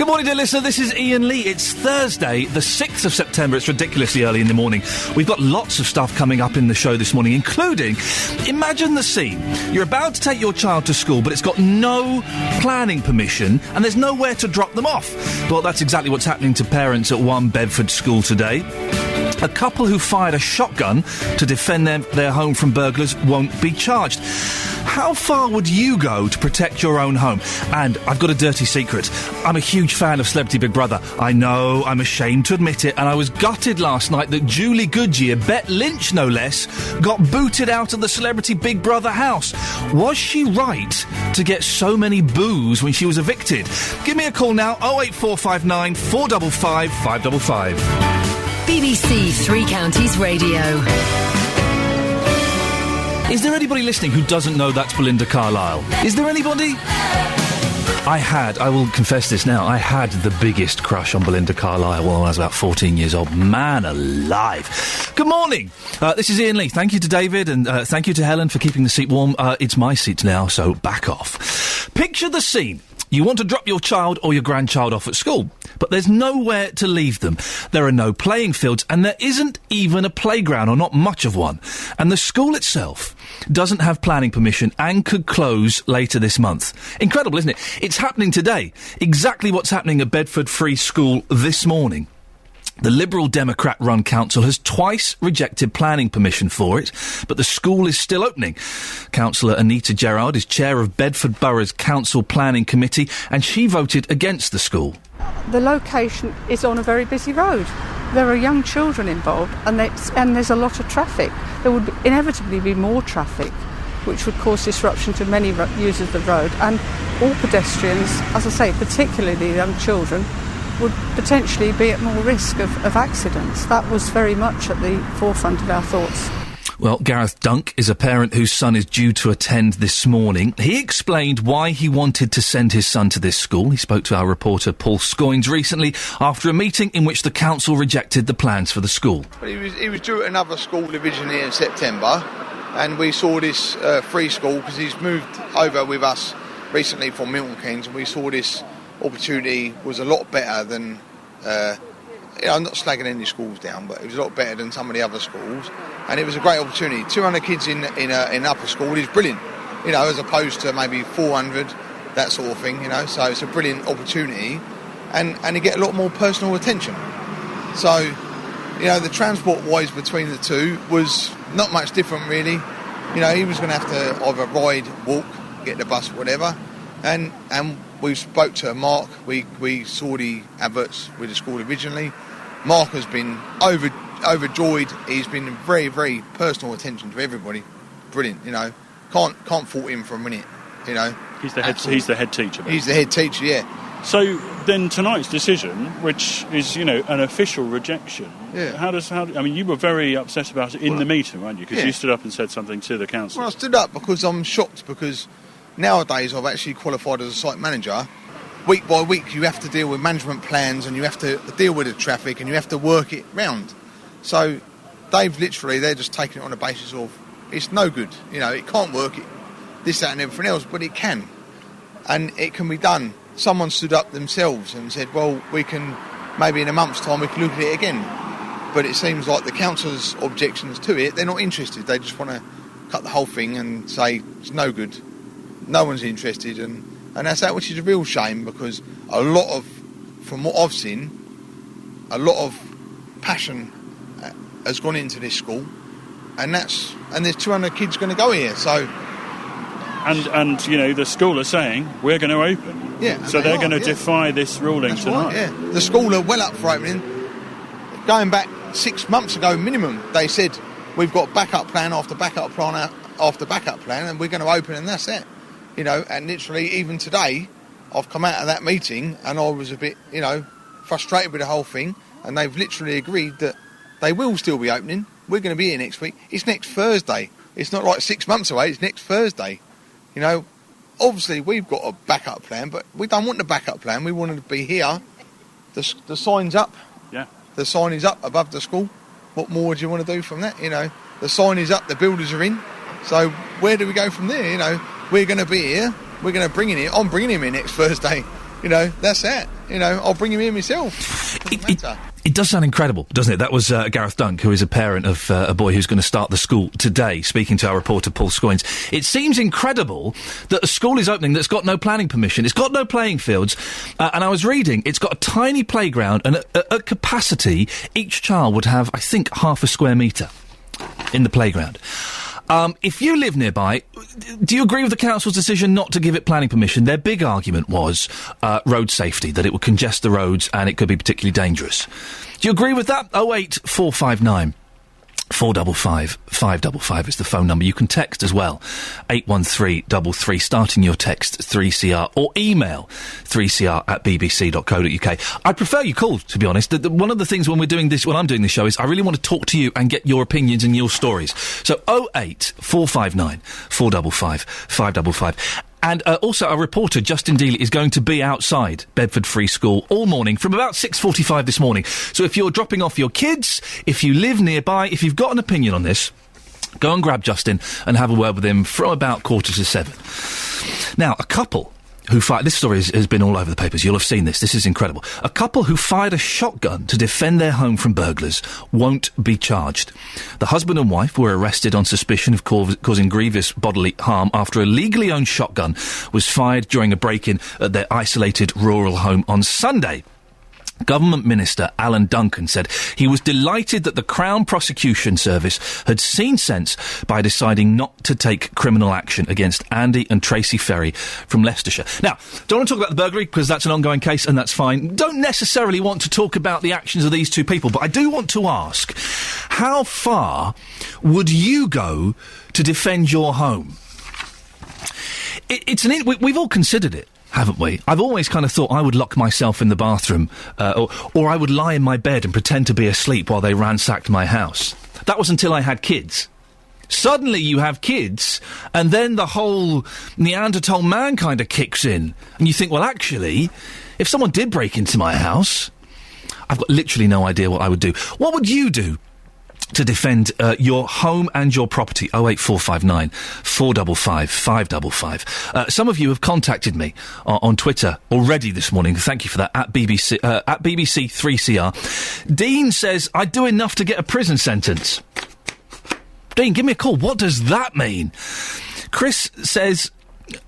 morning, dear listener. This is Iain Lee. It's Thursday, the 6th of September. It's ridiculously early in the morning. We've got lots of stuff coming up in the show this morning, including, imagine the scene. You're about to take your child to school, but it's got no planning permission, and there's nowhere to drop them off. Well, that's exactly what's happening to parents at one Bedford school today. A couple who fired a shotgun to defend their home from burglars won't be charged. How far would you go to protect your own home? And I've got a dirty secret. I'm a huge fan of Celebrity Big Brother. I know, I'm ashamed to admit it, and I was gutted last night that Julie Goodyear, Bet Lynch no less, got booted out of the Celebrity Big Brother house. Was she right to get so many boos when she was evicted? Give me a call now, 08459 455 555. BBC Three Counties Radio. Is there anybody listening who doesn't know that's Belinda Carlisle? Is there anybody? I will confess this now, I had the biggest crush on Belinda Carlisle when I was about 14 years old. Man alive. Good morning. This is Iain Lee. Thank you to David and thank you to Helen for keeping the seat warm. It's my seat now, so back off. Picture the scene. You want to drop your child or your grandchild off at school, but there's nowhere to leave them. There are no playing fields, and there isn't even a playground, or not much of one. And the school itself doesn't have planning permission and could close later this month. Incredible, isn't it? It's happening today. Exactly what's happening at Bedford Free School this morning. The Liberal Democrat-run council has twice rejected planning permission for it, but the school is still opening. Councillor Anita Gerard is chair of Bedford Borough's Council Planning Committee, and she voted against the school. The location is on a very busy road. There are young children involved, and there's a lot of traffic. There would inevitably be more traffic, which would cause disruption to many users of the road, and all pedestrians, as I say, particularly young children, would potentially be at more risk of accidents. That was very much at the forefront of our thoughts. Well, Gareth Dunk is a parent whose son is due to attend this morning. He explained why he wanted to send his son to this school. He spoke to our reporter Paul Scoynes recently after a meeting in which the council rejected the plans for the school. But he was due at another school division here in September, and we saw this free school because he's moved over with us recently from Milton Keynes, and we saw this opportunity was a lot better than, I'm not slagging any schools down, but it was a lot better than some of the other schools, and it was a great opportunity. 200 kids in upper school is brilliant, as opposed to maybe 400, that sort of thing, so it's a brilliant opportunity, and you get a lot more personal attention. So, the transport-wise between the two was not much different really. He was going to have to either ride, walk, get the bus, whatever, and we spoke to Mark. We saw the adverts with the school originally. Mark has been overjoyed. He's been very, very personal attention to everybody. Brilliant, Can't fault him for a minute, He's the head teacher. Basically. He's the head teacher, yeah. So then tonight's decision, which is, an official rejection. Yeah. You were very upset about it in the meeting, weren't you? Because you stood up and said something to the council. Well, I stood up because I'm shocked because nowadays, I've actually qualified as a site manager. Week by week, you have to deal with management plans and you have to deal with the traffic and you have to work it round. So they're just taking it on the basis of it's no good. It can't work, this, that and everything else, but it can. And it can be done. Someone stood up themselves and said, well, we can, maybe in a month's time, we can look at it again. But it seems like the council's objections to it, they're not interested. They just want to cut the whole thing and say it's no good. No one's interested, and that's that, which is a real shame because from what I've seen, a lot of passion has gone into this school, and there's 200 kids going to go here. So, and the school are saying we're going to open. Yeah. So they're going to defy this ruling that's tonight. Right, yeah. The school are well up for opening. Going back 6 months ago minimum, they said we've got backup plan after backup plan after backup plan, and we're going to open, and that's it. And literally even today, I've come out of that meeting and I was a bit, frustrated with the whole thing, and they've literally agreed that they will still be opening. We're going to be here next week. It's next Thursday. It's not like 6 months away, it's next Thursday. Obviously we've got a backup plan, but we don't want the backup plan. We want to be here. The sign's up. Yeah. The sign is up above the school. What more do you want to do from that? The sign is up, the builders are in. So where do we go from there? We're going to be here. We're going to bring him here. I'm bringing him in next Thursday. that's it. I'll bring him in myself. Doesn't matter. It does sound incredible, doesn't it? That was Gareth Dunk, who is a parent of a boy who's going to start the school today, speaking to our reporter Paul Scoins. It seems incredible that a school is opening that's got no planning permission. It's got no playing fields. And I was reading, it's got a tiny playground, and at capacity, each child would have, I think, half a square metre in the playground. If you live nearby, do you agree with the council's decision not to give it planning permission? Their big argument was road safety, that it would congest the roads and it could be particularly dangerous. Do you agree with that? 08459 455 555 is the phone number. You can text as well, 81333, starting your text 3CR, or email 3cr@bbc.co.uk. I'd prefer you call, to be honest. One of the things when I'm doing this show is I really want to talk to you and get your opinions and your stories. So 08459 455 555. And also, our reporter, Justin Dealey, is going to be outside Bedford Free School all morning from about 6:45 this morning. So if you're dropping off your kids, if you live nearby, if you've got an opinion on this, go and grab Justin and have a word with him from about 6:45. Now, a couple who fired... This story has been all over the papers. You'll have seen this. This is incredible. A couple who fired a shotgun to defend their home from burglars won't be charged. The husband and wife were arrested on suspicion of causing grievous bodily harm after a legally owned shotgun was fired during a break-in at their isolated rural home on Sunday. Government Minister Alan Duncan said he was delighted that the Crown Prosecution Service had seen sense by deciding not to take criminal action against Andy and Tracy Ferry from Leicestershire. Now, don't want to talk about the burglary because that's an ongoing case and that's fine. Don't necessarily want to talk about the actions of these two people, but I do want to ask, how far would you go to defend your home? We've all considered it, haven't we? I've always kind of thought I would lock myself in the bathroom, or I would lie in my bed and pretend to be asleep while they ransacked my house. That was until I had kids. Suddenly you have kids, and then the whole Neanderthal man kind of kicks in. And you think, well, actually, if someone did break into my house, I've got literally no idea what I would do. What would you do to defend your home and your property? 08459 455 555. Some of you have contacted me on Twitter already this morning. Thank you for that. At BBC3CR. Dean says, I'd do enough to get a prison sentence. Dean, give me a call. What does that mean? Chris says,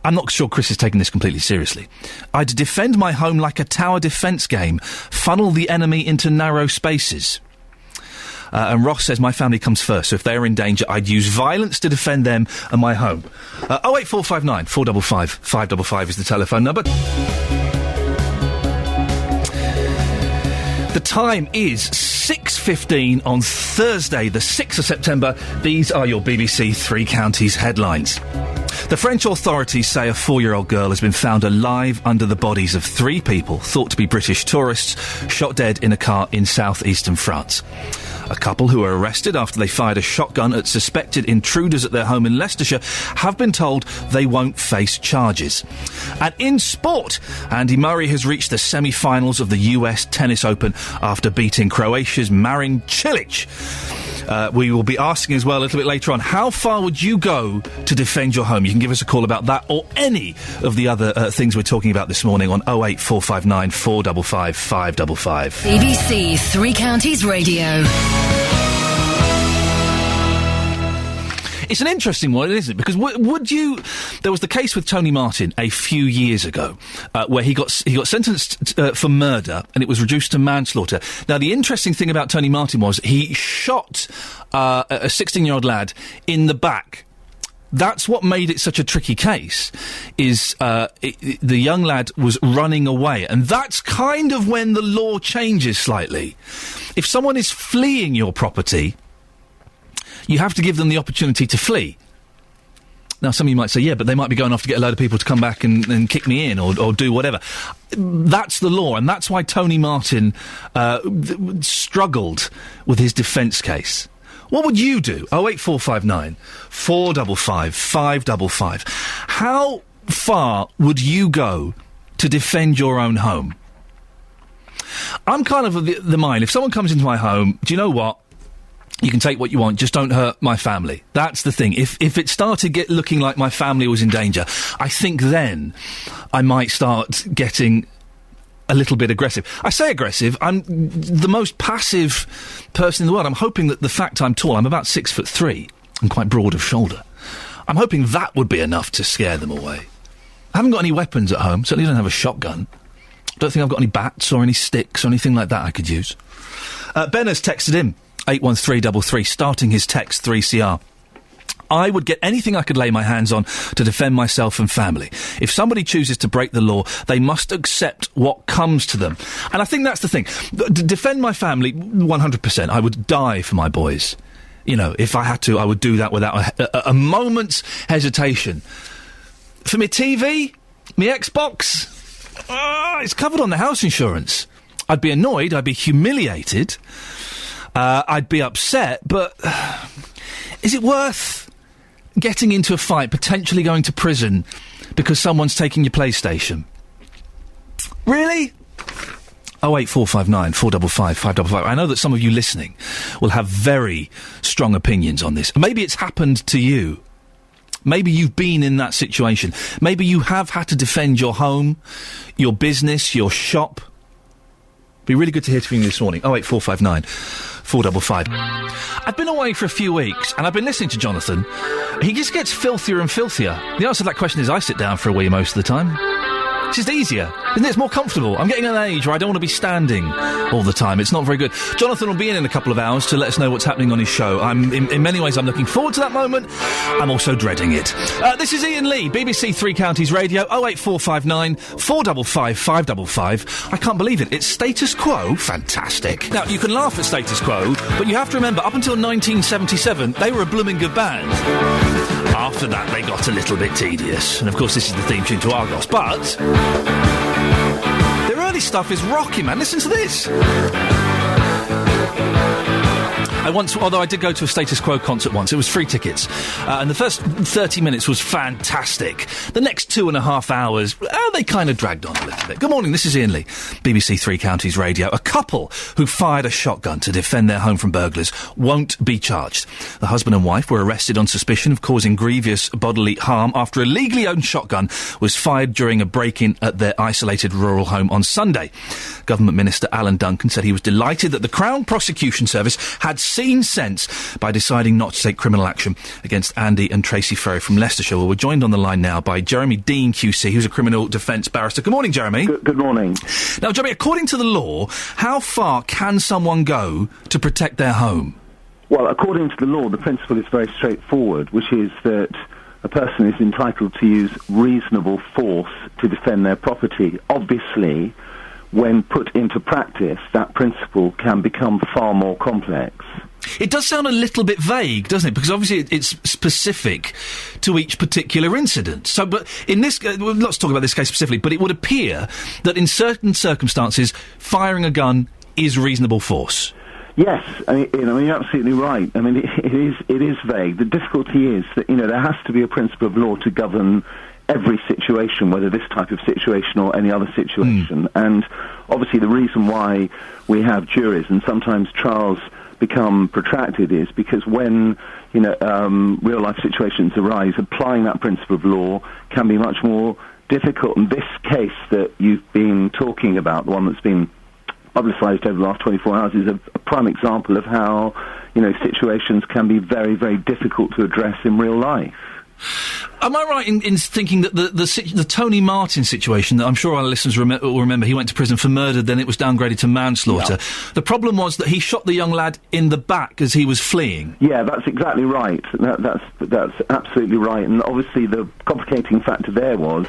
I'm not sure Chris is taking this completely seriously. I'd defend my home like a tower defence game. Funnel the enemy into narrow spaces. And Ross says, my family comes first, so if they're in danger, I'd use violence to defend them and my home. 08459 455 555 is the telephone number. The time is 6:15 on Thursday, the 6th of September. These are your BBC Three Counties headlines. The French authorities say a 4-year-old girl has been found alive under the bodies of 3 people thought to be British tourists shot dead in a car in southeastern France. A couple who were arrested after they fired a shotgun at suspected intruders at their home in Leicestershire have been told they won't face charges. And in sport, Andy Murray has reached the semi-finals of the US Tennis Open after beating Croatia's Marin Cilic. We will be asking as well a little bit later on, how far would you go to defend your home? You can give us a call about that or any of the other things we're talking about this morning on 08459 455 555. BBC Three Counties Radio. It's an interesting one, isn't it? Because would you... There was the case with Tony Martin a few years ago where he got sentenced for murder and it was reduced to manslaughter. Now, the interesting thing about Tony Martin was he shot a 16-year-old lad in the back. That's what made it such a tricky case, is the young lad was running away. And that's kind of when the law changes slightly. If someone is fleeing your property, you have to give them the opportunity to flee. Now, some of you might say, yeah, but they might be going off to get a load of people to come back and kick me in or do whatever. That's the law, and that's why Tony Martin struggled with his defence case. What would you do? 08459 455 555. How far would you go to defend your own home? I'm kind of the mind, if someone comes into my home, do you know what? You can take what you want, just don't hurt my family. That's the thing. If it started looking like my family was in danger, I think then I might start getting a little bit aggressive. I say aggressive, I'm the most passive person in the world. I'm hoping that the fact I'm tall, I'm about 6'3", and quite broad of shoulder. I'm hoping that would be enough to scare them away. I haven't got any weapons at home, certainly don't have a shotgun. Don't think I've got any bats or any sticks or anything like that I could use. Ben has texted in, 81333, starting his text 3CR. I would get anything I could lay my hands on to defend myself and family. If somebody chooses to break the law, they must accept what comes to them. And I think that's the thing. Defend my family, 100%. I would die for my boys. You know, if I had to, I would do that without a moment's hesitation. For me TV, me Xbox, it's covered on the house insurance. I'd be annoyed, I'd be humiliated, I'd be upset, but is it worth getting into a fight, potentially going to prison because someone's taking your PlayStation? Really? 08459 455 555. I know that some of you listening will have very strong opinions on this. Maybe it's happened to you. Maybe you've been in that situation. Maybe you have had to defend your home, your business, your shop. Be really good to hear from you this morning. 08459 455. I've been away for a few weeks, and I've been listening to Jonathan. He just gets filthier and filthier. The answer to that question is I sit down for a wee most of the time. It's just easier, isn't it? It's more comfortable. I'm getting an age where I don't want to be standing all the time. It's not very good. Jonathan will be in a couple of hours to let us know what's happening on his show. In many ways, I'm looking forward to that moment. I'm also dreading it. This is Iain Lee, BBC Three Counties Radio, 08459 455 555. I can't believe it. It's Status Quo. Fantastic. Now, you can laugh at Status Quo, but you have to remember, up until 1977, they were a blooming good band. After that, they got a little bit tedious. And, of course, this is the theme tune to Argos. But their early stuff is rocking, man. Listen to this. Although I did go to a Status Quo concert once, it was free tickets, and the first 30 minutes was fantastic. The next 2.5 hours, they kind of dragged on a little bit. Good morning, this is Iain Lee, BBC Three Counties Radio. A couple who fired a shotgun to defend their home from burglars won't be charged. The husband and wife were arrested on suspicion of causing grievous bodily harm after a legally owned shotgun was fired during a break-in at their isolated rural home on Sunday. Government Minister Alan Duncan said he was delighted that the Crown Prosecution Service had seen sense by deciding not to take criminal action against Andy and Tracy Ferry from Leicestershire. Well, we're joined on the line now by Jeremy Dean QC, who's a criminal defence barrister. Good morning, Jeremy. Good morning. Now, Jeremy, according to the law, how far can someone go to protect their home? Well, according to the law, the principle is very straightforward, which is that a person is entitled to use reasonable force to defend their property. Obviously, when put into practice, that principle can become far more complex. It does sound a little bit vague, doesn't it? Because obviously it's specific to each particular incident. So, but in this, let's talk about this case specifically, but it would appear that in certain circumstances, firing a gun is reasonable force. Yes, you're absolutely right. I mean, it is vague. The difficulty is that, there has to be a principle of law to govern every situation, whether this type of situation or any other situation. And obviously the reason why we have juries and sometimes trials become protracted is because when, real-life situations arise, applying that principle of law can be much more difficult. And this case that you've been talking about, the one that's been publicised over the last 24 hours, is a prime example of how, situations can be very, very difficult to address in real life. Am I right in thinking that the Tony Martin situation, that I'm sure our listeners will remember, he went to prison for murder, then it was downgraded to manslaughter. Yeah. The problem was that he shot the young lad in the back as he was fleeing. Yeah, that's exactly right. That's absolutely right. And obviously the complicating factor there was,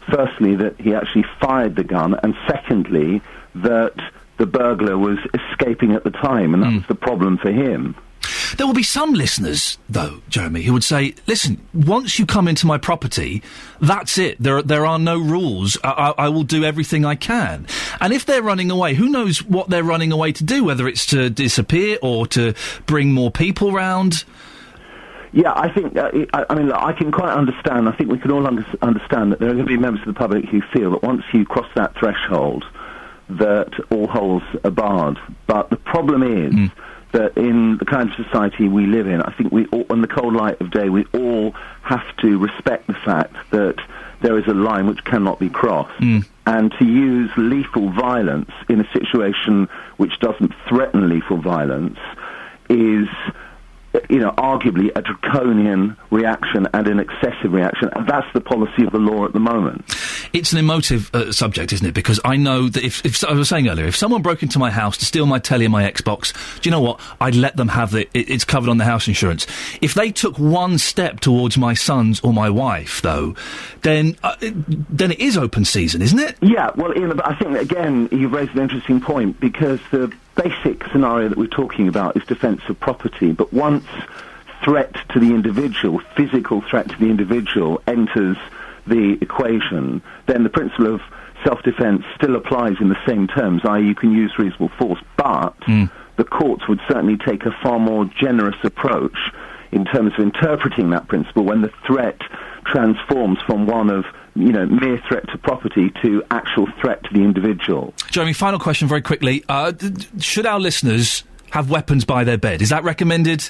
firstly, that he actually fired the gun, and secondly, that the burglar was escaping at the time, and that's the problem for him. There will be some listeners, though, Jeremy, who would say, listen, once you come into my property, that's it. There are no rules. I will do everything I can. And if they're running away, who knows what they're running away to do, whether it's to disappear or to bring more people round? Yeah, I think, I can quite understand. I think we can all understand that there are going to be members of the public who feel that once you cross that threshold, that all holes are barred. But the problem is that in the kind of society we live in, I think we all, in the cold light of day, we all have to respect the fact that there is a line which cannot be crossed. And to use lethal violence in a situation which doesn't threaten lethal violence is, arguably a draconian reaction and an excessive reaction. And that's the policy of the law at the moment. It's an emotive subject, isn't it? Because I know that if I was saying earlier, if someone broke into my house to steal my telly and my Xbox, do you know what? I'd let them have it's covered on the house insurance. If they took one step towards my sons or my wife, though, then it is open season, isn't it? Yeah, well, Iain, I think, again, you've raised an interesting point, because the basic scenario that we're talking about is defence of property, but once threat to the individual, physical threat to the individual, enters the equation, then the principle of self-defence still applies in the same terms, i.e. you can use reasonable force, but the courts would certainly take a far more generous approach in terms of interpreting that principle when the threat transforms from one of mere threat to property to actual threat to the individual. Jeremy, final question very quickly. Should our listeners have weapons by their bed? Is that recommended?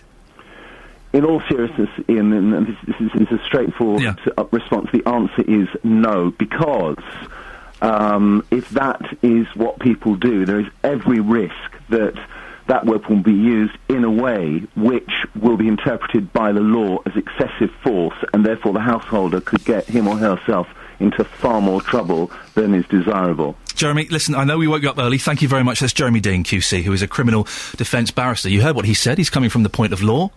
In all seriousness, Iain, and this is a straightforward response, the answer is no, because if that is what people do, there is every risk that that weapon will be used in a way which will be interpreted by the law as excessive force, and therefore the householder could get him or herself into far more trouble than is desirable. Jeremy, listen, I know we woke you up early. Thank you very much. That's Jeremy Dean, QC, who is a criminal defence barrister. You heard what he said. He's coming from the point of law.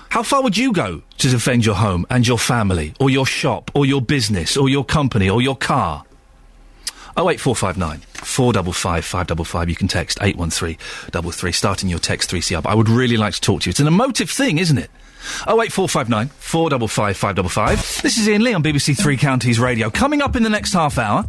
How far would you go to defend your home and your family, or your shop, or your business, or your company, or your car? 08459 455 555. You can text 81333, starting your text 3CR. But I would really like to talk to you. It's an emotive thing, isn't it? 08459 455 555. This is Iain Lee on BBC Three Counties Radio. Coming up in the next half hour,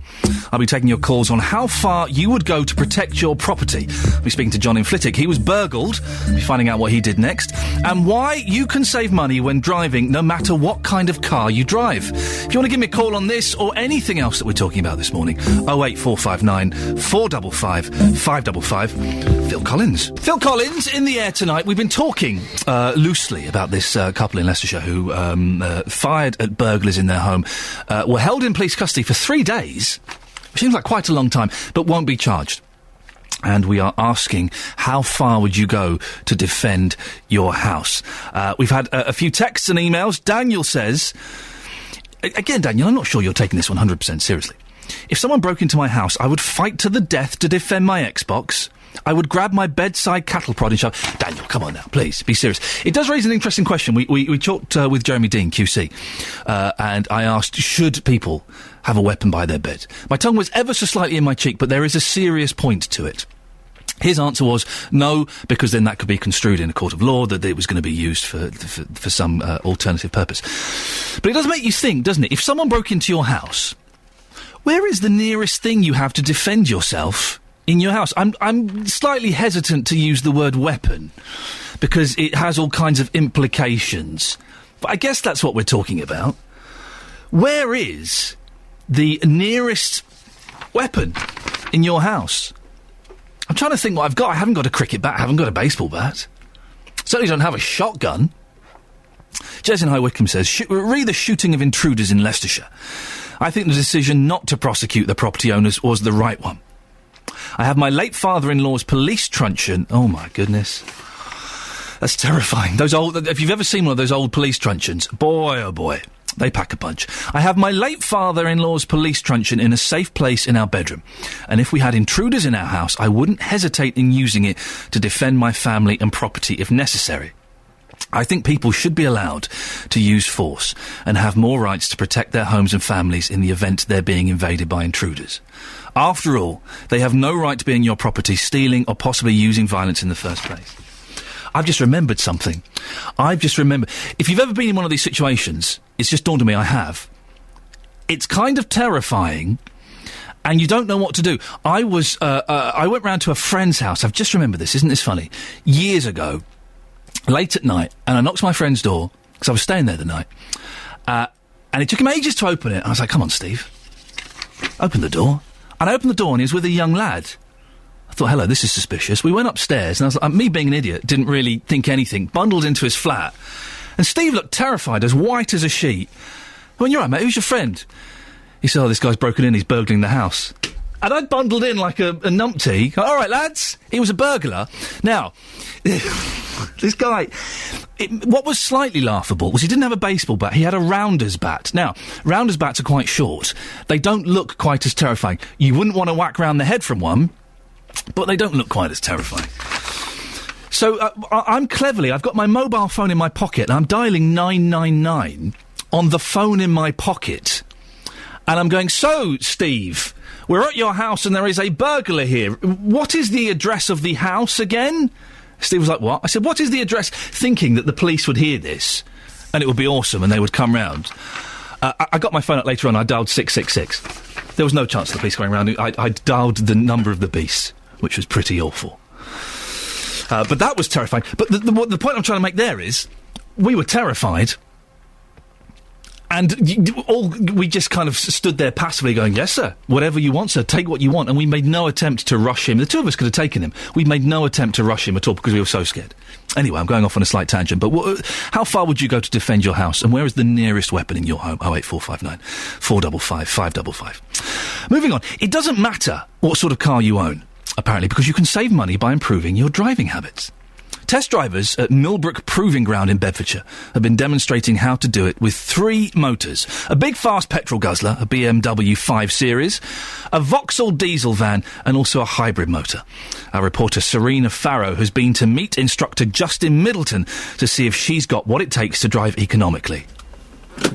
I'll be taking your calls on how far you would go to protect your property. I'll be speaking to John in Flitwick. He was burgled. I'll be finding out what he did next. And why you can save money when driving, no matter what kind of car you drive. If you want to give me a call on this or anything else that we're talking about this morning, 08459 455 555. Phil Collins. Phil Collins in the air tonight. We've been talking loosely about this couple in Leicestershire who fired at burglars in their home, were held in police custody for 3 days, which seems like quite a long time, but won't be charged. And we are asking, how far would you go to defend your house? We've had a few texts and emails. Daniel says... Again, Daniel, I'm not sure you're taking this 100% seriously. If someone broke into my house, I would fight to the death to defend my Xbox. I would grab my bedside cattle prod and shove... Daniel, come on now, please, be serious. It does raise an interesting question. We talked with Jeremy Dean, QC, and I asked, should people have a weapon by their bed? My tongue was ever so slightly in my cheek, but there is a serious point to it. His answer was no, because then that could be construed in a court of law that it was going to be used for some alternative purpose. But it does make you think, doesn't it? If someone broke into your house, where is the nearest thing you have to defend yourself in your house? I'm slightly hesitant to use the word weapon because it has all kinds of implications. But I guess that's what we're talking about. Where is the nearest weapon in your house? I'm trying to think what I've got. I haven't got a cricket bat. I haven't got a baseball bat. Certainly don't have a shotgun. Jez in High Wycombe says, re the shooting of intruders in Leicestershire. I think the decision not to prosecute the property owners was the right one. I have my late father-in-law's police truncheon. Oh, my goodness. That's terrifying. Those old... If you've ever seen one of those old police truncheons, boy, oh, boy, they pack a punch. I have my late father-in-law's police truncheon in a safe place in our bedroom. And if we had intruders in our house, I wouldn't hesitate in using it to defend my family and property if necessary. I think people should be allowed to use force and have more rights to protect their homes and families in the event they're being invaded by intruders. After all, they have no right to be in your property, stealing or possibly using violence in the first place. I've just remembered something. If you've ever been in one of these situations, it's just dawned on me I have. It's kind of terrifying, and you don't know what to do. I went round to a friend's house. I've just remembered this. Isn't this funny? Years ago, late at night, and I knocked on my friend's door, because I was staying there the night, and it took him ages to open it. I was like, come on, Steve, open the door. And I opened the door, and he was with a young lad. I thought, hello, this is suspicious. We went upstairs, and I was like, me being an idiot, didn't really think anything, bundled into his flat, and Steve looked terrified, as white as a sheet. I went, you're right, mate, who's your friend? He said, oh, this guy's broken in, he's burgling the house. And I bundled in like a numpty. All right, lads. He was a burglar. Now, this guy... what was slightly laughable was he didn't have a baseball bat. He had a rounder's bat. Now, rounder's bats are quite short. They don't look quite as terrifying. You wouldn't want to whack round the head from one, but they don't look quite as terrifying. So, I'm cleverly... I've got my mobile phone in my pocket, and I'm dialing 999 on the phone in my pocket. And I'm going, so, Steve... we're at your house and there is a burglar here. What is the address of the house again? Steve was like, what? I said, what is the address? Thinking that the police would hear this and it would be awesome and they would come round. I got my phone up later on. I dialed 666. There was no chance of the police going round. I dialed the number of the beast, which was pretty awful. But that was terrifying. But the point I'm trying to make there is we were terrified. And we just kind of stood there passively going, yes, sir, whatever you want, sir, take what you want. And we made no attempt to rush him. The two of us could have taken him. We made no attempt to rush him at all because we were so scared. Anyway, I'm going off on a slight tangent, but how far would you go to defend your house? And where is the nearest weapon in your home? 08459 455 555. Moving on. It doesn't matter what sort of car you own, apparently, because you can save money by improving your driving habits. Test drivers at Millbrook Proving Ground in Bedfordshire have been demonstrating how to do it with 3 motors. A big fast petrol guzzler, a BMW 5 Series, a Vauxhall diesel van and also a hybrid motor. Our reporter Serena Farrow has been to meet instructor Justin Middleton to see if she's got what it takes to drive economically. Yeah,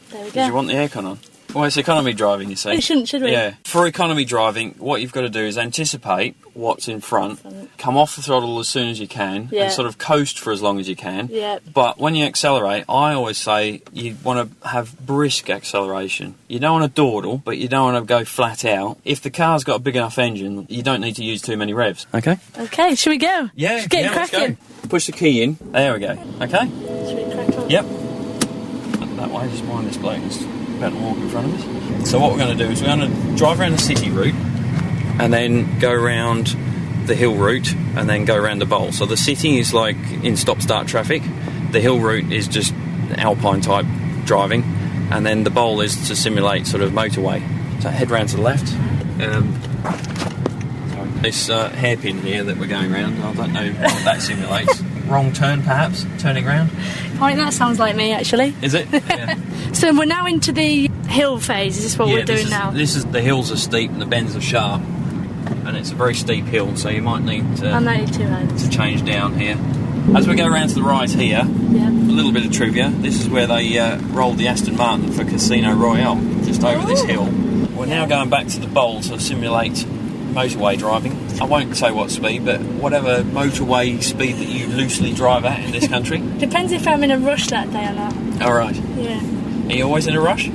there we go. Do you want the aircon on? Well, it's economy driving, you see. We shouldn't, should we? Yeah. For economy driving, what you've got to do is anticipate what's in front, come off the throttle as soon as you can, and sort of coast for as long as you can. Yeah. But when you accelerate, I always say you want to have brisk acceleration. You don't want to dawdle, but you don't want to go flat out. If the car's got a big enough engine, you don't need to use too many revs. Okay? Okay, should we go? Yeah. Get cracking. Let's go. Push the key in. There we go. Okay? Should we crack on? Yep. That way, just mind this bloke. About to walk in front of us. So what we're going to do is we're going to drive around the city route and then go around the hill route and then go around the bowl. So the city is like in stop-start traffic. The hill route is just alpine type driving, and then the bowl is to simulate sort of motorway. So head round to the left. This hairpin here that we're going around, I don't know what that simulates. Wrong turn, perhaps? Turning round? I think that sounds like me, actually. Is it? Yeah. So we're now into the hill phase. Is this what we're doing now? The hills are steep and the bends are sharp. And it's a very steep hill, so you might need to change down here. As we go around to the right here, a little bit of trivia. This is where they rolled the Aston Martin for Casino Royale, just over this hill. We're now going back to the bowl to simulate motorway driving. I won't say what speed, but whatever motorway speed that you loosely drive at in this country. Depends if I'm in a rush that day or not. All right. Yeah. Are you always in a rush?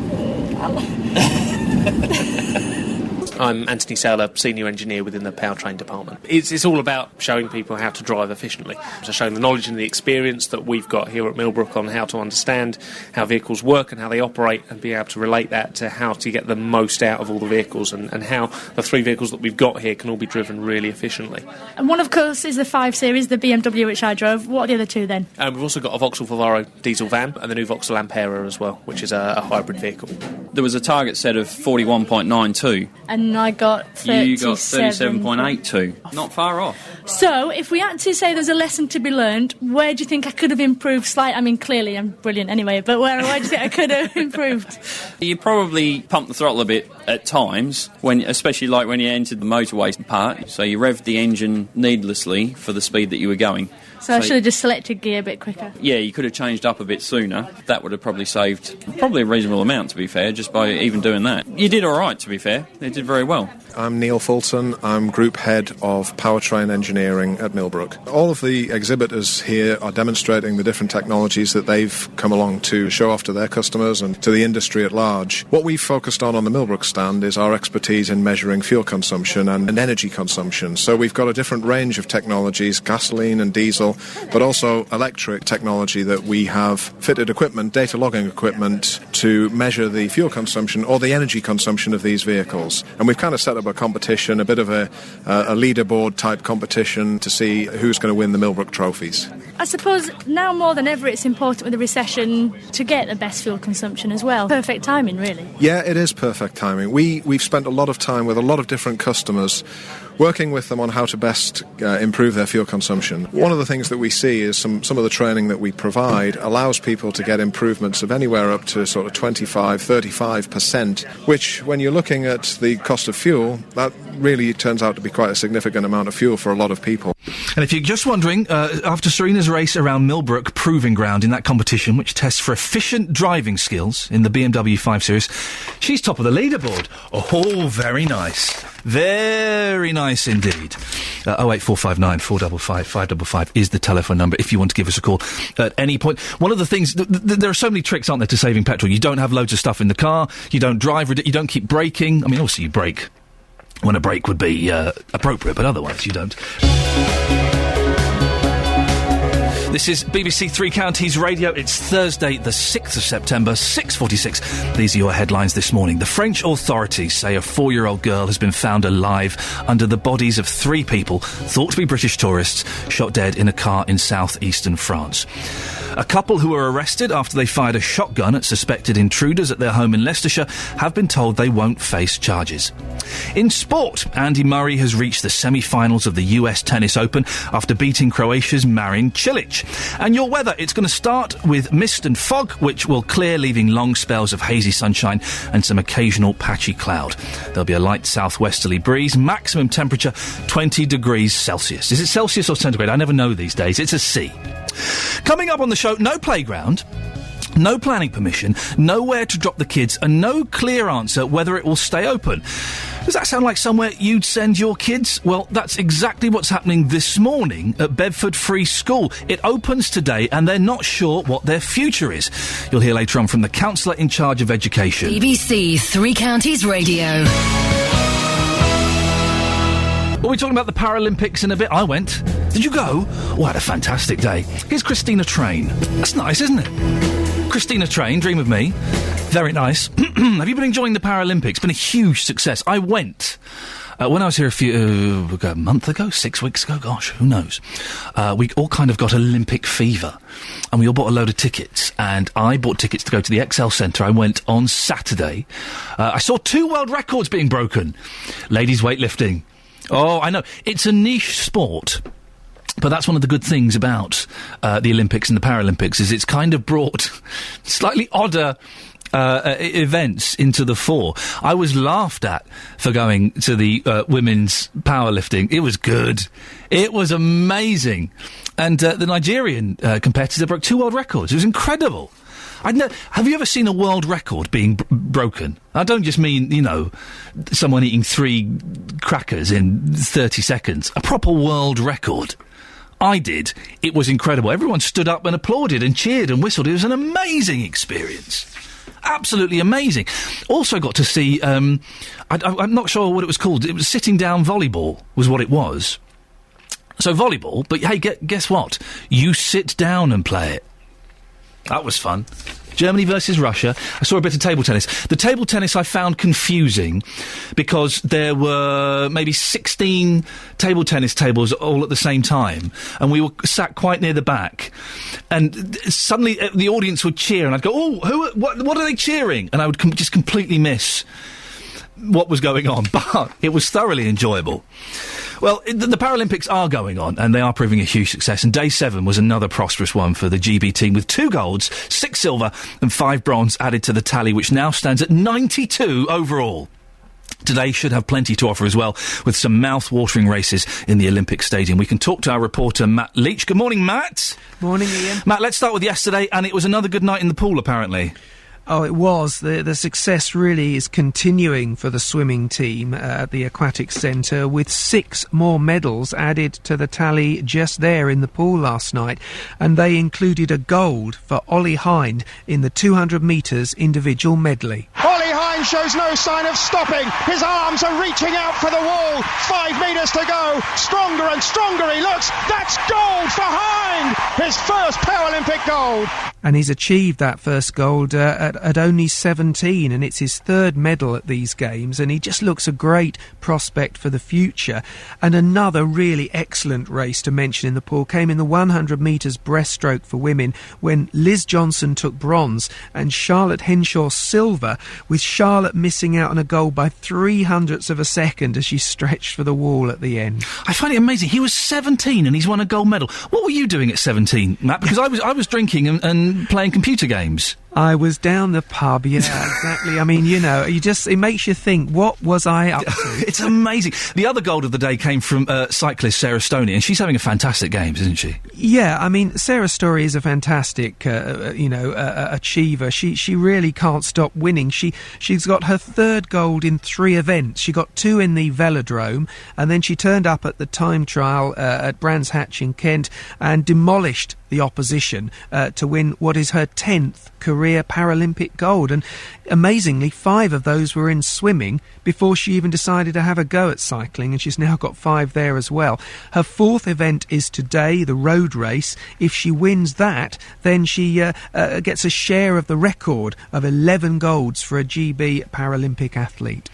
I'm Anthony Saylor, Senior Engineer within the Powertrain Department. It's all about showing people how to drive efficiently. So showing the knowledge and the experience that we've got here at Millbrook on how to understand how vehicles work and how they operate, and be able to relate that to how to get the most out of all the vehicles, and how the 3 vehicles that we've got here can all be driven really efficiently. And one, of course, is the 5 Series, the BMW which I drove. What are the other 2 then? We've also got a Vauxhall Vivaro diesel van and the new Vauxhall Ampera as well, which is a hybrid vehicle. There was a target set of 41.92. And I got 37. You got 37.82. Not far off. So, if we had to say there's a lesson to be learned, where do you think I could have improved slightly? I mean, clearly I'm brilliant anyway, but where do you think I could have improved? You probably pumped the throttle a bit at times, especially like when you entered the motorway part. So you revved the engine needlessly for the speed that you were going. So I should have just selected gear a bit quicker. Yeah, you could have changed up a bit sooner. That would have probably saved a reasonable amount, to be fair, just by even doing that. You did all right, to be fair. You did very well. I'm Neil Fulton. I'm Group Head of Powertrain Engineering at Millbrook. All of the exhibitors here are demonstrating the different technologies that they've come along to show off to their customers and to the industry at large. What we've focused on the Millbrook stand is our expertise in measuring fuel consumption and energy consumption. So we've got a different range of technologies, gasoline and diesel, vehicle, but also electric technology that we have fitted equipment, data logging equipment, to measure the fuel consumption or the energy consumption of these vehicles. And we've kind of set up a competition, a bit of a leaderboard type competition to see who's going to win the Millbrook trophies. I suppose now more than ever it's important with the recession to get the best fuel consumption as well. Perfect timing, really. Yeah, it is perfect timing. We've spent a lot of time with a lot of different customers working with them on how to best improve their fuel consumption. One of the things that we see is some of the training that we provide allows people to get improvements of anywhere up to sort of 25-35%, which when you're looking at the cost of fuel, that really turns out to be quite a significant amount of fuel for a lot of people. And if you're just wondering, after Serena's race around Millbrook Proving Ground in that competition, which tests for efficient driving skills in the BMW 5 Series, she's top of the leaderboard. Oh, very nice. Very nice indeed. 08459 455 555 is the telephone number if you want to give us a call at any point. One of the things, there are so many tricks, aren't there, to saving petrol. You don't have loads of stuff in the car, you don't drive, you don't keep braking. I mean, obviously you brake when a brake would be appropriate, but otherwise you don't. This is BBC Three Counties Radio. It's Thursday, the 6th of September, 6:46. These are your headlines this morning. The French authorities say a 4-year-old girl has been found alive under the bodies of 3 people, thought to be British tourists, shot dead in a car in southeastern France. A couple who were arrested after they fired a shotgun at suspected intruders at their home in Leicestershire have been told they won't face charges. In sport, Andy Murray has reached the semi-finals of the US Tennis Open after beating Croatia's Marin Cilic. And your weather, it's going to start with mist and fog, which will clear, leaving long spells of hazy sunshine and some occasional patchy cloud. There'll be a light southwesterly breeze, maximum temperature 20 degrees Celsius. Is it Celsius or centigrade? I never know these days. It's a C. Coming up on the show, no playground, no planning permission, nowhere to drop the kids, and no clear answer whether it will stay open. Does that sound like somewhere you'd send your kids? Well, that's exactly what's happening this morning at Bedford Free School. It opens today and they're not sure what their future is. You'll hear later on from the counsellor in charge of education. BBC Three Counties Radio. Well, we're talking about the Paralympics in a bit. I went. Did you go? Oh, I had a fantastic day. Here's Christina Train. That's nice, isn't it? Christina Train, Dream of Me. Very nice. Have you been enjoying the Paralympics? It's been a huge success. I went when I was here a month ago, 6 weeks ago, gosh, who knows. We all kind of got Olympic fever, and we all bought a load of tickets, and I bought tickets to go to the XL Centre. I went on Saturday. I saw 2 world records being broken. Ladies weightlifting. Oh, I know. It's a niche sport. But that's one of the good things about the Olympics and the Paralympics, is it's kind of brought slightly odder events into the fore. I was laughed at for going to the women's powerlifting. It was good. It was amazing. And the Nigerian competitor broke 2 world records. It was incredible. Have you ever seen a world record being broken? I don't just mean, you know, someone eating 3 crackers in 30 seconds. A proper world record. I did. It was incredible. Everyone stood up and applauded and cheered and whistled. It was an amazing experience. Absolutely amazing. Also got to see, I'm not sure what it was called. It was sitting down volleyball was what it was. So volleyball, but hey, guess what? You sit down and play it. That was fun. Germany versus Russia. I saw a bit of table tennis. The table tennis I found confusing because there were maybe 16 table tennis tables all at the same time, and we were sat quite near the back. And suddenly the audience would cheer, and I'd go, "Oh, what are they cheering?" And I would just completely miss what was going on. But it was thoroughly enjoyable. Well, the Paralympics are going on, and they are proving a huge success. And Day 7 was another prosperous one for the GB team, with 2 golds, 6 silver and 5 bronze added to the tally, which now stands at 92 overall. Today should have plenty to offer as well, with some mouth-watering races in the Olympic Stadium. We can talk to our reporter, Matt Leach. Good morning, Matt. Morning, Ian. Matt, let's start with yesterday, and it was another good night in the pool, apparently. Oh, it was. The success really is continuing for the swimming team at the Aquatic Centre, with 6 more medals added to the tally just there in the pool last night. And they included a gold for Ollie Hind in the 200 metres individual medley. Ollie Ali Hines shows no sign of stopping. His arms are reaching out for the wall. 5 metres to go. Stronger and stronger he looks. That's gold for Hines. His first Paralympic gold. And he's achieved that first gold at only 17, and it's his third medal at these games, and he just looks a great prospect for the future. And another really excellent race to mention in the pool came in the 100 metres breaststroke for women, when Liz Johnson took bronze and Charlotte Henshaw silver, with Charlotte missing out on a gold by 0.03 of a second as she stretched for the wall at the end. I find it amazing. He was 17 and he's won a gold medal. What were you doing at 17, Matt? Because I was drinking and playing computer games. I was down the pub, yeah, exactly. I mean, it makes you think, what was I up to? It's amazing. The other gold of the day came from cyclist Sarah Stoney, and she's having a fantastic games, isn't she? Yeah, I mean, Sarah Story is a fantastic, achiever. She really can't stop winning. She's got her third gold in 3 events. She got 2 in the Velodrome, and then she turned up at the time trial at Brands Hatch in Kent and demolished the opposition to win what is her 10th career Paralympic gold. And amazingly, 5 of those were in swimming before she even decided to have a go at cycling, and she's now got 5 there as well. Her 4th event is today, the road race. If she wins that, then she gets a share of the record of 11 golds for a GB Paralympic athlete.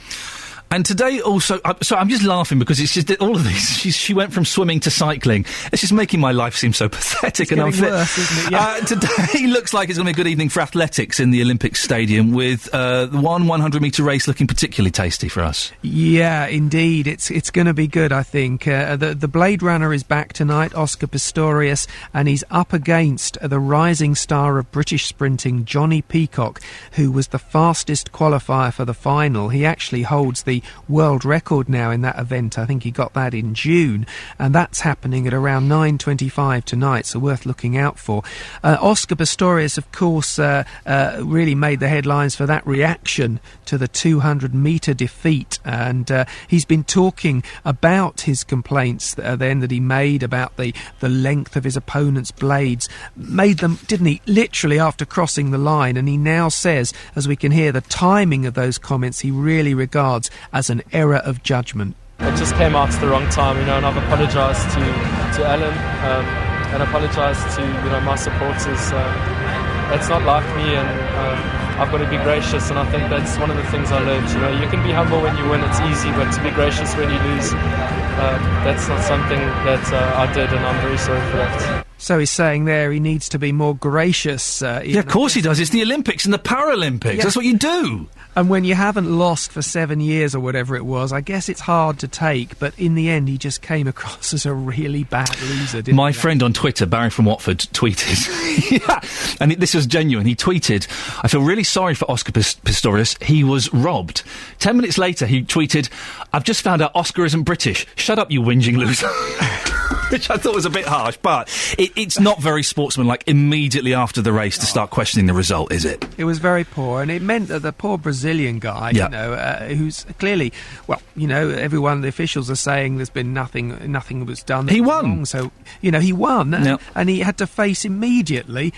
And today also, sorry, I'm just laughing because it's just that all of these, she went from swimming to cycling. It's just making my life seem so pathetic and unfit. Worse, isn't it? Yeah. Today looks like it's going to be a good evening for athletics in the Olympic Stadium, with the 100 metre race looking particularly tasty for us. Yeah, indeed. It's going to be good, I think. The Blade Runner is back tonight, Oscar Pistorius, and he's up against the rising star of British sprinting, Johnny Peacock, who was the fastest qualifier for the final. He actually holds the world record now in that event. I think he got that in June, and that's happening at around 9:25 tonight, so worth looking out for. Oscar Pistorius, of course, really made the headlines for that reaction to the 200 metre defeat, and he's been talking about his complaints then that he made about the length of his opponent's blades. Made them, didn't he, literally after crossing the line, and he now says, as we can hear, the timing of those comments he really regards as an error of judgment. It just came out at the wrong time, and I've apologised to Alan and apologised to my supporters. It's not like me, and I've got to be gracious, and I think that's one of the things I learned. You can be humble when you win, it's easy, but to be gracious when you lose, that's not something that I did, and I'm very sorry for that. So he's saying there he needs to be more gracious. Yeah, of course he does. It's the Olympics and the Paralympics. Yeah. That's what you do. And when you haven't lost for 7 years or whatever it was, I guess it's hard to take. But in the end, he just came across as a really bad loser, didn't he? My friend on Twitter, Barry from Watford, tweeted. Yeah, and this was genuine. He tweeted, "I feel really sorry for Oscar Pistorius. He was robbed." 10 minutes later, he tweeted, "I've just found out Oscar isn't British. Shut up, you whinging loser." Which I thought was a bit harsh, but it's not very sportsmanlike immediately after the race to start questioning the result, is it? It was very poor, and it meant that the poor Brazilian guy, who's clearly, everyone, the officials are saying there's been nothing was done. He won. Wrong, so, he won, and he had to face immediately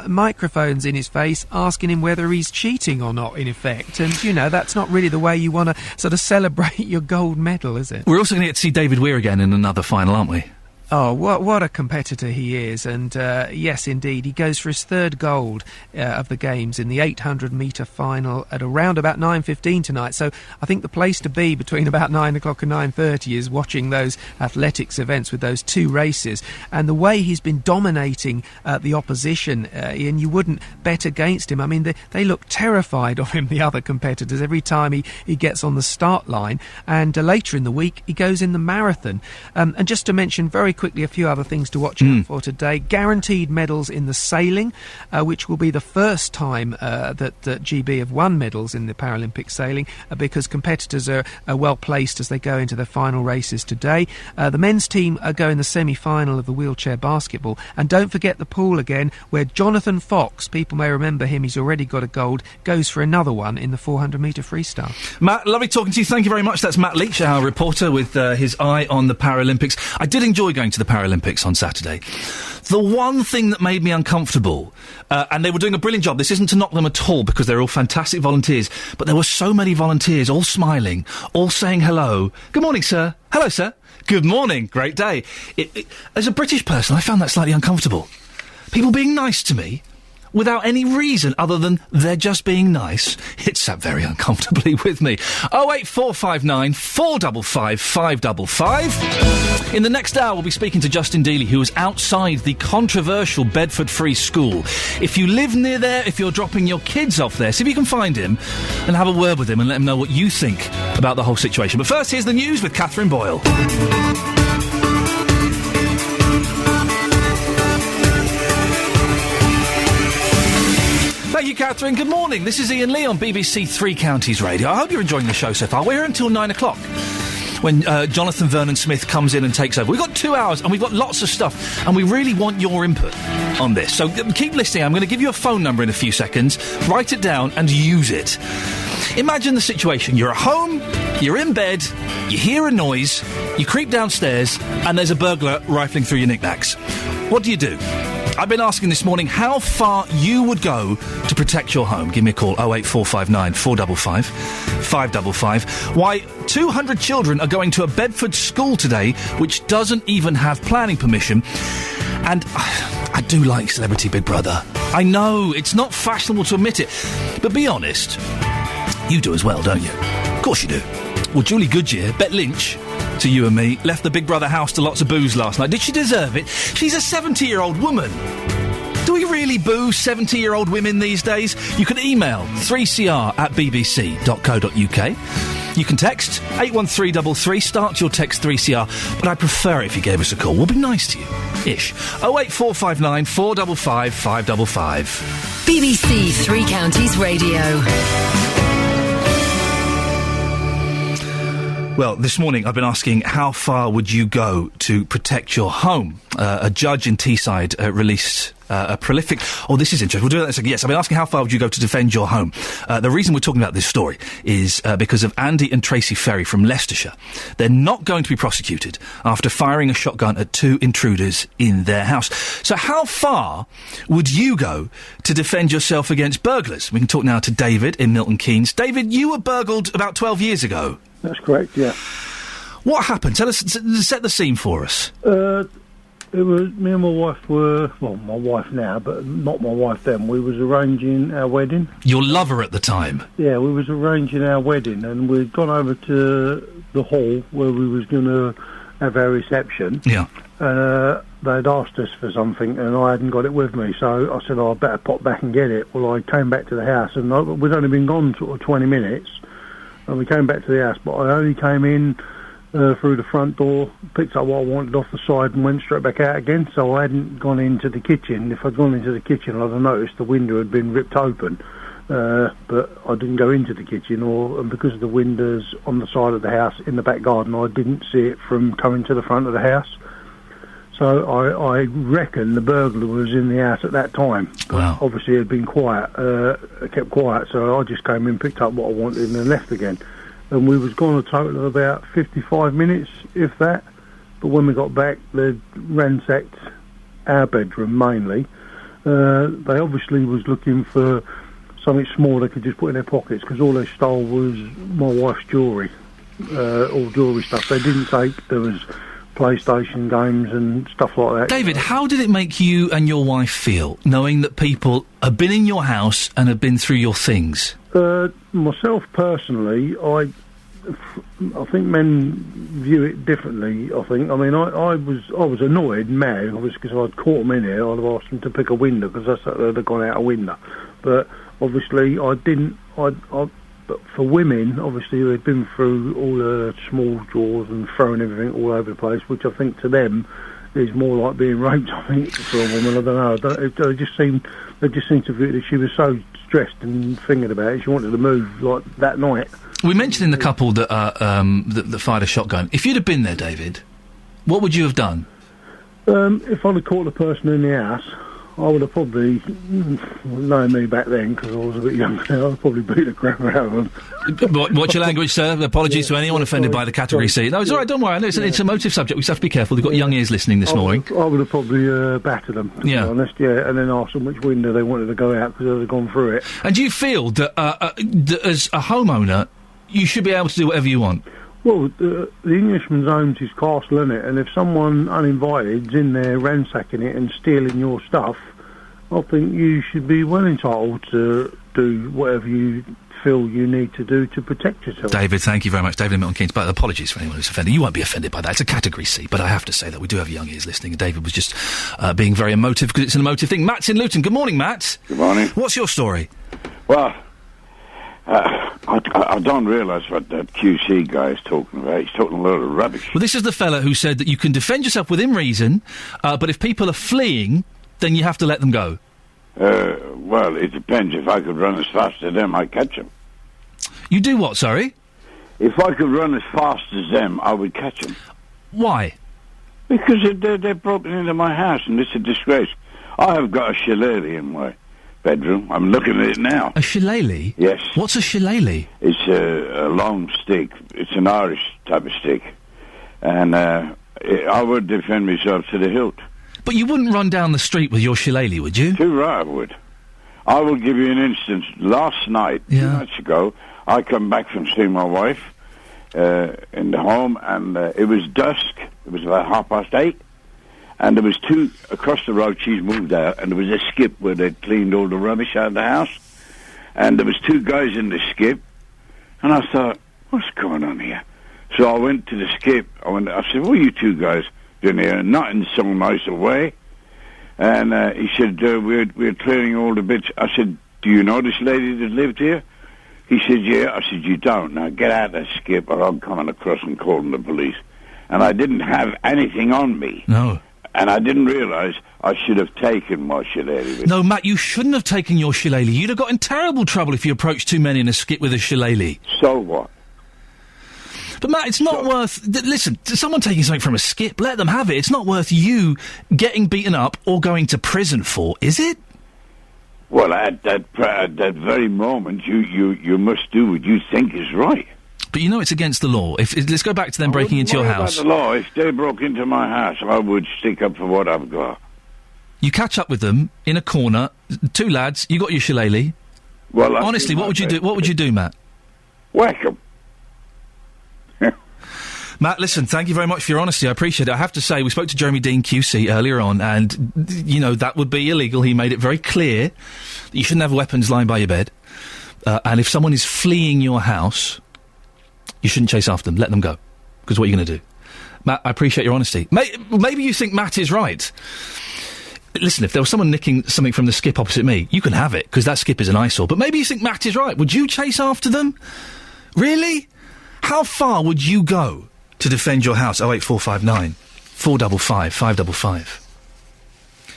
microphones in his face asking him whether he's cheating or not, in effect. And, that's not really the way you want to sort of celebrate your gold medal, is it? We're also going to get to see David Weir again in another final, aren't we? Oh, what a competitor he is, and yes, indeed, he goes for his third gold of the Games in the 800-metre final at around about 9:15 tonight, so I think the place to be between about 9 o'clock and 9:30 is watching those athletics events with those 2 races, and the way he's been dominating the opposition, Ian, you wouldn't bet against him. I mean, they look terrified of him, the other competitors, every time he gets on the start line, and later in the week he goes in the marathon. And just to mention very quickly a few other things to watch out for today. Guaranteed medals in the sailing, which will be the first time that GB have won medals in the Paralympic sailing, because competitors are well placed as they go into the final races today. The men's team go in the semi-final of the wheelchair basketball, and don't forget the pool again, where Jonathan Fox, people may remember him, he's already got a gold, goes for another one in the 400-metre freestyle. Matt, lovely talking to you. Thank you very much. That's Matt Leach, our reporter, with his eye on the Paralympics. I did enjoy going going to the Paralympics on Saturday. The one thing that made me uncomfortable, and they were doing a brilliant job, this isn't to knock them at all because they're all fantastic volunteers, but there were so many volunteers all smiling, all saying hello. Good morning, sir. Hello, sir. Good morning. Great day. As a British person, I found that slightly uncomfortable. People being nice to me without any reason other than they're just being nice. It sat very uncomfortably with me. 08459 455 555. In the next hour, we'll be speaking to Justin Dealey, who is outside the controversial Bedford Free School. If you live near there, if you're dropping your kids off there, see if you can find him and have a word with him and let him know what you think about the whole situation. But first, here's the news with Catherine Boyle. Thank you, Catherine. Good morning. This is Iain Lee on BBC Three Counties Radio. I hope you're enjoying the show so far. We're here until 9 o'clock when Jonathan Vernon-Smith comes in and takes over. We've got 2 hours and we've got lots of stuff and we really want your input on this. So keep listening. I'm going to give you a phone number in a few seconds. Write it down and use it. Imagine the situation. You're at home, you're in bed, you hear a noise, you creep downstairs and there's a burglar rifling through your knickknacks. What do you do? I've been asking this morning how far you would go to protect your home. Give me a call, 08459 455 555. Why 200 children are going to a Bedford school today which doesn't even have planning permission. And I do like Celebrity Big Brother. I know, it's not fashionable to admit it. But be honest, you do as well, don't you? Of course you do. Well, Julie Goodyear, Bet Lynch, to you and me, left the Big Brother house to lots of booze last night. Did she deserve it? She's a 70-year-old woman. Do we really boo 70-year-old women these days? You can email 3cr@bbc.co.uk. You can text 81333, start your text 3CR, but I prefer it if you gave us a call. We'll be nice to you. Ish. 08459 455 555. BBC Three Counties Radio. Well, this morning I've been asking how far would you go to protect your home? A judge in Teesside released a prolific... Oh, this is interesting. We'll do that in a second. Yes, I've been asking how far would you go to defend your home? The reason we're talking about this story is because of Andy and Tracy Ferry from Leicestershire. They're not going to be prosecuted after firing a shotgun at 2 intruders in their house. So how far would you go to defend yourself against burglars? We can talk now to David in Milton Keynes. David, you were burgled about 12 years ago. That's correct, yeah. What happened? Tell us, set the scene for us. It was, me and my wife were, well, my wife now, but not my wife then. We was arranging our wedding. Your lover at the time? Yeah, we was arranging our wedding, and we'd gone over to the hall where we was going to have our reception. Yeah. And they'd asked us for something, and I hadn't got it with me, so I said, I better pop back and get it. Well, I came back to the house, and we'd only been gone sort of 20 minutes. And we came back to the house, but I only came in through the front door, picked up what I wanted off the side and went straight back out again, so I hadn't gone into the kitchen. If I'd gone into the kitchen, I'd have noticed the window had been ripped open, but I didn't go into the kitchen, and because of the windows on the side of the house in the back garden, I didn't see it from coming to the front of the house. So I reckon the burglar was in the house at that time. Wow. Obviously, it had been quiet, kept quiet, so I just came in, picked up what I wanted and then left again. And we was gone a total of about 55 minutes, if that. But when we got back, they'd ransacked our bedroom mainly. They obviously was looking for something small they could just put in their pockets, because all they stole was my wife's jewellery, all jewellery stuff. They didn't take, there was PlayStation games and stuff like that. David, how did it make you and your wife feel, knowing that people have been in your house and have been through your things? Myself personally, I think men view it differently. I think. I mean, I was annoyed, mad, obviously, because I'd caught them in here. I'd have asked them to pick a window because I thought they'd have gone out a window. But obviously, I didn't. But for women, obviously, they've been through all the small drawers and throwing everything all over the place, which I think to them is more like being raped. I think for a woman, I don't know. They just seemed to view that she was so stressed and thinking about it. She wanted to move like that night. We mentioned in the couple that that fired a shotgun. If you'd have been there, David, what would you have done? If I'd have caught the person in the house, I would have probably, knowing me back then, because I was a bit younger now, I'd probably beat the crap out of them. Watch your language, sir. Apologies to anyone offended by the Category C. No, it's all right, don't worry. I know it's a motive subject. We just have to be careful. We've got young ears listening this morning. I would have probably battered them, to be honest, and then asked them which window they wanted to go out, because they'd have gone through it. And do you feel that, as a homeowner, you should be able to do whatever you want? Well, the Englishman's home's his castle, isn't it? And if someone uninvited's in there ransacking it and stealing your stuff, I think you should be well entitled to do whatever you feel you need to do to protect yourself. David, thank you very much. David in Milton Keynes. But apologies for anyone who's offended. You won't be offended by that. It's a Category C. But I have to say that we do have young ears listening. And David was just being very emotive because it's an emotive thing. Matt's in Luton. Good morning, Matt. Good morning. What's your story? Well, I don't realise what that QC guy is talking about. He's talking a lot of rubbish. Well, this is the fella who said that you can defend yourself within reason, but if people are fleeing, then you have to let them go. Well, it depends. If I could run as fast as them, I'd catch them. You do what, sorry? If I could run as fast as them, I would catch them. Why? Because they're broken into my house, and it's a disgrace. I have got a shillelagh in my bedroom. I'm looking at it now. A shillelagh? Yes. What's a shillelagh? It's a long stick. It's an Irish type of stick. And I would defend myself to the hilt. But you wouldn't run down the street with your shillelagh, would you? Too right I would. I will give you an instance. Last night, 2 nights ago, I come back from seeing my wife in the home, and it was dusk. It was about 8:30. And there was two across the road. She's moved out, and there was a skip where they'd cleaned all the rubbish out of the house. And there was two guys in the skip, and I thought, what's going on here? So I went to the skip. I said, what are you two guys doing here? Not in so nice a way. And he said, we're clearing all the bits. I said, do you know this lady that lived here? He said, yeah. I said, you don't. Now get out of that skip, or I'm coming across and calling the police. And I didn't have anything on me. No. And I didn't realise I should have taken my shillelagh. No, Matt, you shouldn't have taken your shillelagh. You'd have got in terrible trouble if you approached two men in a skip with a shillelagh. So what? But, Matt, it's not worth... listen, someone taking something from a skip, let them have it. It's not worth you getting beaten up or going to prison for, is it? Well, at that very moment, you must do what you think is right. But you know it's against the law. Let's go back to them breaking into your house. About the law. If they broke into my house, I would stick up for what I've got. You catch up with them in a corner, two lads. You got your shillelagh. Well, honestly, what would you do? What would you do, Matt? Whack 'em. Matt, listen, thank you very much for your honesty. I appreciate it. I have to say, we spoke to Jeremy Dean QC earlier on, and, you know, that would be illegal. He made it very clear that you shouldn't have weapons lying by your bed. And if someone is fleeing your house, you shouldn't chase after them. Let them go. Because what are you going to do? Matt, I appreciate your honesty. Maybe you think Matt is right. Listen, if there was someone nicking something from the skip opposite me, you can have it, because that skip is an eyesore. But maybe you think Matt is right. Would you chase after them? Really? How far would you go to defend your house? 08459 455 555.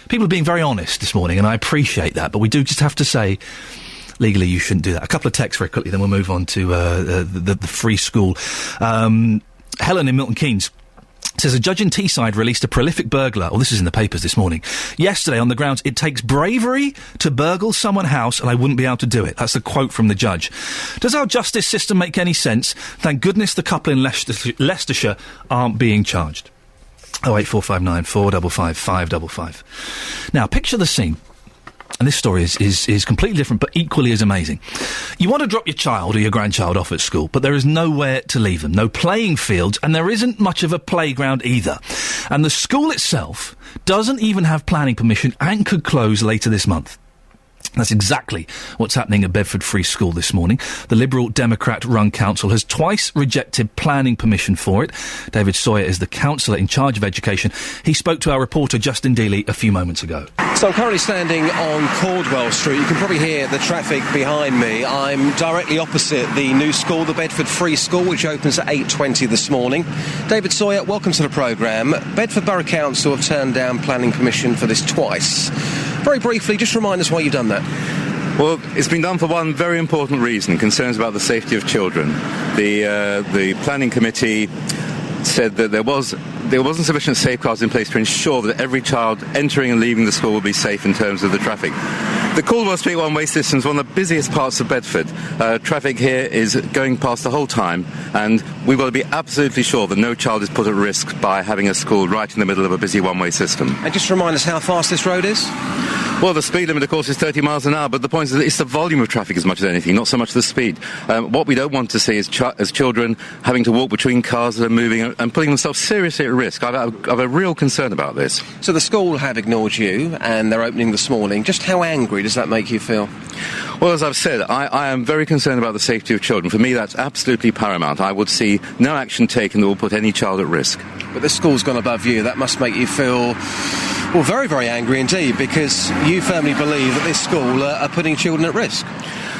People are being very honest this morning, and I appreciate that, but we do just have to say, legally, you shouldn't do that. A couple of texts very quickly, then we'll move on to the free school. Helen in Milton Keynes says a judge in Teesside released a prolific burglar, this is in the papers this morning, yesterday on the grounds, it takes bravery to burgle someone's house and I wouldn't be able to do it. That's the quote from the judge. Does our justice system make any sense? Thank goodness the couple in Leicestershire aren't being charged. 08459 455 555. Now, picture the scene. And this story is completely different, but equally as amazing. You want to drop your child or your grandchild off at school, but there is nowhere to leave them. No playing fields, and there isn't much of a playground either. And the school itself doesn't even have planning permission and could close later this month. That's exactly what's happening at Bedford Free School this morning. The Liberal Democrat-run council has twice rejected planning permission for it. David Sawyer is the councillor in charge of education. He spoke to our reporter Justin Dealey a few moments ago. So I'm currently standing on Caldwell Street. You can probably hear the traffic behind me. I'm directly opposite the new school, the Bedford Free School, which opens at 8:20 this morning. David Sawyer, welcome to the programme. Bedford Borough Council have turned down planning permission for this twice. Very briefly, just remind us why you've done that. Well, it's been done for one very important reason, concerns about the safety of children. The planning committee said that there was there wasn't sufficient safeguards in place to ensure that every child entering and leaving the school would be safe in terms of the traffic. The Caldwell Street one-way system is one of the busiest parts of Bedford. Traffic here is going past the whole time, and we've got to be absolutely sure that no child is put at risk by having a school right in the middle of a busy one-way system. And just remind us how fast this road is? Well, the speed limit, of course, is 30 miles an hour, but the point is that it's the volume of traffic as much as anything, not so much the speed. What we don't want to see is children having to walk between cars that are moving and putting themselves seriously at risk. I've a real concern about this. So the school have ignored you, and they're opening this morning. Just how angry does that make you feel? Well, as I've said, I am very concerned about the safety of children. For me, that's absolutely paramount. I would see no action taken that will put any child at risk. But this school's gone above you. That must make you feel, well, very, very angry indeed, because you firmly believe that this school are putting children at risk.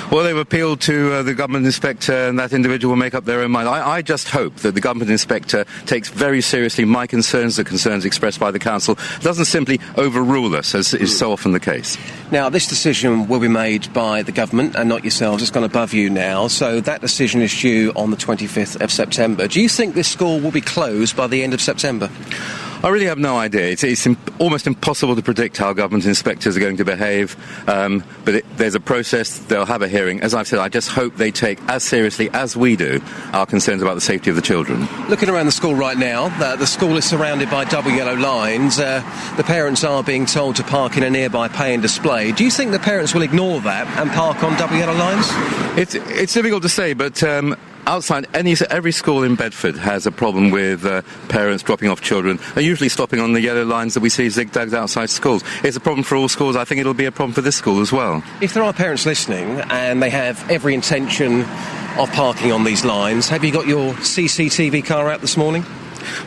Well, they've appealed to the government inspector, and that individual will make up their own mind. I just hope that the government inspector takes very seriously my concerns, the concerns expressed by the council, doesn't simply overrule us, as is so often the case. Now, this decision will be made by the government and not yourselves. It's gone above you now, so that decision is due on the 25th of September. Do you think this school will be closed by the end of September? I really have no idea. It's almost impossible to predict how government inspectors are going to behave, but there's a process, they'll have a hearing. As I've said, I just hope they take as seriously as we do our concerns about the safety of the children. Looking around the school right now, the school is surrounded by double yellow lines. The parents are being told to park in a nearby pay and display. Do you think the parents will ignore that and park on double yellow lines? It's difficult to say, but outside, every school in Bedford has a problem with parents dropping off children. They're usually stopping on the yellow lines that we see zigzags outside schools. It's a problem for all schools. I think it'll be a problem for this school as well. If there are parents listening and they have every intention of parking on these lines, have you got your CCTV car out this morning?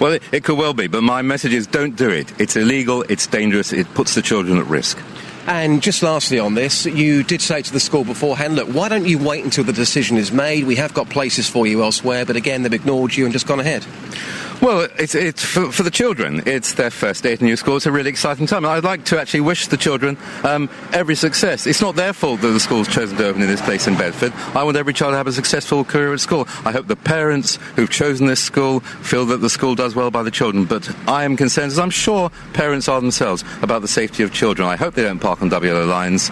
Well, it could well be, but my message is don't do it. It's illegal, it's dangerous, it puts the children at risk. And just lastly on this, you did say to the school beforehand, look, why don't you wait until the decision is made? We have got places for you elsewhere, but again, they've ignored you and just gone ahead. Well, it's for the children. It's their first day at a new school. It's a really exciting time. I'd like to actually wish the children every success. It's not their fault that the school's chosen to open in this place in Bedford. I want every child to have a successful career at school. I hope the parents who've chosen this school feel that the school does well by the children. But I am concerned, as I'm sure parents are themselves, about the safety of children. I hope they don't park on double yellow lines.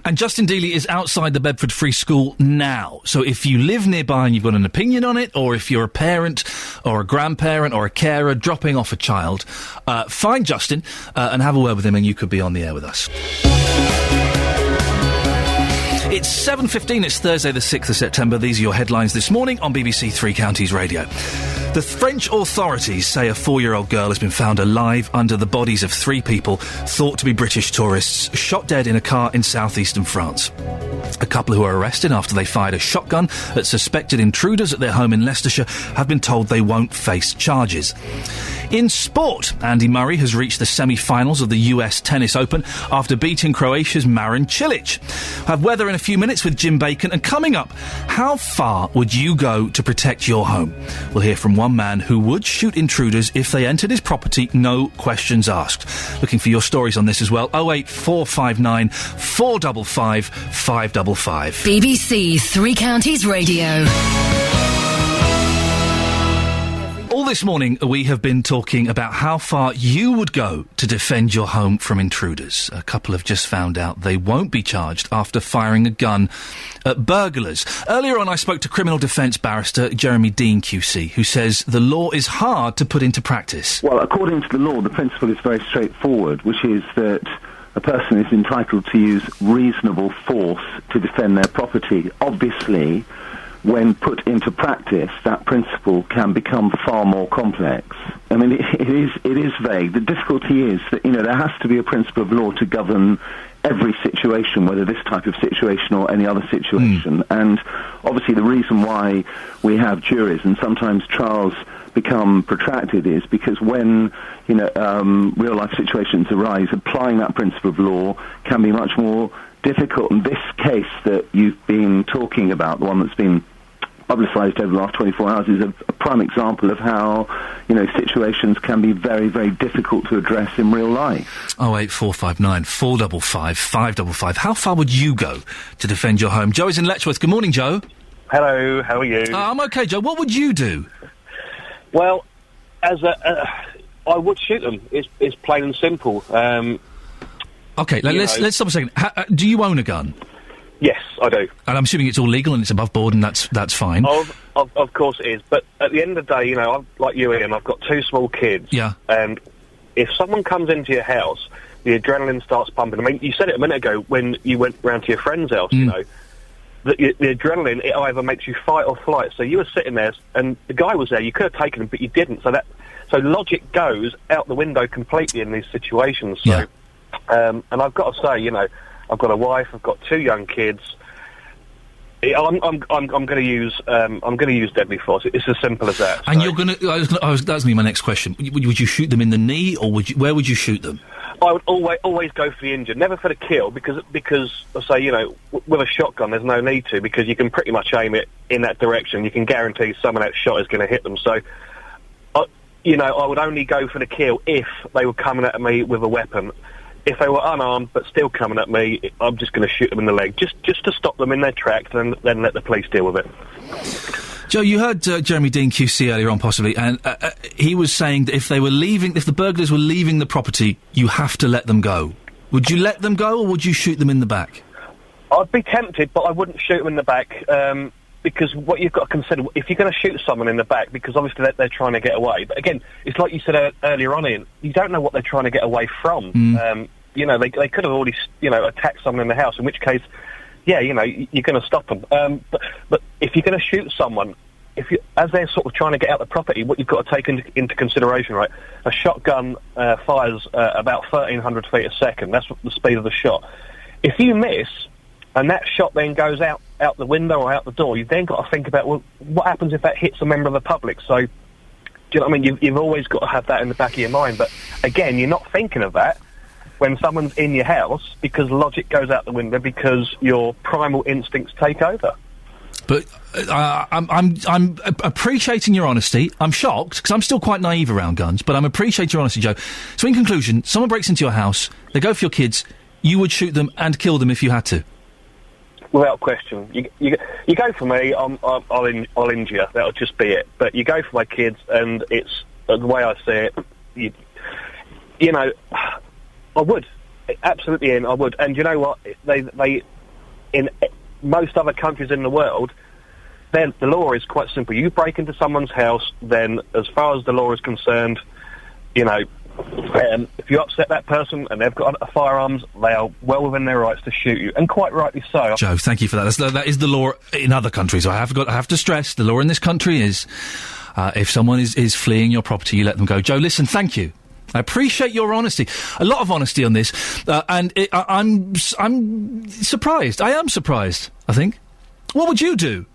And Justin Dealey is outside the Bedford Free School now. So if you live nearby and you've got an opinion on it, or if you're a parent or a grandparent or a carer dropping off a child, find Justin and have a word with him, and you could be on the air with us. It's 7:15, it's Thursday the 6th of September. These are your headlines this morning on BBC Three Counties Radio. The French authorities say a 4-year-old girl has been found alive under the bodies of 3 people thought to be British tourists, shot dead in a car in southeastern France. A couple who were arrested after they fired a shotgun at suspected intruders at their home in Leicestershire have been told they won't face charges. In sport, Andy Murray has reached the semi-finals of the US Tennis Open after beating Croatia's Marin Cilic. Have weather in a few minutes with Jim Bacon, and coming up, how far would you go to protect your home? We'll hear from one man who would shoot intruders if they entered his property, no questions asked. Looking for your stories on this as well. 08459 455 555. BBC Three Counties Radio. All this morning, we have been talking about how far you would go to defend your home from intruders. A couple have just found out they won't be charged after firing a gun at burglars. Earlier on, I spoke to criminal defence barrister Jeremy Dean QC, who says the law is hard to put into practice. Well, according to the law, the principle is very straightforward, which is that a person is entitled to use reasonable force to defend their property. Obviously, when put into practice, that principle can become far more complex. I mean, it is vague. The difficulty is that, there has to be a principle of law to govern every situation, whether this type of situation or any other situation. And obviously the reason why we have juries and sometimes trials become protracted is because when, real-life situations arise, applying that principle of law can be much more difficult. And this case that you've been talking about, the one that's been publicised over the last 24 hours, is a prime example of how, situations can be very, very difficult to address in real life. 08459 455 555. How far would you go to defend your home? Joe is in Letchworth. Good morning, Joe. Hello, how are you? I'm okay, Joe. What would you do? Well, as I would shoot them. It's plain and simple. Okay, let's stop a second. Do you own a gun? Yes, I do. And I'm assuming it's all legal and it's above board and that's fine. Of course it is. But at the end of the day, you know, I'm like you, Ian, I've got 2 small kids. Yeah. And if someone comes into your house, the adrenaline starts pumping. I mean, you said it a minute ago when you went round to your friend's house, you know, the adrenaline, it either makes you fight or flight. So you were sitting there and the guy was there, you could have taken him, but you didn't. So logic goes out the window completely in these situations. So, yeah. And I've got to say, you know, I've got a wife, I've got 2 young kids. I'm going to use deadly force. It's as simple as that. And you're going to. That's going to be my next question. Would you shoot them in the knee, or where would you shoot them? I would always go for the injured, never for the kill, because I say, you know, with a shotgun there's no need to, because you can pretty much aim it in that direction. You can guarantee someone that shot is going to hit them. So, you know, I would only go for the kill if they were coming at me with a weapon. If they were unarmed but still coming at me, I'm just going to shoot them in the leg, just to stop them in their tracks, and then let the police deal with it. Joe, you heard Jeremy Dean QC earlier on, possibly, and he was saying that if the burglars were leaving the property, you have to let them go. Would you let them go, or would you shoot them in the back? I'd be tempted, but I wouldn't shoot them in the back, because what you've got to consider, if you're going to shoot someone in the back, because obviously they're trying to get away, but again, it's like you said earlier on, Ian, you don't know what they're trying to get away from. You know, they could have already, you know, attacked someone in the house, in which case, yeah, you know, you're going to stop them. But if you're going to shoot someone, as they're sort of trying to get out the property, what you've got to take into consideration, right? A shotgun fires about 1,300 feet a second. That's the speed of the shot. If you miss, and that shot then goes out the window or out the door, you've then got to think about, well, what happens if that hits a member of the public? So, do you know what I mean? You've always got to have that in the back of your mind. But again, you're not thinking of that when someone's in your house, because logic goes out the window, because your primal instincts take over. But I'm appreciating your honesty. I'm shocked, because I'm still quite naive around guns, but I'm appreciating your honesty, Joe. So in conclusion, someone breaks into your house, they go for your kids, you would shoot them and kill them if you had to? Without question. You go for me, I'll injure you. That'll just be it. But you go for my kids, and it's the way I see it. You know, I would. Absolutely, Ian, I would. And you know what? They in most other countries in the world, then the law is quite simple. You break into someone's house, then as far as the law is concerned, you know, if you upset that person and they've got firearms, they are well within their rights to shoot you, and quite rightly so. Joe, thank you for that. That is the law in other countries. I have to stress, the law in this country is, if someone is fleeing your property, you let them go. Joe, listen, thank you. I appreciate your honesty. A lot of honesty on this, and I'm surprised. I am surprised, I think. What would you do?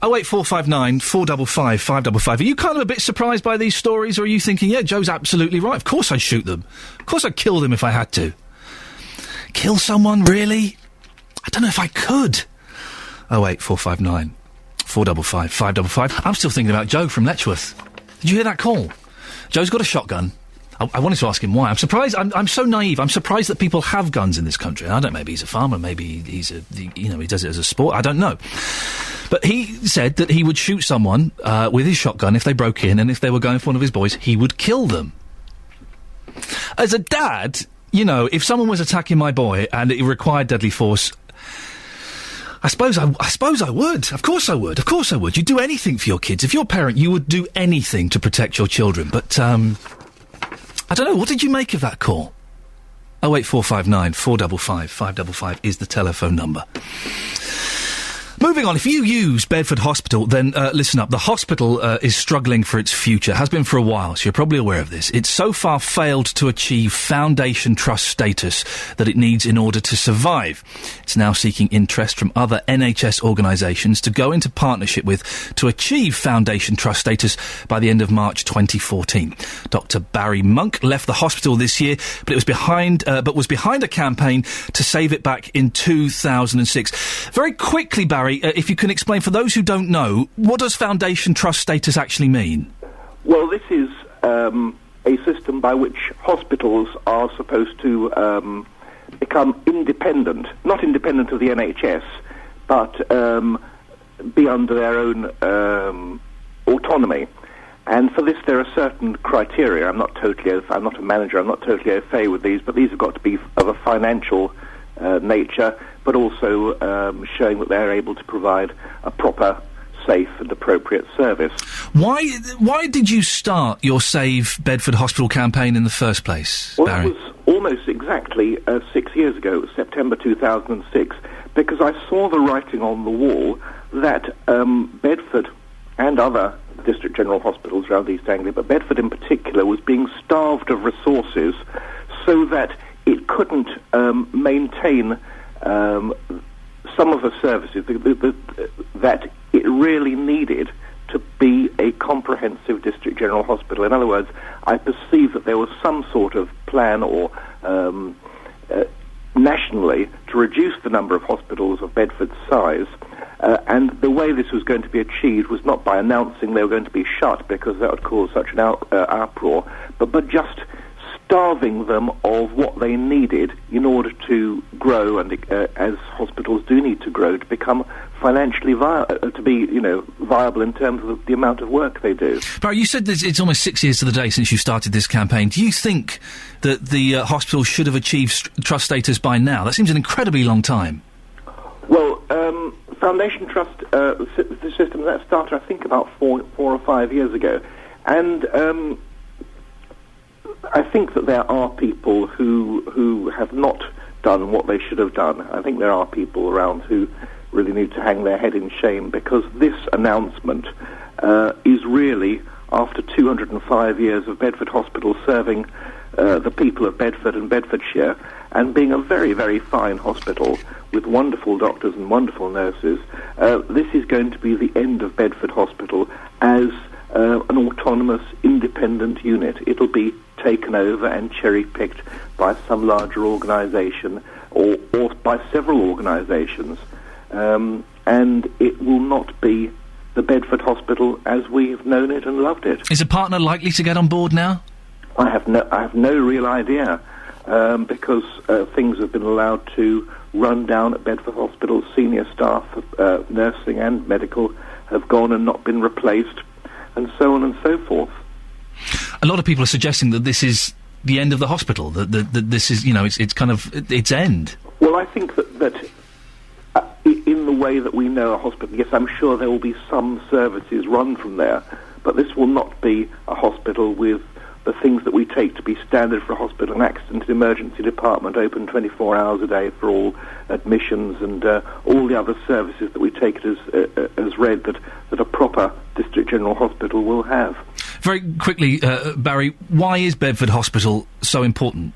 08459 455 555. Are you kind of a bit surprised by these stories, or are you thinking, yeah, Joe's absolutely right, of course I'd shoot them. Of course I'd kill them if I had to. Kill someone, really? I don't know if I could. 08459 455 555. I'm still thinking about Joe from Letchworth. Did you hear that call? Joe's got a shotgun. I wanted to ask him why. I'm surprised. I'm so naive. I'm surprised that people have guns in this country. I don't know, maybe he's a farmer, maybe he does it as a sport. I don't know. But he said that he would shoot someone with his shotgun if they broke in, and if they were going for one of his boys, he would kill them. As a dad, you know, if someone was attacking my boy and it required deadly force, I suppose I would. Of course I would. Of course I would. You'd do anything for your kids. If you're a parent, you would do anything to protect your children. But, I don't know. What did you make of that call? 08459 455 555 is the telephone number. Moving on, if you use Bedford Hospital, then listen up. The hospital is struggling for its future, has been for a while, so you're probably aware of this. It's so far failed to achieve Foundation Trust status that it needs in order to survive. It's now seeking interest from other NHS organisations to go into partnership with to achieve Foundation Trust status by the end of March 2014. Dr. Barry Monk left the hospital this year, but was behind a campaign to save it back in 2006. Very quickly, Barry, if you can explain, for those who don't know, what does Foundation Trust status actually mean? Well, this is a system by which hospitals are supposed to become independent, not independent of the NHS, but be under their own autonomy. And for this, there are certain criteria. I'm not a manager. I'm not totally au fait with these, but these have got to be of a financial nature, but also showing that they're able to provide a proper, safe and appropriate service. Why did you start your Save Bedford Hospital campaign in the first place, Well, Barry? that was almost exactly 6 years ago. It was September 2006, because I saw the writing on the wall that Bedford and other district general hospitals around East Anglia, but Bedford in particular, was being starved of resources so that it couldn't maintain some of the services that it really needed to be a comprehensive district general hospital. In other words, I perceived that there was some sort of plan or nationally to reduce the number of hospitals of Bedford's size, and the way this was going to be achieved was not by announcing they were going to be shut, because that would cause such an uproar, but just starving them of what they needed in order to grow, and as hospitals do need to grow, to become financially viable in terms of the amount of work they do. Barry, you said it's almost 6 years to the day since you started this campaign. Do you think that the hospital should have achieved trust status by now? That seems an incredibly long time. Well, Foundation Trust, the system, that started, I think, about 4 or 5 years ago. And I think that there are people who have not done what they should have done. I think there are people around who really need to hang their head in shame, because this announcement is really, after 205 years of Bedford Hospital serving the people of Bedford and Bedfordshire, and being a very, very fine hospital with wonderful doctors and wonderful nurses, this is going to be the end of Bedford Hospital as an autonomous, independent unit. It'll be taken over and cherry-picked by some larger organisation or by several organisations, and it will not be the Bedford Hospital as we've known it and loved it. Is a partner likely to get on board now? I have no real idea, because things have been allowed to run down at Bedford Hospital. Senior staff, nursing and medical, have gone and not been replaced, and so on and so forth. A lot of people are suggesting that this is the end of the hospital, that this is, it's kind of its end. Well, I think that in the way that we know a hospital, yes, I'm sure there will be some services run from there, but this will not be a hospital with the things that we take to be standard for a hospital: an accident and emergency department open 24 hours a day for all admissions, and all the other services that we take it as read that a proper district general hospital will have. Very quickly, Barry, why is Bedford Hospital so important?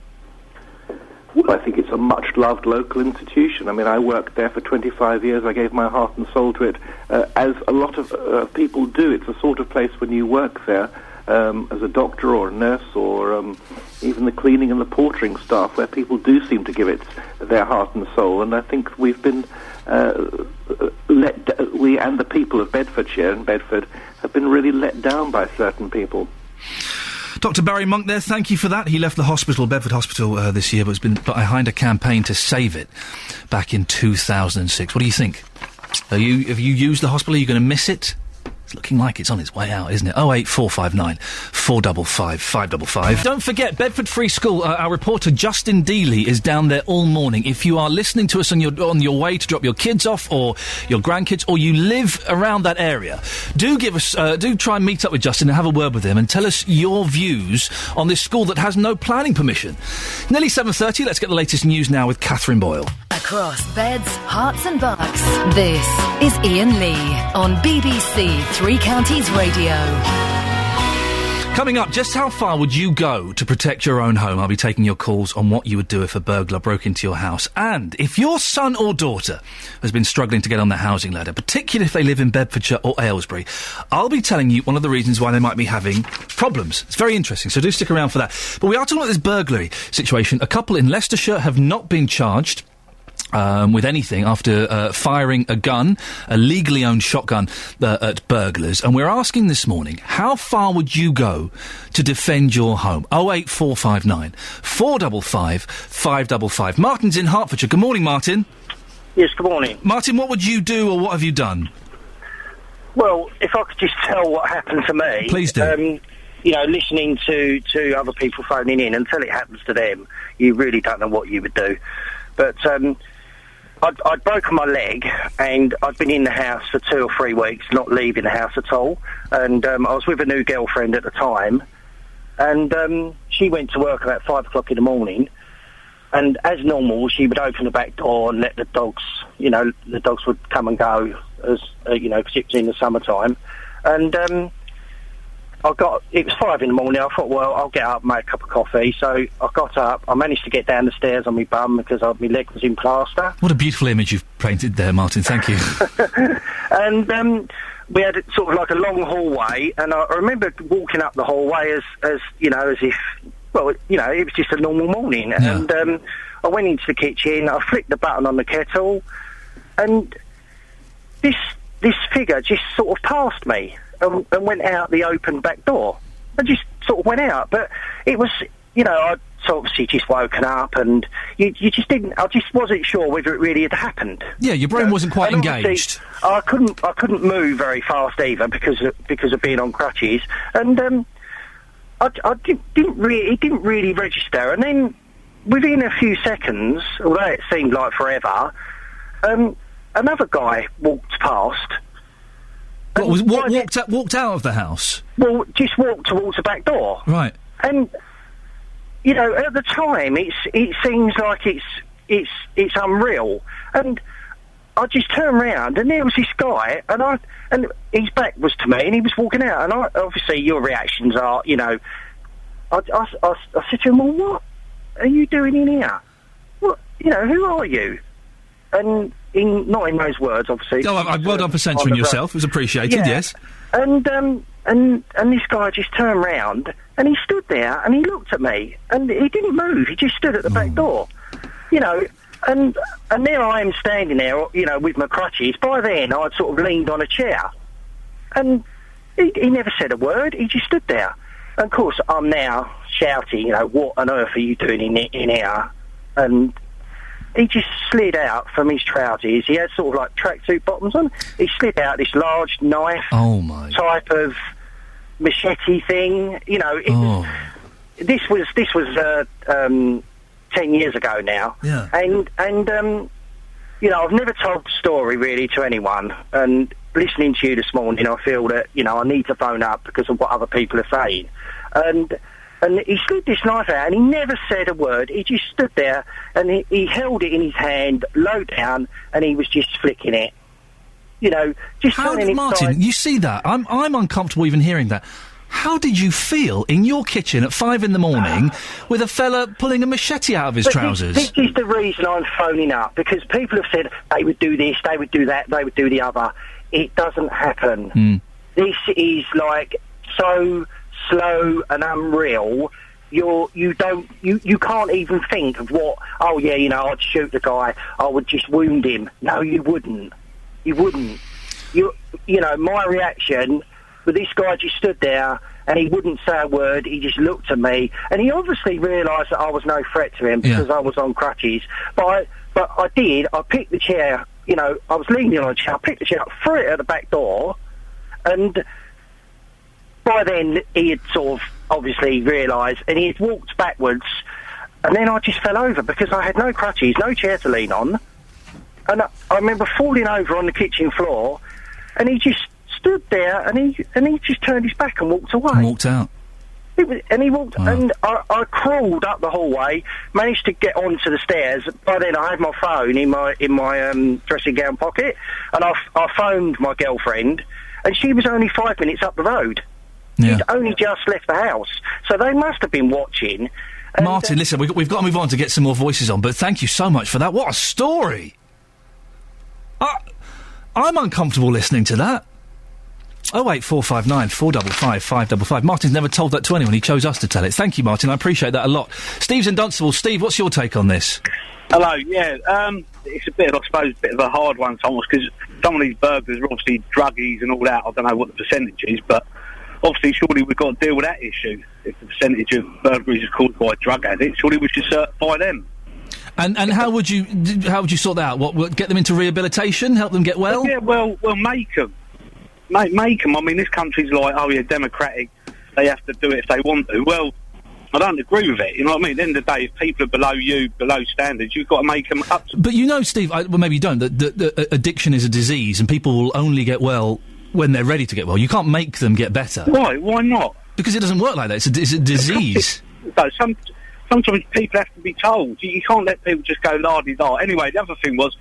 Well, I think it's a much-loved local institution. I mean, I worked there for 25 years. I gave my heart and soul to it, as a lot of people do. It's the sort of place when you work there, as a doctor or a nurse or even the cleaning and the portering staff, where people do seem to give it their heart and soul. And I think we've been we and the people of Bedfordshire and Bedford have been really let down by certain people. Dr. Barry Monk there, thank you for that. He left the hospital, Bedford Hospital, this year, but has been behind a campaign to save it back in 2006. What do you think? Have you used the hospital? Are you going to miss it? It's looking like it's on its way out, isn't it? 08459 455 555. Don't forget, Bedford Free School, our reporter Justin Dealey is down there all morning. If you are listening to us on your way to drop your kids off or your grandkids, or you live around that area, do try and meet up with Justin and have a word with him and tell us your views on this school that has no planning permission. Nearly 7:30, let's get the latest news now with Catherine Boyle. Across beds, hearts and bucks, this is Iain Lee on BBC Three Counties Radio. Coming up, just how far would you go to protect your own home? I'll be taking your calls on what you would do if a burglar broke into your house. And if your son or daughter has been struggling to get on the housing ladder, particularly if they live in Bedfordshire or Aylesbury, I'll be telling you one of the reasons why they might be having problems. It's very interesting, so do stick around for that. But we are talking about this burglary situation. A couple in Leicestershire have not been charged with anything after firing a legally owned shotgun at burglars. And we're asking this morning, how far would you go to defend your home? 08459 455 555. Martin's in Hertfordshire. Good morning, Martin. Yes, good morning. Martin, what would you do, or what have you done? Well, if I could just tell what happened to me... Please do. Listening to other people phoning in, until it happens to them, you really don't know what you would do. But I'd broken my leg, and I'd been in the house for 2 or 3 weeks, not leaving the house at all. And I was with a new girlfriend at the time, and she went to work about 5 o'clock in the morning, and as normal, she would open the back door and let the dogs, the dogs would come and go, as because it was in the summertime. And it was 5 in the morning. I thought, well, I'll get up and make a cup of coffee. So I got up. I managed to get down the stairs on my bum because my leg was in plaster. What a beautiful image you've painted there, Martin. Thank you. And we had sort of like a long hallway, and I remember walking up the hallway as if, well, it was just a normal morning. Yeah. And I went into the kitchen. I flicked the button on the kettle, and this figure just sort of passed me. And went out the open back door. I just sort of went out, but it was, I'd obviously just woken up, and you just didn't. I just wasn't sure whether it really had happened. Yeah, your brain wasn't quite engaged. I couldn't move very fast either because of being on crutches, and it didn't really register. And then within a few seconds, although it seemed like forever, another guy walked past. Walked out of the house? Well, just walked towards the back door. Right. And at the time, it seems like it's unreal. And I just turned round, and there was this guy, and his back was to me, and he was walking out. And obviously, your reactions are, I said to him, well, what are you doing in here? What, who are you? And not in those words, obviously. Oh, well done for censoring yourself. It was appreciated, yeah. Yes. And this guy just turned round, and he stood there, and he looked at me, and he didn't move. He just stood at the back door, And there I am standing there, with my crutches. By then, I'd sort of leaned on a chair, and he never said a word. He just stood there. And of course, I'm now shouting, what on earth are you doing in here? And he just slid out from his trousers. He had sort of like tracksuit bottoms on. He slid out this large knife type of machete thing. This was 10 years ago now. Yeah. And I've never told the story really to anyone. And listening to you this morning, I feel that I need to phone up because of what other people are saying. And he slid this knife out, and he never said a word. He just stood there, and he held it in his hand, low down, and he was just flicking it. Just turning it Martin, side. you see that? I'm uncomfortable even hearing that. How did you feel in your kitchen at 5 in the morning with a fella pulling a machete out of his trousers? This is the reason I'm phoning up, because people have said they would do this, they would do that, they would do the other. It doesn't happen. This is like so slow and unreal. You can't even think of what. Oh yeah, I'd shoot the guy. I would just wound him. No, you wouldn't. You wouldn't. My reaction. But this guy just stood there, and he wouldn't say a word. He just looked at me, and he obviously realised that I was no threat to him because I was on crutches. But I did. I picked the chair. I was leaning on a chair. I picked the chair up, threw it at the back door, and by then he had sort of obviously realised, and he had walked backwards, and then I just fell over because I had no crutches, no chair to lean on, and I remember falling over on the kitchen floor, and he just stood there, and he just turned his back and walked away. And walked out. He walked, wow. And I crawled up the hallway, managed to get onto the stairs. By then, I had my phone in my dressing gown pocket, and I phoned my girlfriend, and she was only 5 minutes up the road. Yeah. She'd only just left the house, so they must have been watching. And, Martin, listen, we've got to move on to get some more voices on, but thank you so much for that. What a story! I'm uncomfortable listening to that. 08459 455 555. Martin's never told that to anyone. He chose us to tell it. Thank you, Martin. I appreciate that a lot. Steve's in Dunstable. Steve, what's your take on this? Hello. Yeah, it's a bit of a hard one, Thomas, because some of these burglars are obviously druggies and all that. I don't know what the percentage is, but obviously, surely we've got to deal with that issue. If the percentage of burglaries is caused by drug addicts, surely we should certify them. And how would you sort that out? What, get them into rehabilitation? Help them get well? Yeah, well, make them. make them. I mean, this country's like, oh yeah, democratic. They have to do it if they want to. Well, I don't agree with it. You know what I mean? At the end of the day, if people are below you, below standards, you've got to make them up. But you know, Steve, well, maybe you don't, that addiction is a disease and people will only get well when they're ready to get well. You can't make them get better. Why? Why not? Because it doesn't work like that. It's a disease. So sometimes people have to be told. You can't let people just go la-di-da. Anyway, the other thing was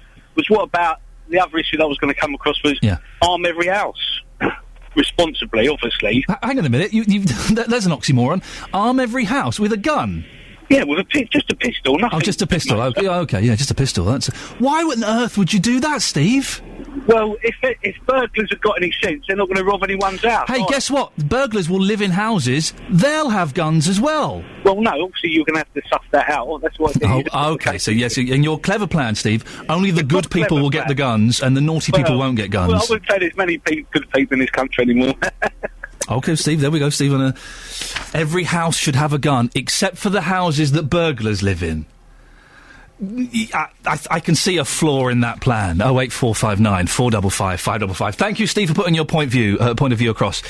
what about the other issue that I was going to come across was arm every house. Responsibly, obviously. Hang on a minute. There's an oxymoron. Arm every house with a gun? Yeah, with just a pistol. Nothing. Oh, just a pistol. Okay, yeah, just a pistol. Why on earth would you do that, Steve? Well, if burglars have got any sense, they're not going to rob anyone's house. Hey, guess what? Burglars will live in houses. They'll have guns as well. Well, no, obviously you're going to have to suss that out. That's what. Okay. So yes, and your clever plan, Steve. Only the good people will get the guns, and the naughty people won't get guns. Well, I wouldn't say there's many good people in this country anymore. Okay, Steve, there we go, Steve. Every house should have a gun, except for the houses that burglars live in. I can see a flaw in that plan. 08459 455 555. Thank you, Steve, for putting your point of view across.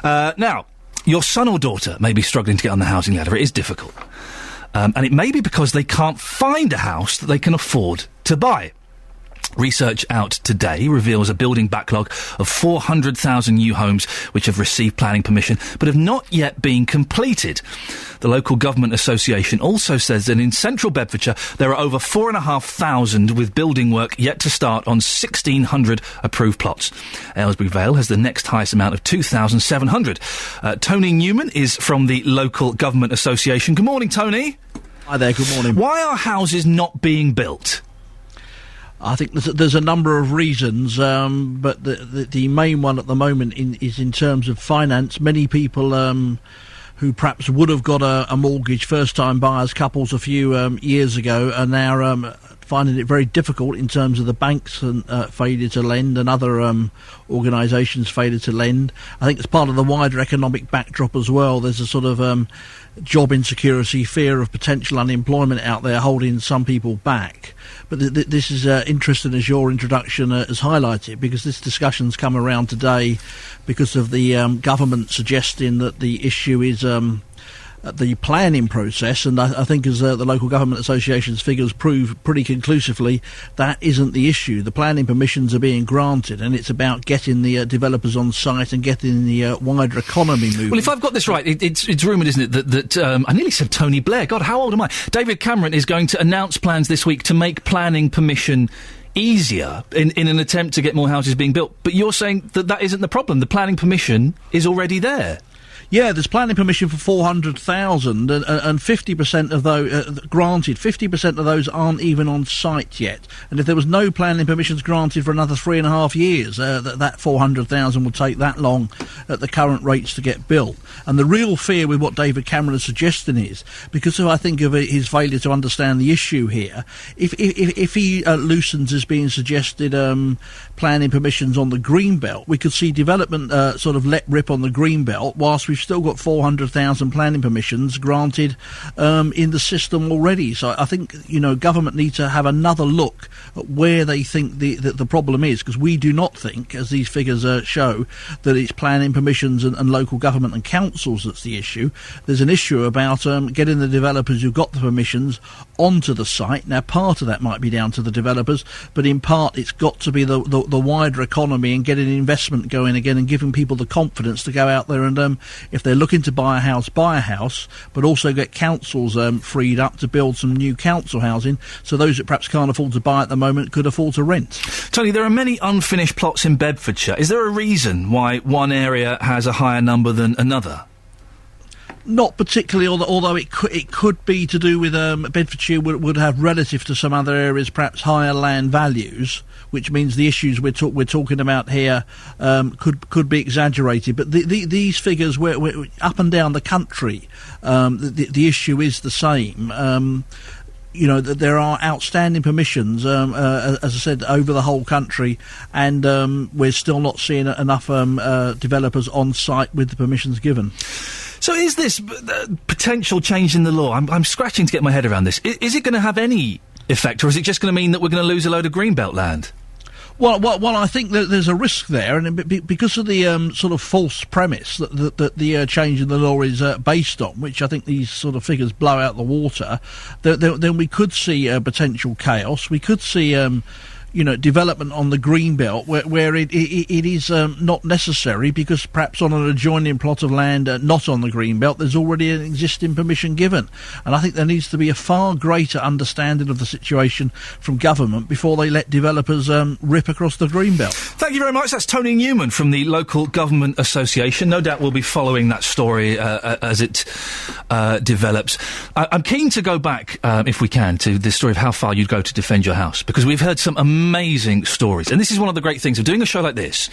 Now, your son or daughter may be struggling to get on the housing ladder. It is difficult. And it may be because they can't find a house that they can afford to buy. Research out today reveals a building backlog of 400,000 new homes which have received planning permission but have not yet been completed. The local government association also says that in central Bedfordshire there are over 4,500 with building work yet to start on 1,600 approved plots. Aylesbury Vale has the next highest amount of 2,700. Tony Newman is from the local government association. Good morning, Tony. Hi there, good morning. Why are houses not being built? I think there's a number of reasons, but the main one at the moment is in terms of finance. Many people who perhaps would have got a mortgage, first-time buyers, couples a few years ago, are now finding it very difficult in terms of the banks and failure to lend and other organisations failure to lend. I think it's part of the wider economic backdrop as well. There's a sort of job insecurity, fear of potential unemployment out there holding some people back. But this is interesting, as your introduction has highlighted, because this discussion's come around today because of the government suggesting that the issue is the planning process, and I think as the local government association's figures prove pretty conclusively, that isn't the issue. The planning permissions are being granted, and it's about getting the developers on site and getting the wider economy moving. Well, if I've got this right, it's rumoured, isn't it, that I nearly said Tony Blair. God, how old am I? David Cameron is going to announce plans this week to make planning permission easier in an attempt to get more houses being built. But you're saying that isn't the problem. The planning permission is already there. Yeah, there's planning permission for 400,000, and 50% of those granted. 50% of those aren't even on site yet. And if there was no planning permissions granted for another 3.5 years, that 400,000 will take that long at the current rates to get built. And the real fear with what David Cameron is suggesting is, because I think of his failure to understand the issue here, if he loosens as being suggested planning permissions on the Greenbelt, we could see development sort of let rip on the Greenbelt, whilst we've still got 400,000 planning permissions granted in the system already. So I think, government need to have another look at where they think the problem is, because we do not think, as these figures show, that it's planning permissions and local government and councils that's the issue. There's an issue about getting the developers who've got the permissions onto the site. Now, part of that might be down to the developers, but in part it's got to be the wider economy and getting investment going again and giving people the confidence to go out there and if they're looking to buy a house, but also get councils freed up to build some new council housing, so those that perhaps can't afford to buy at the moment could afford to rent. Tony, there are many unfinished plots in Bedfordshire. Is there a reason why one area has a higher number than another? Not particularly, although it could be to do with Bedfordshire would have, relative to some other areas, perhaps higher land values, which means the issues we're talking about here could be exaggerated. But these figures, we're up and down the country, the issue is the same. There are outstanding permissions, as I said, over the whole country, and we're still not seeing enough developers on site with the permissions given. So is this potential change in the law, I'm scratching to get my head around this, is it going to have any effect, or is it just going to mean that we're going to lose a load of Greenbelt land? Well, I think that there's a risk there, and because of the sort of false premise that the change in the law is based on, which I think these sort of figures blow out the water, then we could see potential chaos. We could see development on the greenbelt where it is not necessary, because perhaps on an adjoining plot of land not on the greenbelt there's already an existing permission given. And I think there needs to be a far greater understanding of the situation from government before they let developers rip across the greenbelt. Thank you very much. That's Tony Newman from the Local Government Association. No doubt we'll be following that story as it develops. I'm keen to go back, if we can, to the story of how far you'd go to defend your house, because we've heard some amazing stories. And this is one of the great things of doing a show like this,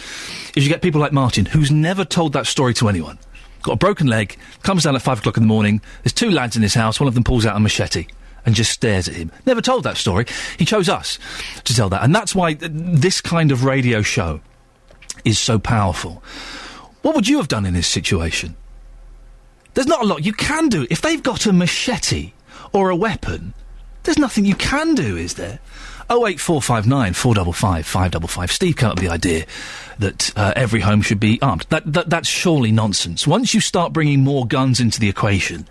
is you get people like Martin, who's never told that story to anyone. Got a broken leg, comes down at 5 o'clock in the morning, there's 2 lads in his house, one of them pulls out a machete and just stares at him. Never told that story. He chose us to tell that. And that's why this kind of radio show is so powerful. What would you have done in this situation? There's not a lot you can do. If they've got a machete or a weapon, there's nothing you can do, is there? 08459 455 555. Steve came up with the idea that every home should be armed. That's surely nonsense. Once you start bringing more guns into the equation,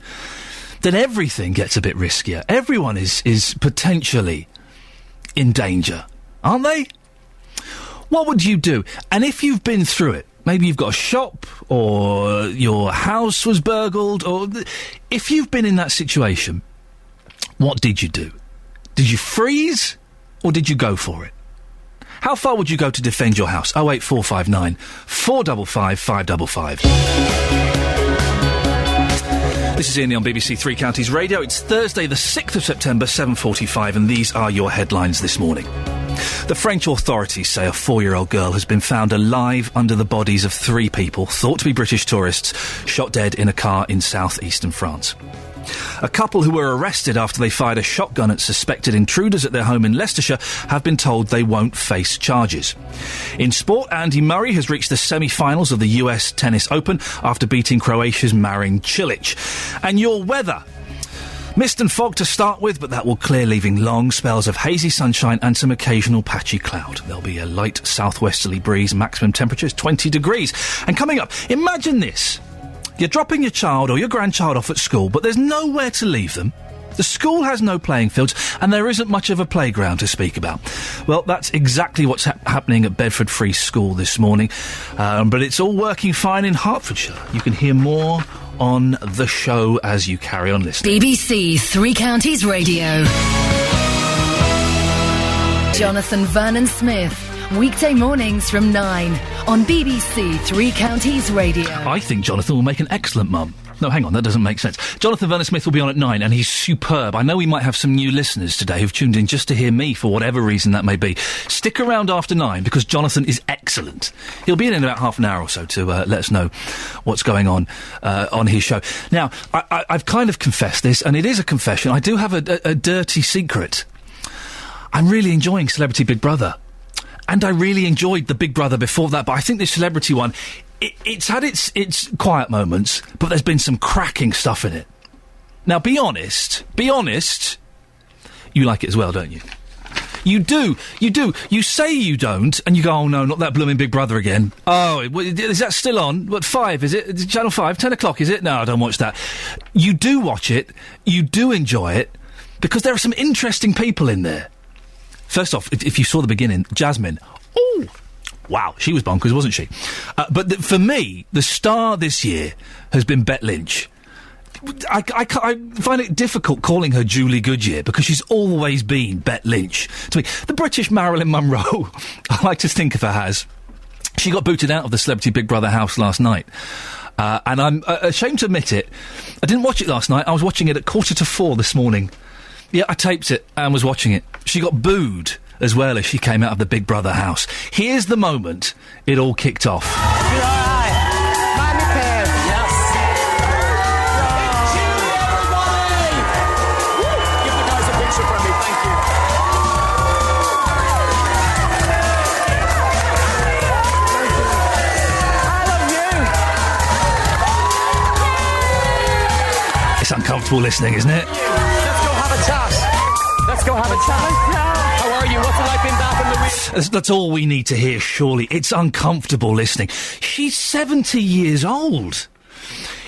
then everything gets a bit riskier. Everyone is potentially in danger, aren't they? What would you do? And if you've been through it, maybe you've got a shop or your house was burgled, or if you've been in that situation, what did you do? Did you freeze? Or did you go for it? How far would you go to defend your house? 08459 455 555. This is Iain on BBC Three Counties Radio. It's Thursday, the 6th of September, 7:45, and these are your headlines this morning. The French authorities say a 4-year-old girl has been found alive under the bodies of 3 people, thought to be British tourists, shot dead in a car in south-eastern France. A couple who were arrested after they fired a shotgun at suspected intruders at their home in Leicestershire have been told they won't face charges. In sport, Andy Murray has reached the semi-finals of the US Tennis Open after beating Croatia's Marin Cilic. And your weather. Mist and fog to start with, but that will clear, leaving long spells of hazy sunshine and some occasional patchy cloud. There'll be a light southwesterly breeze, maximum temperature is 20 degrees. And coming up, imagine this. You're dropping your child or your grandchild off at school, but there's nowhere to leave them. The school has no playing fields, and there isn't much of a playground to speak about. Well, that's exactly what's happening at Bedford Free School this morning. But it's all working fine in Hertfordshire. You can hear more on the show as you carry on listening. BBC Three Counties Radio. Jonathan Vernon Smith. Weekday mornings from 9 on BBC Three Counties Radio. I think Jonathan will make an excellent mum. No, hang on, that doesn't make sense. Jonathan Vernon Smith will be on at 9, and he's superb. I know we might have some new listeners today who've tuned in just to hear me, for whatever reason that may be. Stick around after 9, because Jonathan is excellent. He'll be in about half an hour or so to let us know what's going on his show. Now, I've kind of confessed this, and it is a confession. I do have a dirty secret. I'm really enjoying Celebrity Big Brother. And I really enjoyed the Big Brother before that, but I think this celebrity one, it's had its quiet moments, but there's been some cracking stuff in it. Now, be honest, you like it as well, don't you? You do. You say you don't, and you go, oh no, not that blooming Big Brother again. Oh, is that still on? What, 5, is it? Is it Channel 5, 10 o'clock, is it? No, I don't watch that. You do watch it, you do enjoy it, because there are some interesting people in there. First off, if you saw the beginning, Jasmine, ooh, wow, she was bonkers, wasn't she? But for me, the star this year has been Bet Lynch. I find it difficult calling her Julie Goodyear, because she's always been Bet Lynch to me. The British Marilyn Monroe, I like to think of her as. She got booted out of the Celebrity Big Brother house last night. And I'm ashamed to admit it, I didn't watch it last night, I was watching it at 3:45 this morning. Yeah, I taped it and was watching it. She got booed as well as she came out of the Big Brother house. Here's the moment it all kicked off. It's uncomfortable listening, isn't it? Let's go have a task. Let's go have a chat. How are you? What's it like being back in the ring? That's all we need to hear, surely. It's uncomfortable listening. She's 70 years old.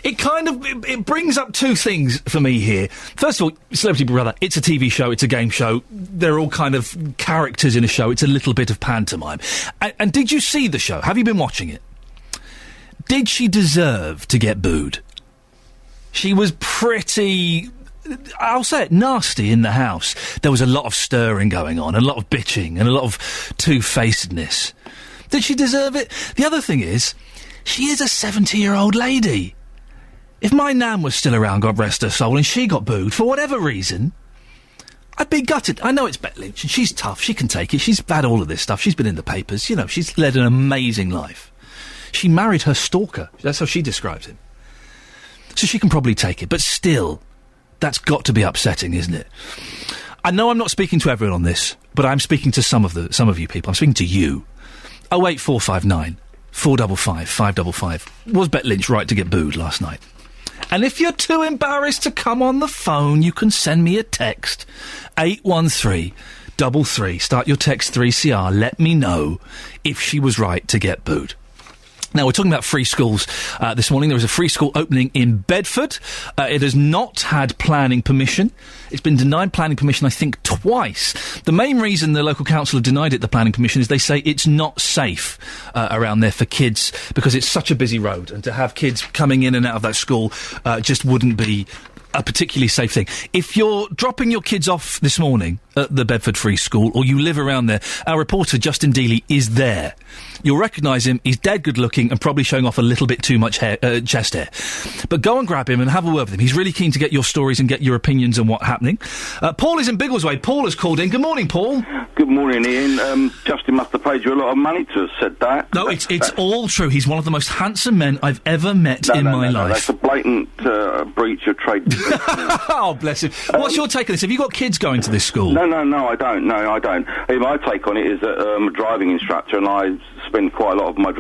It brings up two things for me here. First of all, Celebrity Big Brother, it's a TV show, it's a game show. They're all kind of characters in a show. It's a little bit of pantomime. And did you see the show? Have you been watching it? Did she deserve to get booed? She was pretty, I'll say it, nasty in the house. There was a lot of stirring going on, and a lot of bitching, and a lot of two-facedness. Did she deserve it? The other thing is, she is a 70-year-old lady. If my nan was still around, God rest her soul, and she got booed for whatever reason, I'd be gutted. I know it's Bette Lynch, and she's tough. She can take it. She's had all of this stuff. She's been in the papers. You know, she's led an amazing life. She married her stalker. That's how she describes him. So she can probably take it. But still, that's got to be upsetting, isn't it? I know I'm not speaking to everyone on this, but I'm speaking to some of you people. I'm speaking to you. 08459 455 555. Was Bette Lynch right to get booed last night? And if you're too embarrassed to come on the phone, you can send me a text. 81333. Start your text 3CR. Let me know if she was right to get booed. Now, we're talking about free schools this morning. There was a free school opening in Bedford. It has not had planning permission. It's been denied planning permission, I think, twice. The main reason the local council have denied it the planning permission is they say it's not safe around there for kids because it's such a busy road, and to have kids coming in and out of that school just wouldn't be a particularly safe thing. If you're dropping your kids off this morning at the Bedford Free School, or you live around there, our reporter Justin Dealey is there. You'll recognise him. He's dead good looking and probably showing off a little bit too much hair, chest hair. But go and grab him and have a word with him. He's really keen to get your stories and get your opinions on what's happening. Paul is in Biggleswade. Paul has called in. Good morning, Paul. Good morning, Ian. Justin must have paid you a lot of money to have said that. No, it's all true. He's one of the most handsome men I've ever met in my life. That's a blatant breach of trade. Oh, bless him. What's your take on this? Have you got kids going to this school? No, I don't. No, I don't. My take on it is that I'm a driving instructor, and I spend quite a lot of my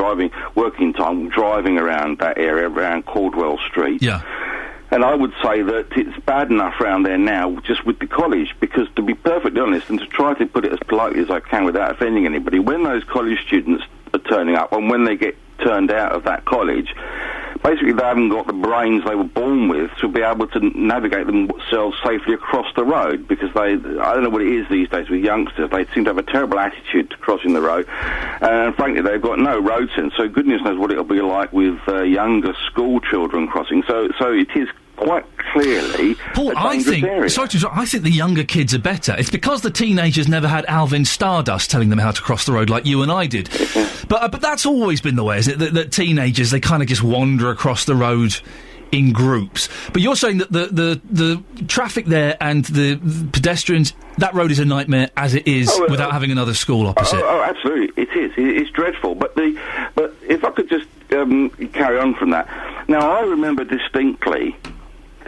working time driving around that area, around Caldwell Street. Yeah. And I would say that it's bad enough around there now, just with the college, because to be perfectly honest, and to try to put it as politely as I can without offending anybody, when those college students are turning up, and when they get turned out of that college, basically they haven't got the brains they were born with to be able to navigate themselves safely across the road, because I don't know what it is these days with youngsters, they seem to have a terrible attitude to crossing the road, and frankly they've got no road sense, so goodness knows what it'll be like with younger school children crossing, so it is quite clearly Paul, a dangerous area. Sorry to interrupt, I think the younger kids are better. It's because the teenagers never had Alvin Stardust telling them how to cross the road like you and I did. But that's always been the way, is it? That teenagers, they kind of just wander across the road in groups. But you're saying that the traffic there and the pedestrians, that road is a nightmare as it is without having another school opposite. Oh, absolutely, it is. It's dreadful. But if I could just carry on from that. Now, I remember distinctly,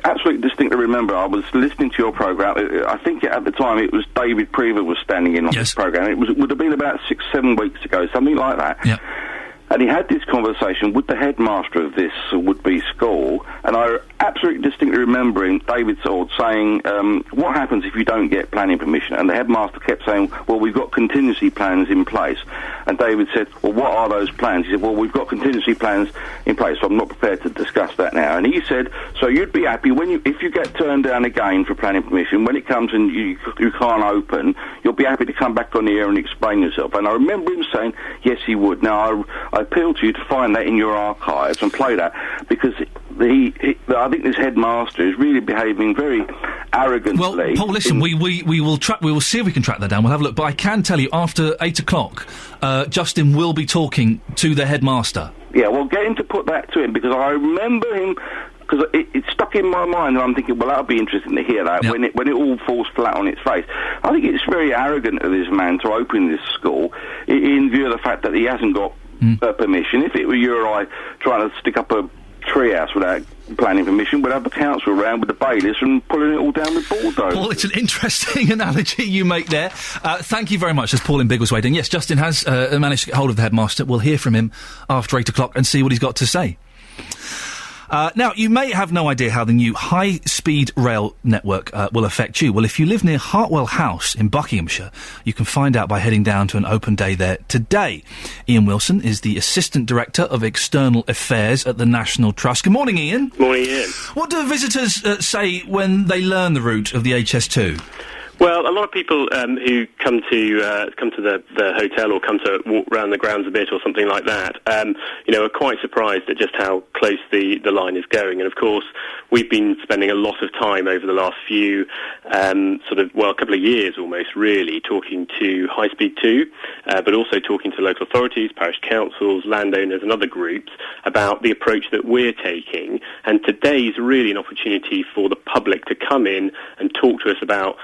absolutely distinctly remember, I was listening to your programme. I think at the time it was David Prever was standing in on this programme. It would have been about 6-7 weeks ago, something like that. Yeah. And he had this conversation with the headmaster of this would-be school, and I absolutely distinctly remember him, David Sword, saying, what happens if you don't get planning permission? And the headmaster kept saying, well, we've got contingency plans in place. And David said, well, what are those plans? He said, well, we've got contingency plans in place, so I'm not prepared to discuss that now. And he said, so you'd be happy if you get turned down again for planning permission, when it comes and you can't open, you'll be happy to come back on the air and explain yourself. And I remember him saying, yes, he would. Now, I appeal to you to find that in your archives and play that, because I think this headmaster is really behaving very arrogantly. Well, Paul, listen, we will see if we can track that down. We'll have a look. But I can tell you, after 8 o'clock, Justin will be talking to the headmaster. Yeah, well, get him to put that to him, because I remember him, because it stuck in my mind, and I'm thinking, well, that'll be interesting to hear that, when it all falls flat on its face. I think it's very arrogant of this man to open this school, in view of the fact that he hasn't got permission. If it were you or I trying to stick up a treehouse without planning permission, we'd have the council around with the bailiffs and pulling it all down with bulldozers. Paul, it's an interesting analogy you make there. Thank you very much. That's Paul in Biggleswade. And yes, Justin has managed to get hold of the headmaster. We'll hear from him after 8 o'clock and see what he's got to say. Now, you may have no idea how the new high-speed rail network will affect you. Well, if you live near Hartwell House in Buckinghamshire, you can find out by heading down to an open day there today. Iain Wilson is the Assistant Director of External Affairs at the National Trust. Good morning, Iain. Morning, Ian. What do visitors say when they learn the route of the HS2? Well, a lot of people who come to the hotel or come to walk around the grounds a bit or something like that, are quite surprised at just how close the line is going. And of course, we've been spending a lot of time over the last few, a couple of years almost, really, talking to High Speed 2, but also talking to local authorities, parish councils, landowners and other groups about the approach that we're taking. And today is really an opportunity for the public to come in and talk to us about,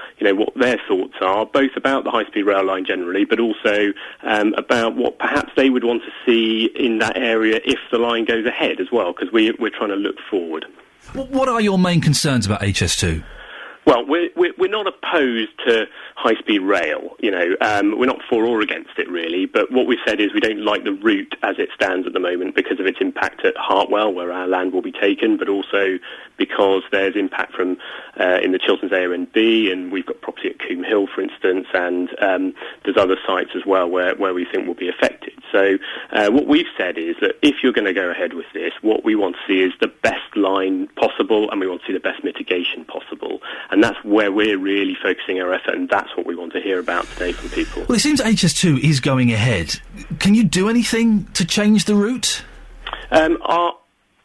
what their thoughts are, both about the high-speed rail line generally, but also about what perhaps they would want to see in that area if the line goes ahead as well, because we're trying to look forward. What are your main concerns about HS2? Well, we're not opposed to high-speed rail, we're not for or against it really, but what we've said is we don't like the route as it stands at the moment because of its impact at Hartwell, where our land will be taken, but also because there's impact from in the Chilterns A and B, and we've got property at Coombe Hill, for instance, and there's other sites as well where we think will be affected. So what we've said is that if you're going to go ahead with this, what we want to see is the best line possible, and we want to see the best mitigation possible. And that's where we're really focusing our effort, and that's what we want to hear about today from people. Well, it seems HS2 is going ahead. Can you do anything to change the route?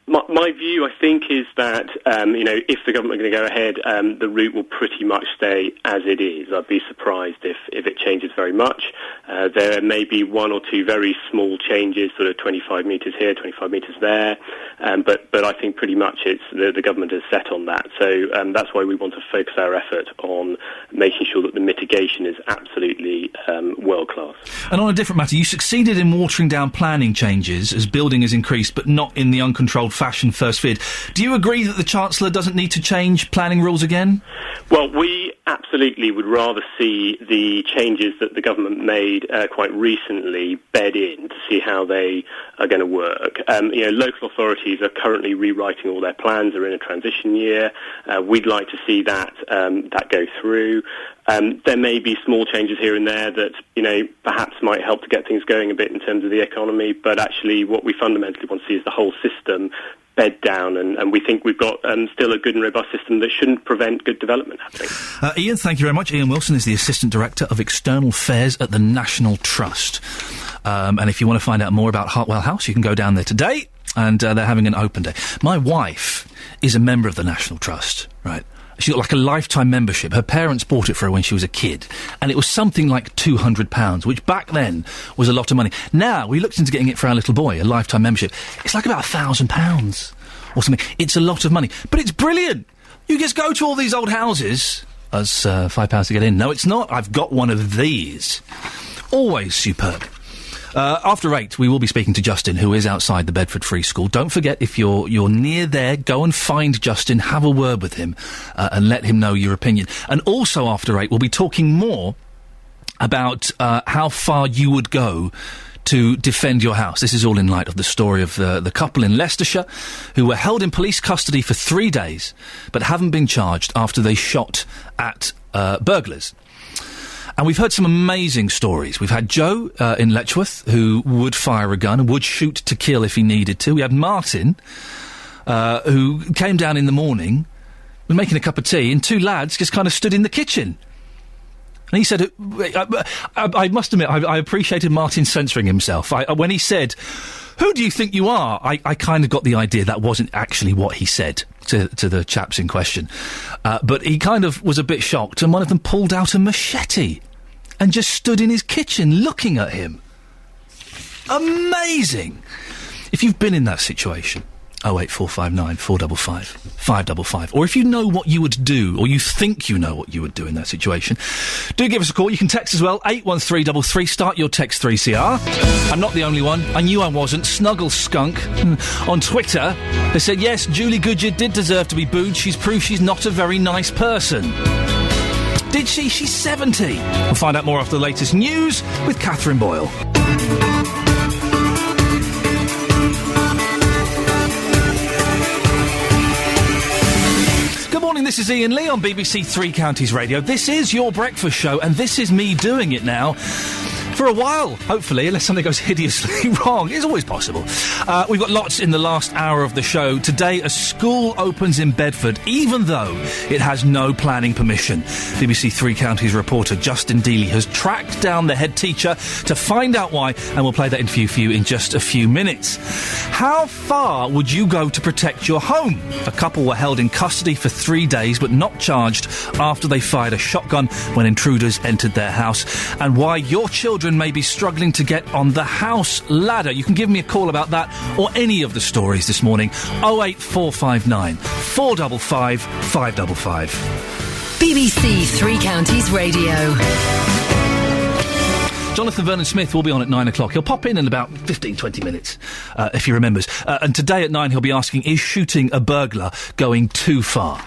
My view, I think, is that, if the government are going to go ahead, the route will pretty much stay as it is. I'd be surprised if it changes very much. There may be one or two very small changes, sort of 25 metres here, 25 metres there, but I think pretty much it's the government is set on that. So that's why we want to focus our effort on making sure that the mitigation is absolutely world-class. And on a different matter, you succeeded in watering down planning changes as building has increased, but not in the uncontrolled fashion first feared. Do you agree that the Chancellor doesn't need to change planning rules again? Well, we absolutely would rather see the changes that the government made quite recently bed in to see how they are going to work. Local authorities are currently rewriting all their plans. They're in a transition year. We'd like to see that go through. There may be small changes here and there that, perhaps might help to get things going a bit in terms of the economy, but actually what we fundamentally want to see is the whole system bed down, and we think we've got still a good and robust system that shouldn't prevent good development happening. Iain, thank you very much. Iain Wilson is the Assistant Director of External Affairs at the National Trust. And if you want to find out more about Hartwell House, you can go down there today, and they're having an open day. My wife is a member of the National Trust, right? She got like a lifetime membership. Her parents bought it for her when she was a kid, and it was something like £200, which back then was a lot of money. Now, we looked into getting it for our little boy, a lifetime membership. It's like about £1,000 or something. It's a lot of money, but it's brilliant. You just go to all these old houses. That's £5 to get in. No, it's not. I've got one of these. Always superb. After 8, we will be speaking to Justin, who is outside the Bedford Free School. Don't forget, if you're near there, go and find Justin, have a word with him, and let him know your opinion. And also after 8, we'll be talking more about how far you would go to defend your house. This is all in light of the story of the couple in Leicestershire who were held in police custody for 3 days, but haven't been charged after they shot at burglars. And we've heard some amazing stories. We've had Joe in Letchworth, who would fire a gun and would shoot to kill if he needed to. We had Martin, who came down in the morning, was making a cup of tea, and 2 lads just kind of stood in the kitchen. And he said, I must admit, I appreciated Martin censoring himself. When he said, "Who do you think you are?" I kind of got the idea that wasn't actually what he said to the chaps in question. But he kind of was a bit shocked, and one of them pulled out a machete and just stood in his kitchen looking at him. Amazing! If you've been in that situation, 08459 455 555. Or if you know what you would do, or you think you know what you would do in that situation, do give us a call. You can text as well, 81333. Start your text 3CR. I'm not the only one. I knew I wasn't. Snuggle Skunk on Twitter has said, yes, Julie Goodyear did deserve to be booed. She's proof she's not a very nice person. Did she? She's 70. We'll find out more after the latest news with Catherine Boyle. is Iain Lee on BBC Three Counties Radio. This is your breakfast show, and this is me doing it now. For a while, hopefully, unless something goes hideously wrong. It's always possible. We've got lots in the last hour of the show. Today, a school opens in Bedford, even though it has no planning permission. BBC Three Counties reporter Justin Dealey has tracked down the head teacher to find out why, and we'll play that interview for you in just a few minutes. How far would you go to protect your home? A couple were held in custody for 3 days, but not charged after they fired a shotgun when intruders entered their house, and why your children may be struggling to get on the house ladder. You can give me a call about that or any of the stories this morning. 08459 455 555. BBC Three Counties Radio. Jonathan Vernon-Smith will be on at 9 o'clock. He'll pop in about 15, 20 minutes, if he remembers. And today at 9 he'll be asking, is shooting a burglar going too far?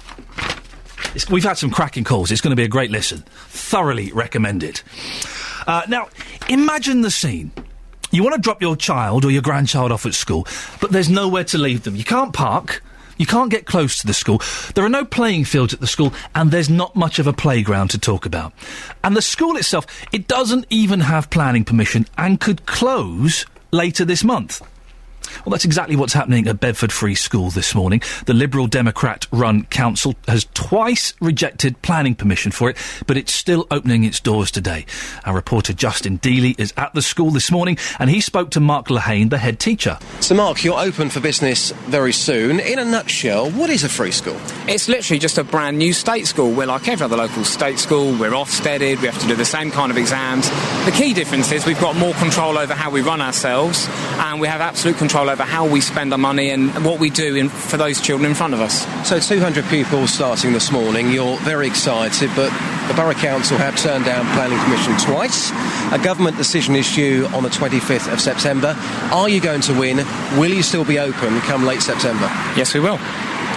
We've had some cracking calls. It's going to be a great listen. Thoroughly recommended. Now, imagine the scene. You want to drop your child or your grandchild off at school, but there's nowhere to leave them. You can't park. You can't get close to the school. There are no playing fields at the school, and there's not much of a playground to talk about. And the school itself, it doesn't even have planning permission and could close later this month. Well, that's exactly what's happening at Bedford Free School this morning. The Liberal Democrat-run council has twice rejected planning permission for it, but it's still opening its doors today. Our reporter Justin Dealey is at the school this morning, and he spoke to Mark Lehane, the head teacher. So, Mark, you're open for business very soon. In a nutshell, what is a free school? It's literally just a brand new state school. We're like every other local state school. We're Ofsteded. We have to do the same kind of exams. The key difference is we've got more control over how we run ourselves, and we have absolute control over how we spend our money and what we do for those children in front of us. So 200 pupils starting this morning. You're very excited, but the Borough Council have turned down planning permission twice. A government decision is due on the 25th of September. Are you going to win? Will you still be open come late September? Yes, we will.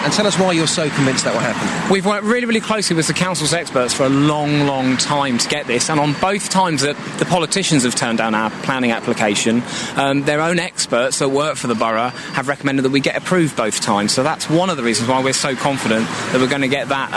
And tell us why you're so convinced that will happen. We've worked really, really closely with the council's experts for a long, long time to get this, and on both times that the politicians have turned down our planning application, their own experts that work for the borough have recommended that we get approved both times. So that's one of the reasons why we're so confident that we're going to get that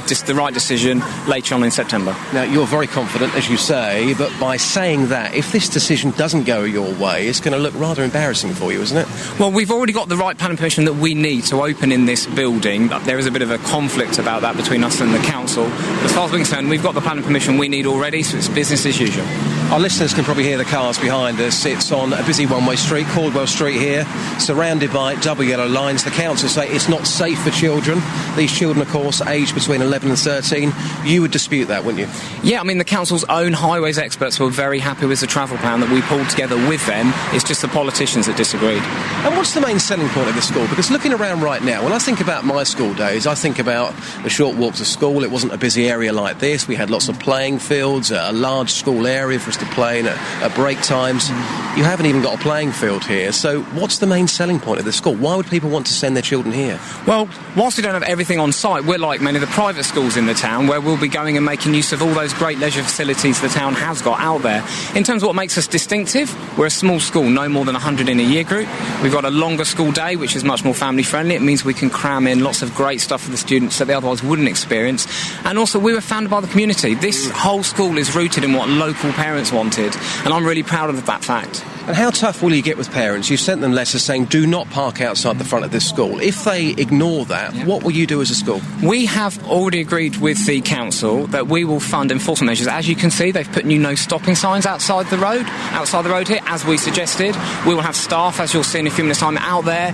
just the right decision later on in September. Now, you're very confident, as you say, but by saying that, if this decision doesn't go your way, it's going to look rather embarrassing for you, isn't it? Well, we've already got the right planning permission that we need to open in this building. There is a bit of a conflict about that between us and the council. As far as we're concerned, we've got the planning permission we need already, so it's business as usual. Our listeners can probably hear the cars behind us. It's on a busy one-way street, Caldwell Street here, surrounded by double yellow lines. The council say it's not safe for children. These children, of course, aged between 11 and 13. You would dispute that, wouldn't you? Yeah, I mean, the council's own highways experts were very happy with the travel plan that we pulled together with them. It's just the politicians that disagreed. And what's the main selling point of the school? Because looking around right now, when I think about my school days, I think about the short walk to school. It wasn't a busy area like this. We had lots of playing fields, a large school area for us to play in at break times. You haven't even got a playing field here. So what's the main selling point of the school? Why would people want to send their children here? Well, whilst we don't have everything on site, we're like many of the private schools in the town where we'll be going and making use of all those great leisure facilities the town has got out there. In terms of what makes us distinctive, we're a small school, no more than 100 in a year group. We've got a longer school day, which is much more family friendly. It means we can cram in lots of great stuff for the students that they otherwise wouldn't experience. And also, we were founded by the community. This whole school is rooted in what local parents wanted, and I'm really proud of that fact. And how tough will you get with parents? You sent them letters saying, do not park outside the front of this school. If they ignore that, what will you do as a school? We have already agreed with the council that we will fund enforcement measures. As you can see, they've put new no stopping signs outside the road here, as we suggested. We will have staff, as you'll see in a few minutes' time, out there,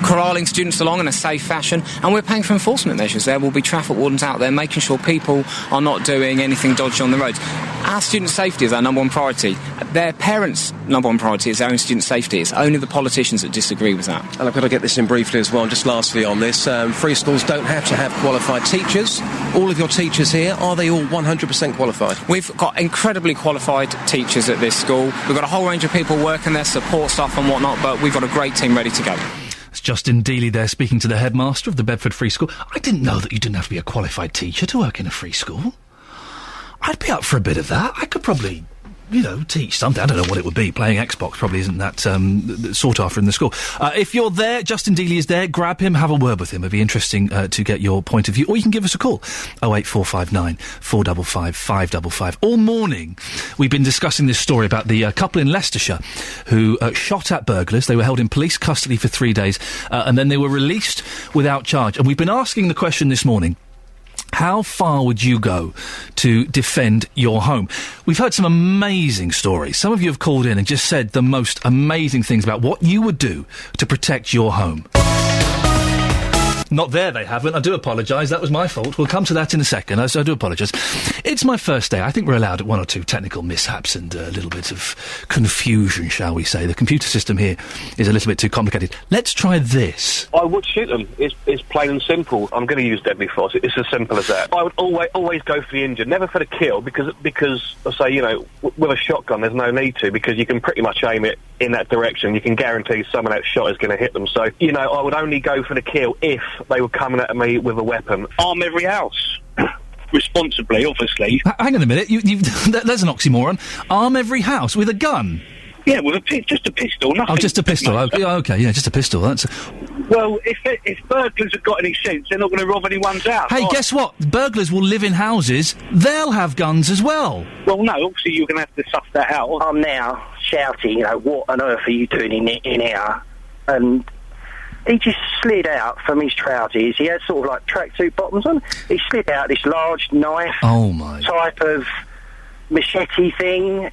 corralling students along in a safe fashion, and we're paying for enforcement measures. There will be traffic wardens out there making sure people are not doing anything dodgy on the roads. Our student safety is our number one priority. Their parents' number one priority is their own student safety. It's only the politicians that disagree with that. And I've got to get this in briefly as well, just lastly on this. Free schools don't have to have qualified teachers. All of your teachers here, are they all 100% qualified? We've got incredibly qualified teachers at this school. We've got a whole range of people working there, support staff and whatnot, but we've got a great team ready to go. It's Justin Dealey there speaking to the headmaster of the Bedford Free School. I didn't know that you didn't have to be a qualified teacher to work in a free school. I'd be up for a bit of that. I could probably teach something. I don't know what it would be. Playing Xbox probably isn't that sought after in the school. If you're there, Justin Dealey is there. Grab him, have a word with him. It'd be interesting to get your point of view. Or you can give us a call. 08459 455 555. All morning, we've been discussing this story about the couple in Leicestershire who shot at burglars. They were held in police custody for 3 days, and then they were released without charge. And we've been asking the question this morning, how far would you go to defend your home? We've heard some amazing stories. Some of you have called in and just said the most amazing things about what you would do to protect your home. Not there, they haven't. I do apologise. That was my fault. We'll come to that in a second. I do apologise. It's my first day. I think we're allowed one or two technical mishaps and a little bit of confusion, shall we say. The computer system here is a little bit too complicated. Let's try this. I would shoot them. It's plain and simple. I'm going to use deadly force. It's as simple as that. I would always go for the injured, never for the kill, because I say, with a shotgun, there's no need to, because you can pretty much aim it in that direction. You can guarantee someone that shot is going to hit them. So, I would only go for the kill if they were coming at me with a weapon. Arm every house. Responsibly, obviously. Hang on a minute. There's an oxymoron. Arm every house with a gun? Yeah, with just a pistol. Nothing. Oh, just a pistol. Okay, yeah, just a pistol. Well, if burglars have got any sense, they're not going to rob anyone's house. Hey, guess what? Burglars will live in houses. They'll have guns as well. Well, no, obviously you're going to have to suss that out. I'm now shouting, what on earth are you doing in here? And he just slid out from his trousers. He had sort of like tracksuit bottoms on. He slid out this large knife type of machete thing.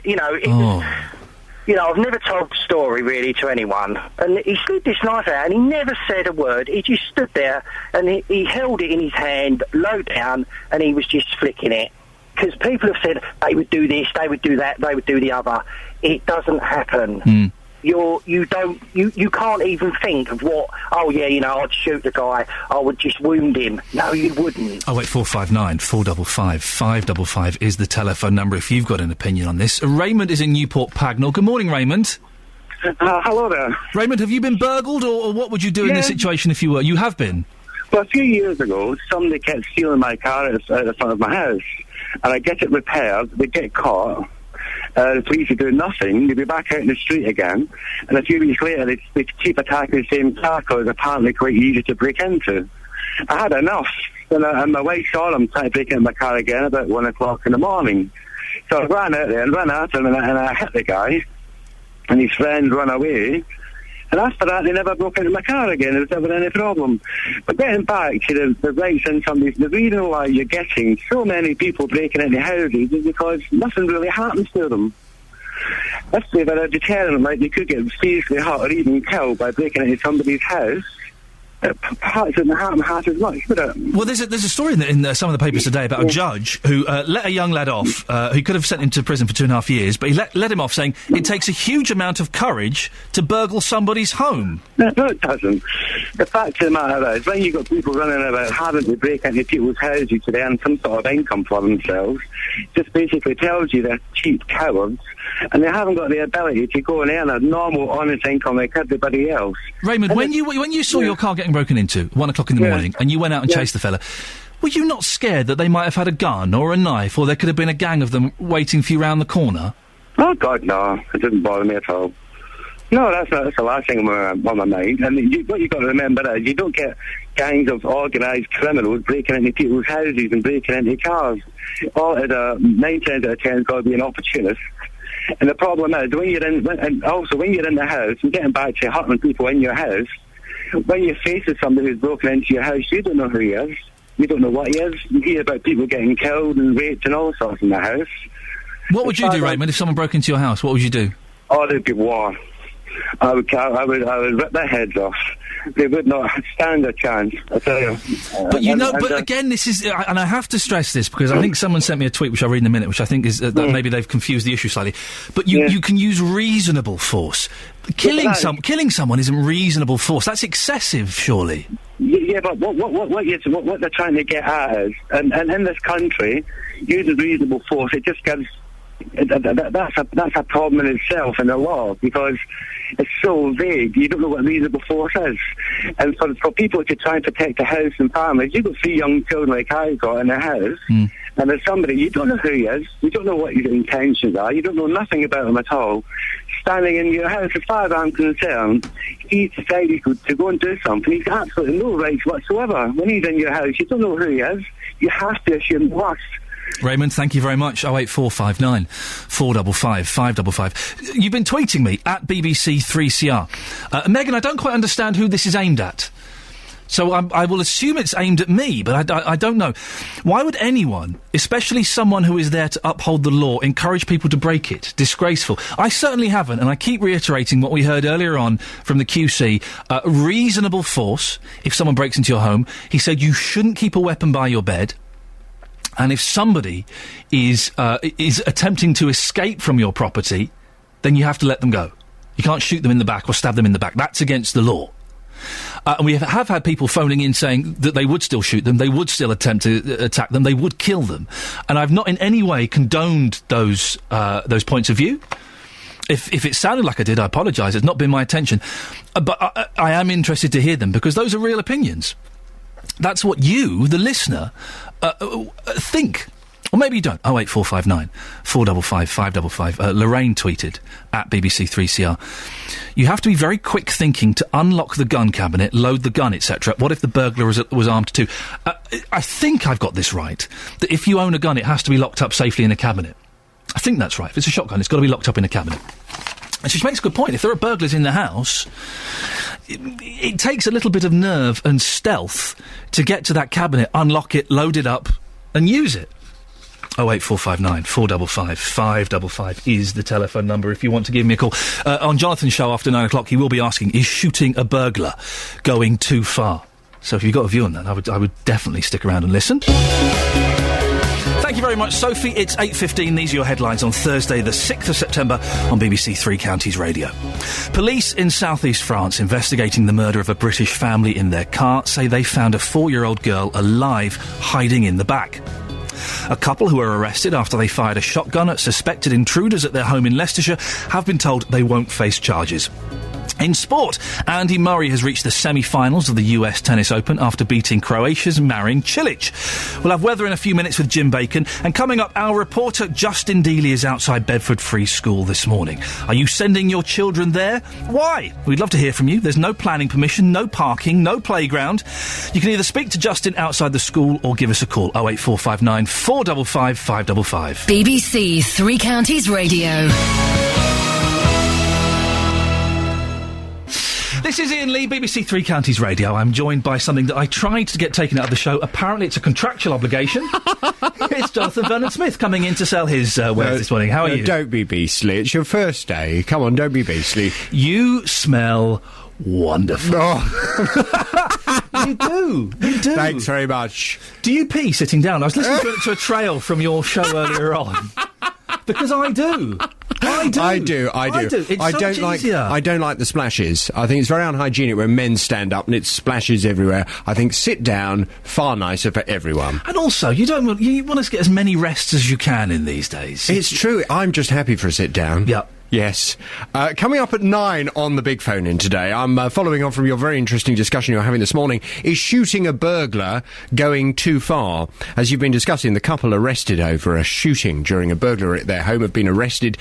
I've never told the story really to anyone. And he slid this knife out and he never said a word. He just stood there and he held it in his hand, low down, and he was just flicking it. Because people have said they would do this, they would do that, they would do the other. It doesn't happen. You can't even think of I'd shoot the guy, I would just wound him. No, you wouldn't. 08459 455 555 is the telephone number if you've got an opinion on this. Raymond is in Newport Pagnell. Good morning, Raymond. Hello there. Raymond, have you been burgled, or what would you do in this situation if you were? You have been? Well, a few years ago, somebody kept stealing my car out the front of my house, and I get it repaired, they get caught. The police are doing nothing. They'll be back out in the street again, and a few weeks later they keep attacking the same car because it's apparently quite easy to break into. I had enough, and my wife saw them trying to break into my car again about 1 o'clock in the morning. So I ran out there and ran after him, and I hit the guy, and his friend ran away. And after that, they never broke into my car again. There was never any problem. But getting back to the rights in somebody's, the reason why you're getting so many people breaking into houses is because nothing really happens to them. If they were a deterrent, like they could get seriously hurt or even killed by breaking into somebody's house, perhaps it didn't happen half as much, would it? Well, there's a story in some of the papers today about a judge who let a young lad off, who could have sent him to prison for 2.5 years, but he let him off saying it takes a huge amount of courage to burgle somebody's home. No, it doesn't. The fact of the matter is, when you've got people running about having to break into people's houses to earn some sort of income for themselves, just basically tells you they're cheap cowards, and they haven't got the ability to go and earn a normal, honest income like everybody else. Raymond, when you saw your car getting broken into 1 o'clock in the morning, and you went out and chased the fella, were you not scared that they might have had a gun or a knife, or there could have been a gang of them waiting for you round the corner? Oh God, no! It didn't bother me at all. No, that's the last thing on my mind. And what you've got to remember is you don't get gangs of organised criminals breaking into people's houses and breaking into cars. 9 times out of 10 has got to be an opportunist. And the problem is, when you're in the house, and getting back to hurting people in your house, when you're faced with somebody who's broken into your house, you don't know who he is. You don't know what he is. You hear about people getting killed and raped and all sorts in the house. What would you do, Raymond, if someone broke into your house? What would you do? Oh, there'd be war. I would rip their heads off. They would not stand a chance, I tell you. But again, this is, and I have to stress this because I think someone sent me a tweet, which I'll read in a minute, which I think is that maybe they've confused the issue slightly. But you can use reasonable force. Killing someone isn't reasonable force. That's excessive, surely. Yeah, but what they're trying to get at is, and in this country, using reasonable force, it just gives. That's a problem in itself in the law, because it's so vague. You don't know what reasonable force is. And for people to try and protect the house and families, you've got 3 young children like I've got in the house, and there's somebody, you don't know who he is, you don't know what his intentions are, you don't know nothing about him at all, standing in your house, as far as I'm concerned, he's decided to go and do something. He's got absolutely no rights whatsoever. When he's in your house, you don't know who he is. You have to assume the worst. Raymond, thank you very much. 08459 455 555. You've been tweeting me at BBC3CR. Megan, I don't quite understand who this is aimed at. So I will assume it's aimed at me, but I don't know. Why would anyone, especially someone who is there to uphold the law, encourage people to break it? Disgraceful. I certainly haven't, and I keep reiterating what we heard earlier on from the QC. Reasonable force, if someone breaks into your home. He said you shouldn't keep a weapon by your bed. And if somebody is attempting to escape from your property, then you have to let them go. You can't shoot them in the back or stab them in the back. That's against the law. And we have had people phoning in saying that they would still shoot them, they would still attempt to attack them, they would kill them. And I've not in any way condoned those points of view. If it sounded like I did, I apologise. It's not been my intention. But I am interested to hear them, because those are real opinions. That's what you, the listener, think. Or maybe you don't. 08459 455 555. Lorraine tweeted at BBC3CR. You have to be very quick thinking to unlock the gun cabinet, load the gun, etc. What if the burglar was armed too? I think I've got this right. That if you own a gun, it has to be locked up safely in a cabinet. I think that's right. If it's a shotgun, it's got to be locked up in a cabinet. Which makes a good point. If there are burglars in the house, it takes a little bit of nerve and stealth to get to that cabinet, unlock it, load it up, and use it. 08459 455 555 is the telephone number if you want to give me a call. On Jonathan's show after 9 o'clock, he will be asking, is shooting a burglar going too far? So if you've got a view on that, I would definitely stick around and listen. Thank you very much, Sophie. It's 8:15. These are your headlines on Thursday, the 6th of September on BBC Three Counties Radio. Police in southeast France investigating the murder of a British family in their car say they found a 4-year-old girl alive hiding in the back. A couple who were arrested after they fired a shotgun at suspected intruders at their home in Leicestershire have been told they won't face charges. In sport, Andy Murray has reached the semi-finals of the US Tennis Open after beating Croatia's Marin Cilic. We'll have weather in a few minutes with Jim Bacon, and coming up, our reporter Justin Dealey is outside Bedford Free School this morning. Are you sending your children there? Why? We'd love to hear from you. There's no planning permission, no parking, no playground. You can either speak to Justin outside the school or give us a call, 08459 455 555. BBC Three Counties Radio. This is Iain Lee, BBC Three Counties Radio. I'm joined by something that I tried to get taken out of the show. Apparently it's a contractual obligation. It's Jonathan Vernon-Smith coming in to sell his wares this morning. How are you? Don't be beastly. It's your first day. Come on, don't be beastly. You smell wonderful. Oh. You do. Thanks very much. Do you pee sitting down? I was listening to a trail from your show earlier on. Because I do. I do. It's so much easier. I don't like the splashes. I think it's very unhygienic when men stand up and it splashes everywhere. I think sit down, far nicer for everyone. And also, you want to get as many rests as you can in these days. It's true. I'm just happy for a sit down. Yep. Yes. Coming up at 9 on the big phone in today, I'm following on from your very interesting discussion you're having this morning. Is shooting a burglar going too far? As you've been discussing, the couple arrested over a shooting during a burglary at their home have been released.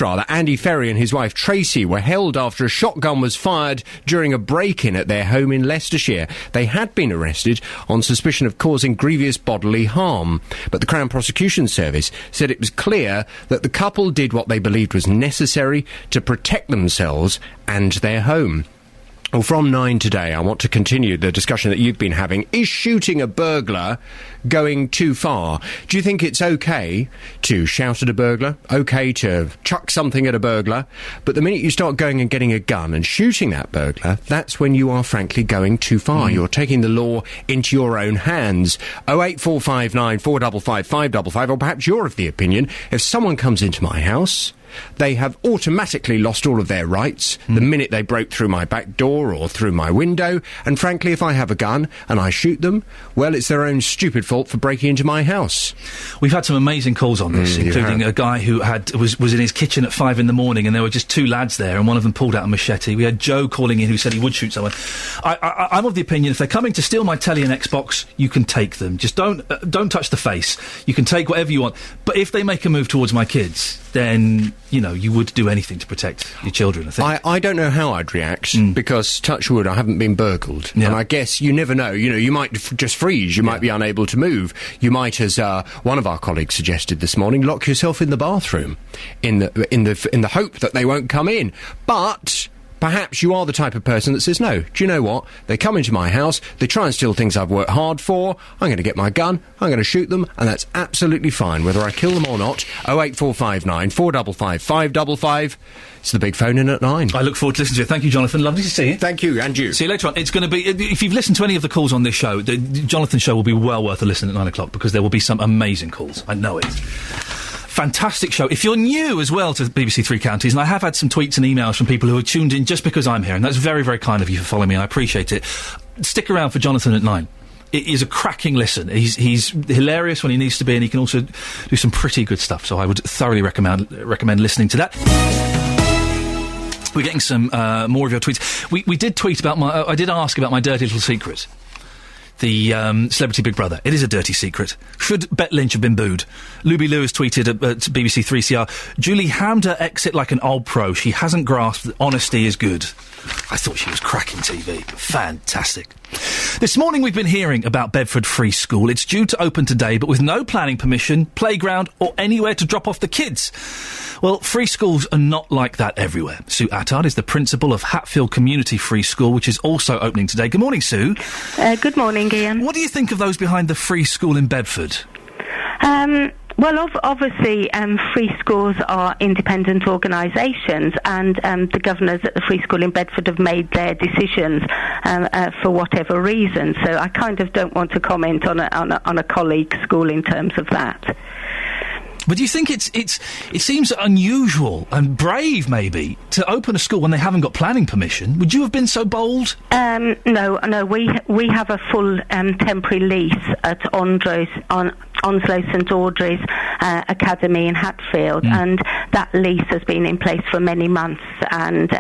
Andy Ferry and his wife Tracy were held after a shotgun was fired during a break-in at their home in Leicestershire. They had been arrested on suspicion of causing grievous bodily harm, but the Crown Prosecution Service said it was clear that the couple did what they believed was necessary to protect themselves and their home. Well, from 9 today, I want to continue the discussion that you've been having. Is shooting a burglar going too far? Do you think it's okay to shout at a burglar? Okay to chuck something at a burglar? But the minute you start going and getting a gun and shooting that burglar, that's when you are frankly going too far. You're taking the law into your own hands. 08459 455 555, or perhaps you're of the opinion, if someone comes into my house they have automatically lost all of their rights the minute they broke through my back door or through my window. And frankly, if I have a gun and I shoot them, well, it's their own stupid fault for breaking into my house. We've had some amazing calls on this, including a guy who was in his kitchen at 5 a.m, and there were just two lads there, and one of them pulled out a machete. We had Joe calling in who said he would shoot someone. I'm of the opinion if they're coming to steal my telly and Xbox, you can take them. Just don't touch the face. You can take whatever you want. But if they make a move towards my kids, then, you know, you would do anything to protect your children, I think. I don't know how I'd react, because, touch wood, I haven't been burgled. And I guess you never know. You know, you might just freeze. You might be unable to move. You might, as one of our colleagues suggested this morning, lock yourself in the bathroom in the hope that they won't come in. But perhaps you are the type of person that says, no, do you know what? They come into my house, they try and steal things I've worked hard for, I'm going to get my gun, I'm going to shoot them, and that's absolutely fine, whether I kill them or not. 08459 455 555. It's the big phone in at 9. I look forward to listening to it. Thank you, Jonathan. Lovely to see you. Thank you, and you. See you later on. It's going to be... If you've listened to any of the calls on this show, the Jonathan show will be well worth a listen at 9 o'clock, because there will be some amazing calls. I know it. Fantastic show. If you're new as well to BBC Three Counties, and I have had some tweets and emails from people who are tuned in just because I'm here, and that's very, very kind of you for following me. I appreciate it. Stick around for Jonathan at 9. It is a cracking listen. He's hilarious when he needs to be, and he can also do some pretty good stuff. So I would thoroughly recommend listening to that. We're getting some more of your tweets. We did tweet about I did ask about my dirty little secret. The Celebrity Big Brother. It is a dirty secret. Should Bet Lynch have been booed? Luby Lewis tweeted at BBC 3CR, Julie hammed her exit like an old pro. She hasn't grasped that honesty is good. I thought she was cracking TV. Fantastic. This morning we've been hearing about Bedford Free School. It's due to open today, but with no planning permission, playground or anywhere to drop off the kids. Well, free schools are not like that everywhere. Sue Attard is the principal of Hatfield Community Free School, which is also opening today. Good morning, Sue. Good morning, Ian. What do you think of those behind the free school in Bedford? Well, obviously, free schools are independent organisations, and the governors at the free school in Bedford have made their decisions for whatever reason. So I kind of don't want to comment on a colleague school in terms of that. But do you think it seems unusual and brave, maybe, to open a school when they haven't got planning permission? Would you have been so bold? No. We have a full temporary lease at Onslow St Audrey's Academy in Hatfield, and that lease has been in place for many months, and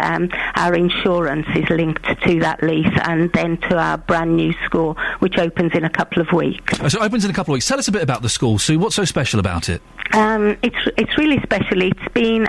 our insurance is linked to that lease and then to our brand new school, which opens in a couple of weeks. So it opens in a couple of weeks. Tell us a bit about the school, Sue. What's so special about it? It's really special. It's been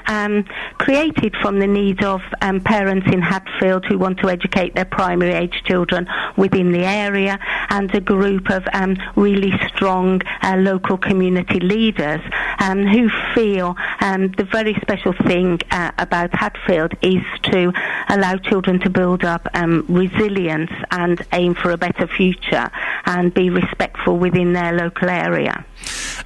created from the needs of parents in Hatfield who want to educate their primary age children within the area, and a group of really strong local community leaders who feel the very special thing about Hatfield is to allow children to build up resilience and aim for a better future and be respectful within their local area.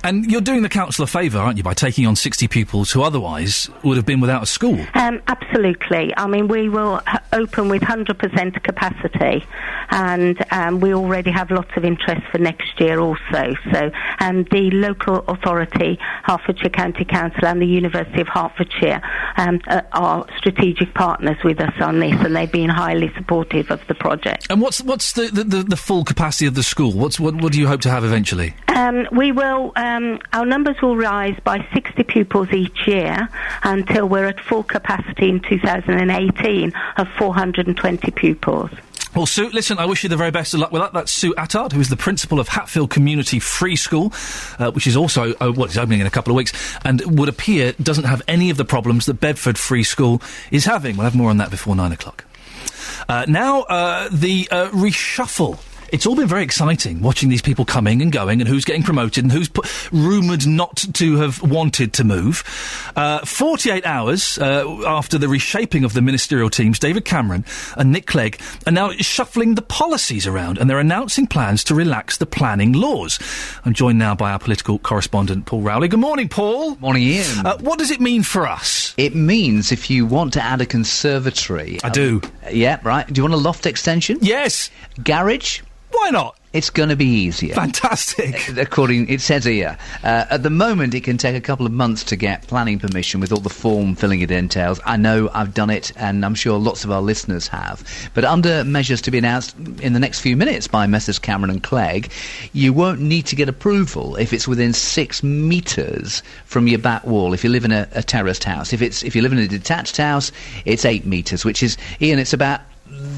And you're doing the council a favour, aren't you, by taking on 60 pupils who otherwise would have been without a school? Absolutely. I mean, we will open with 100% capacity, and we already have lots of interest for next year also. So the local authority, Hertfordshire County Council, and the University of Hertfordshire are strategic partners with us on this, and they've been highly supportive of the project. And what's the full capacity of the school? What do you hope to have eventually? We will. Our numbers will rise by 60 pupils each year until we're at full capacity in 2018 of 420 pupils. Well, Sue, listen, I wish you the very best of luck with that. That's Sue Attard, who is the principal of Hatfield Community Free School, which is also, is opening in a couple of weeks, and would appear doesn't have any of the problems that Bedford Free School is having. We'll have more on that before 9 o'clock. Now, the reshuffle. It's all been very exciting, watching these people coming and going, and who's getting promoted and who's rumoured not to have wanted to move. 48 hours after the reshaping of the ministerial teams, David Cameron and Nick Clegg are now shuffling the policies around, and they're announcing plans to relax the planning laws. I'm joined now by our political correspondent, Paul Rowley. Good morning, Paul. Morning, Ian. What does it mean for us? It means if you want to add a conservatory... I do. Yeah, right. Do you want a loft extension? Yes. Garage? Why not? It's going to be easier. Fantastic. It says here, at the moment it can take a couple of months to get planning permission with all the form filling it entails. I know I've done it, and I'm sure lots of our listeners have. But under measures to be announced in the next few minutes by Messrs Cameron and Clegg, you won't need to get approval if it's within 6 metres from your back wall, if you live in a terraced house. If you live in a detached house, it's 8 metres, which is, Ian, it's about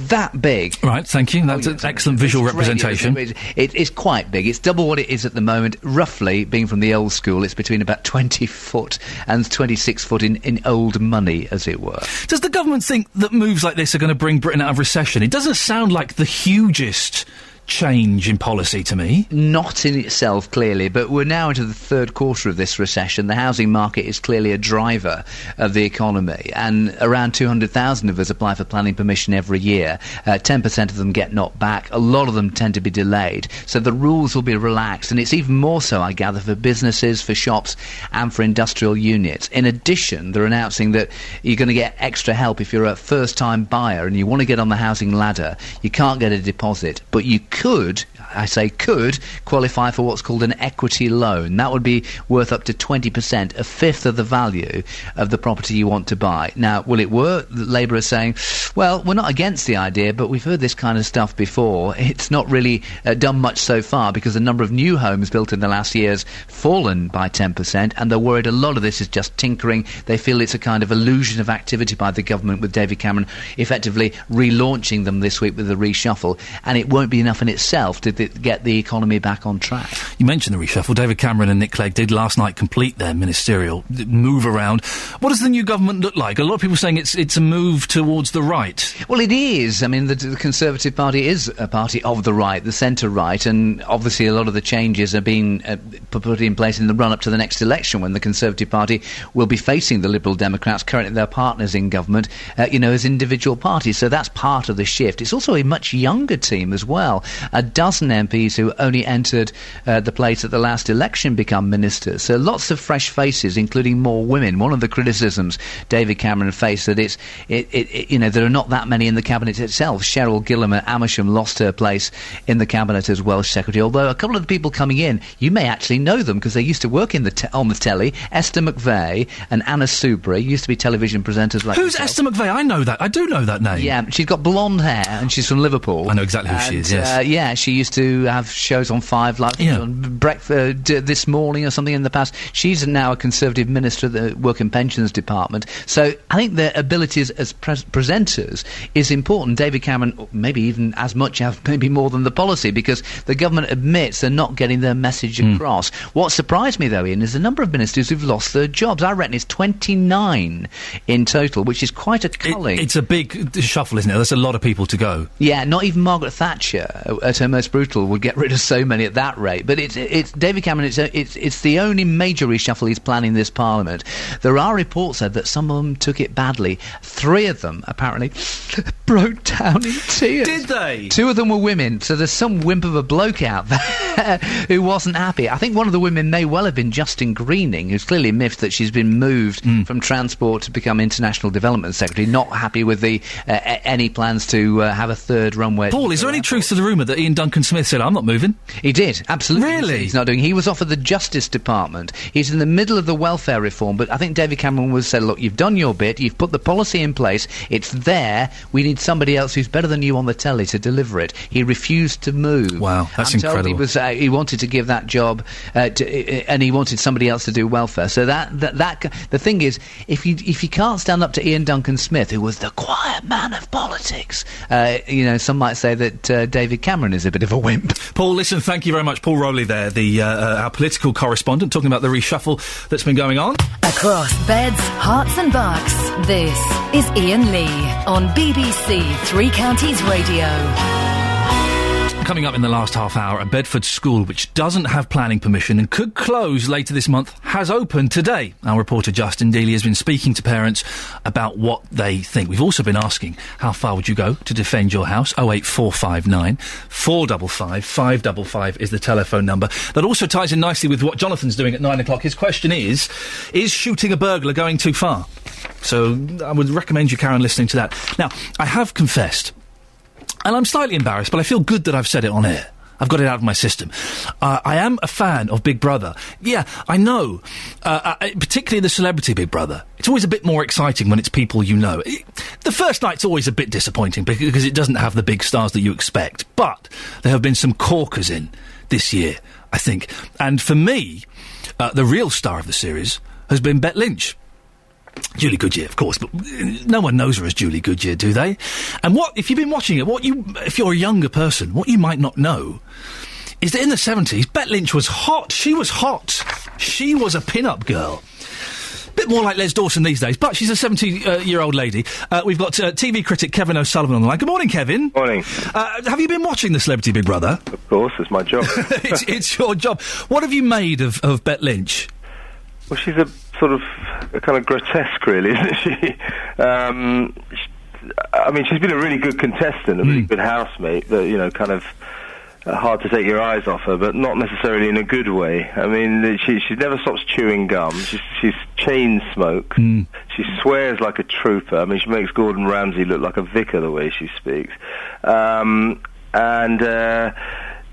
that big. Right, thank you. That's an excellent visual representation. It's quite big. It's double what it is at the moment. Roughly, being from the old school, it's between about 20 foot and 26 foot in old money, as it were. Does the government think that moves like this are going to bring Britain out of recession? It doesn't sound like the hugest change in policy to me. Not in itself, clearly, but we're now into the third quarter of this recession. The housing market is clearly a driver of the economy, and around 200,000 of us apply for planning permission every year. 10% of them get knocked back. A lot of them tend to be delayed, so the rules will be relaxed, and it's even more so, I gather, for businesses, for shops, and for industrial units. In addition, they're announcing that you're going to get extra help if you're a first-time buyer and you want to get on the housing ladder. You can't get a deposit, but you could qualify for what's called an equity loan. That would be worth up to 20%, a fifth of the value of the property you want to buy. Now, will it work? Labour is saying, well, we're not against the idea, but we've heard this kind of stuff before. It's not really done much so far because the number of new homes built in the last year's fallen by 10%, and they're worried a lot of this is just tinkering. They feel it's a kind of illusion of activity by the government, with David Cameron effectively relaunching them this week with the reshuffle, and it won't be enough in itself to get the economy back on track. You mentioned the reshuffle. David Cameron and Nick Clegg did last night complete their ministerial move around. What does the new government look like? A lot of people saying it's a move towards the right. Well, it is. I mean, the Conservative Party is a party of the right, the centre-right, and obviously a lot of the changes are being put in place in the run-up to the next election, when the Conservative Party will be facing the Liberal Democrats, currently their partners in government, as individual parties. So that's part of the shift. It's also a much younger team as well. A dozen MPs who only entered the place at the last election become ministers. So lots of fresh faces, including more women. One of the criticisms David Cameron faced that there are not that many in the cabinet itself. Cheryl Gillam at Amersham lost her place in the cabinet as Welsh Secretary. Although a couple of the people coming in, you may actually know them because they used to work on the telly. Esther McVeigh and Anna Soubry used to be television presenters like Who's yourself. Esther McVeigh? I know that. I do know that name. Yeah, she's got blonde hair and she's from Liverpool. I know exactly who she is, yes. She used to have shows on Five Live, on Breakfast This Morning or something in the past. She's now a Conservative Minister of the Work and Pensions Department. So I think their abilities as presenters is important. David Cameron, maybe even as much as maybe more than the policy, because the government admits they're not getting their message across. What surprised me, though, Ian, is the number of ministers who've lost their jobs. I reckon it's 29 in total, which is quite a culling. It's a big shuffle, isn't it? There's a lot of people to go. Yeah, not even Margaret Thatcher, at her most brutal, would get rid of so many at that rate. But it's David Cameron. It's the only major reshuffle he's planning this Parliament. There are reports said that some of them took it badly. 3 of them apparently broke down in tears. Did they? 2 of them were women. So there's some wimp of a bloke out there who wasn't happy. I think one of the women may well have been Justine Greening, who's clearly miffed that she's been moved from transport to become International Development Secretary. Not happy with the any plans to have a third runway. Paul, is there any truth to the rumour that Iain Duncan Smith said, I'm not moving? He did, absolutely. Really? He's not doing. He was offered the Justice Department. He's in the middle of the welfare reform, but I think David Cameron was said, look, you've done your bit, you've put the policy in place, it's there, we need somebody else who's better than you on the telly to deliver it. He refused to move. Wow, that's incredible. He wanted to give that job, and he wanted somebody else to do welfare. So the thing is, if you can't stand up to Iain Duncan Smith, who was the quiet man of politics, some might say that David Cameron is a bit of a wimp. Paul, listen, thank you very much. Paul Rowley there, our political correspondent, talking about the reshuffle that's been going on. Across beds, hearts and bucks, this is Iain Lee on BBC Three Counties Radio. Coming up in the last half hour, a Bedford school which doesn't have planning permission and could close later this month has opened today. Our reporter Justin Dealey has been speaking to parents about what they think. We've also been asking, how far would you go to defend your house? 08459 455 555 is the telephone number. That also ties in nicely with what Jonathan's doing at 9 o'clock. His question is shooting a burglar going too far? So I would recommend you carry on listening to that. Now, I have confessed, And I'm slightly embarrassed, but I feel good that I've said it on air. I've got it out of my system. I am a fan of Big Brother. Yeah, I know. Particularly the celebrity Big Brother. It's always a bit more exciting when it's people you know. The first night's always a bit disappointing because it doesn't have the big stars that you expect. But there have been some corkers in this year, I think. And for me, the real star of the series has been Bette Lynch. Julie Goodyear, of course, but no one knows her as Julie Goodyear, do they? And if you've been watching it, if you're a younger person, what you might not know is that in the 70s, Bette Lynch was hot. She was hot. She was a pin-up girl. Bit more like Les Dawson these days, but she's a 70-year-old lady. We've got TV critic Kevin O'Sullivan on the line. Good morning, Kevin. Morning. Have you been watching the Celebrity Big Brother? Of course, it's my job. it's your job. What have you made of Bette Lynch? Well, she's a kind of grotesque, really, isn't she? I mean, she's been a really good contestant, a really good housemate, but, kind of hard to take your eyes off her, but not necessarily in a good way. I mean, she never stops chewing gum. She's chain smokes. She swears like a trooper. I mean, she makes Gordon Ramsay look like a vicar the way she speaks.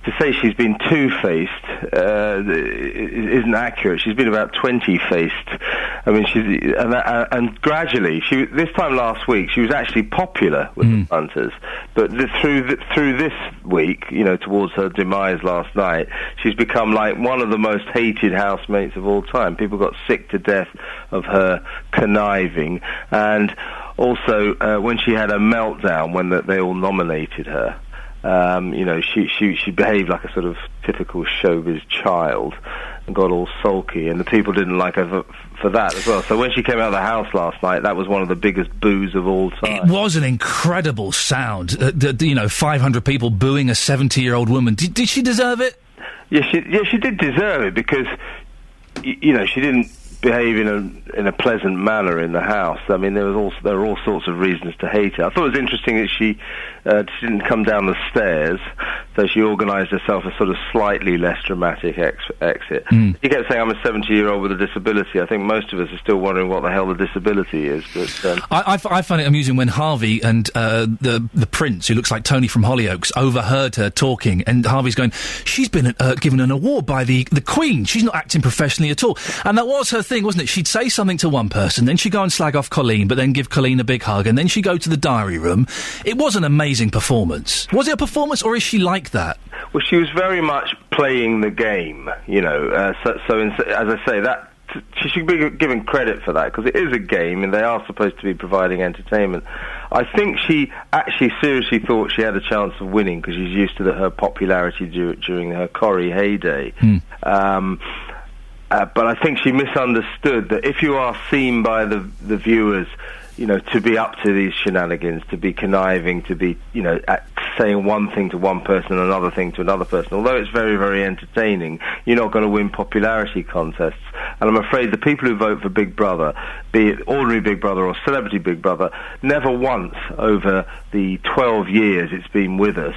To say she's been two-faced isn't accurate. She's been about 20-faced. I mean, and gradually, this time last week, she was actually popular with the punters. But through this week, towards her demise last night, she's become like one of the most hated housemates of all time. People got sick to death of her conniving, and also when she had a meltdown when they all nominated her. She behaved like a sort of typical showbiz child and got all sulky, and the people didn't like her for that as well. So when she came out of the house last night, that was one of the biggest boos of all time. It was an incredible sound. 500 people booing a 70-year-old woman. Did she deserve it? Yeah, she did deserve it because, she didn't behave in a pleasant manner in the house. I mean, there were all sorts of reasons to hate her. I thought it was interesting that she didn't come down the stairs, so she organised herself a sort of slightly less dramatic exit. She kept saying, I'm a 70-year-old with a disability. I think most of us are still wondering what the hell the disability is. But I find it amusing when Harvey and the Prince, who looks like Tony from Hollyoaks, overheard her talking, and Harvey's going, she's been given an award by the Queen. She's not acting professionally at all. And that was her thing, wasn't it? She'd say something to one person, then she'd go and slag off Colleen, but then give Colleen a big hug, and then she'd go to the diary room. It was an amazing performance. Was it a performance, or is she like that? Well, she was very much playing the game, as I say, that she should be given credit for that, because it is a game, and they are supposed to be providing entertainment. I think she actually seriously thought she had a chance of winning, because she's used to her popularity during her Corrie heyday. But I think she misunderstood that if you are seen by the viewers, to be up to these shenanigans, to be conniving, to be, saying one thing to one person and another thing to another person, although it's very, very entertaining, you're not going to win popularity contests. And I'm afraid the people who vote for Big Brother, be it ordinary Big Brother or Celebrity Big Brother, never once over the 12 years it's been with us,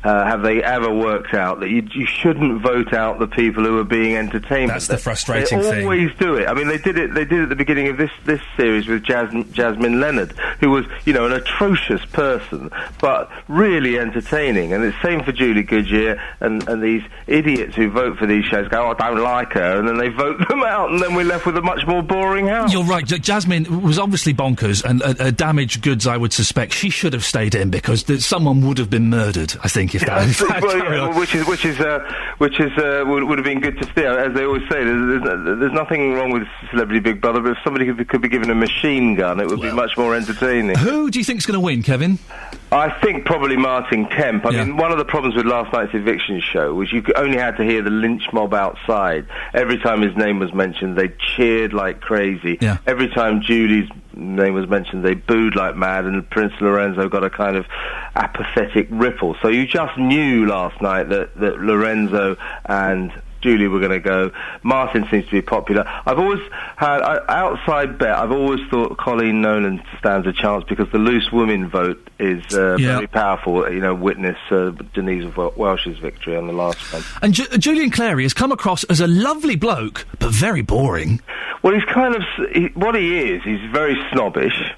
have they ever worked out that you shouldn't vote out the people who are being entertained? That's the frustrating thing. They always do it. I mean, they did it at the beginning of this series with Jasmine Leonard, who was, an atrocious person, but really entertaining. And it's the same for Julie Goodyear and these idiots who vote for these shows, go, I don't like her, and then they vote them out, and then we're left with a much more boring house. You're right. Jasmine was obviously bonkers and damaged goods, I would suspect. She should have stayed in, because someone would have been murdered, I think. Which would have been good to steer. As they always say, there's nothing wrong with Celebrity Big Brother, but if somebody could be given a machine gun, it would be much more entertaining. Who do you think's going to win, Kevin? I think probably Martin Kemp. I mean, one of the problems with last night's eviction show was you only had to hear the lynch mob outside. Every time his name was mentioned, they cheered like crazy. Yeah. Every time Julie's name was mentioned, they booed like mad, and Prince Lorenzo got a kind of apathetic ripple. So you just knew last night that Lorenzo and Julie were going to go. Martin seems to be popular. I've always had, outside bet, I've always thought Colleen Nolan stands a chance, because the loose women vote is very powerful. Witness Denise Welsh's victory on the last one. And Julian Clary has come across as a lovely bloke, but very boring. Well, he's kind of, what he is, he's very snobbish.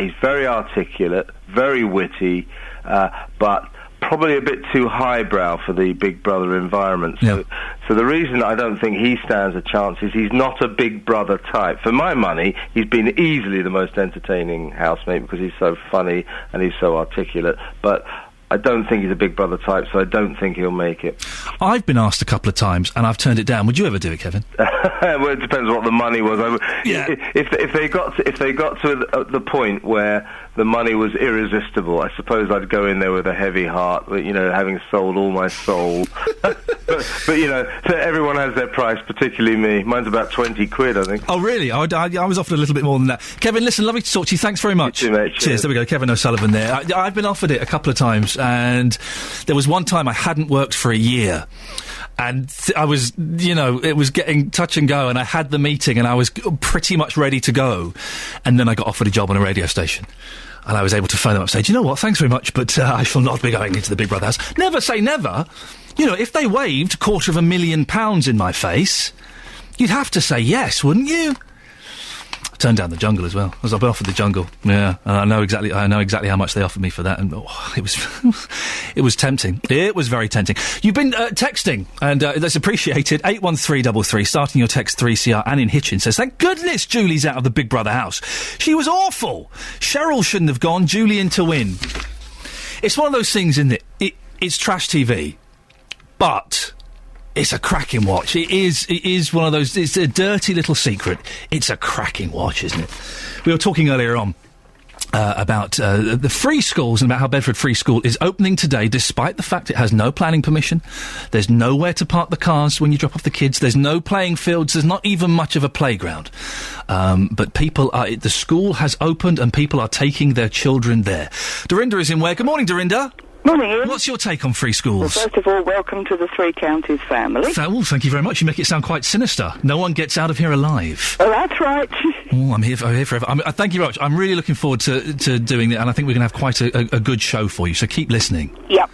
He's very articulate, very witty, but probably a bit too highbrow for the Big Brother environment. So the reason I don't think he stands a chance is he's not a Big Brother type. For my money, he's been easily the most entertaining housemate because he's so funny and he's so articulate. But I don't think he's a Big Brother type, so I don't think he'll make it. I've been asked a couple of times, and I've turned it down. Would you ever do it, Kevin? Well, it depends what the money was. If they got to the point where the money was irresistible, I suppose I'd go in there with a heavy heart, you know, having sold all my soul. but you know, so everyone has their price, particularly me. Mine's about 20 quid, I think. Oh, really? I was offered a little bit more than that. Kevin, listen, lovely to talk to you. Thanks very much. You too, mate. Cheers. There we go. Kevin O'Sullivan there. I've been offered it a couple of times, and there was one time I hadn't worked for a year. And I was, you know, it was getting touch and go, and I had the meeting, and I was pretty much ready to go. And then I got offered a job on a radio station. And I was able to phone them up and say, do you know what, thanks very much, but I shall not be going into the Big Brother house. Never say never. You know, if they waved £250,000 in my face, you'd have to say yes, wouldn't you? I turned down the Jungle as well. I was offered the Jungle. Yeah, and I know exactly how much they offered me for that, and it was tempting. It was very tempting. You've been texting, and that's appreciated. 81333, starting your text 3CR. Anne in Hitchin says, "Thank goodness Julie's out of the Big Brother house. She was awful. Cheryl shouldn't have gone. Julian to win." It's one of those things, isn't it? It's trash TV, but it's a cracking watch. It is one of those. It's a dirty little secret. It's a cracking watch, isn't it? We were talking earlier on about the free schools and about how Bedford Free School is opening today, despite the fact it has no planning permission. There's nowhere to park the cars when you drop off the kids. There's no playing fields. There's not even much of a playground. But the school has opened and people are taking their children there. Dorinda is in Ware. Good morning, Dorinda. Morning, Ian. What's your take on free schools? Well, first of all, welcome to the Three Counties family. Thank you very much. You make it sound quite sinister. No one gets out of here alive. Oh, that's right. I'm here forever. Thank you very much. I'm really looking forward to doing it, and I think we're going to have quite a good show for you, so keep listening. Yep.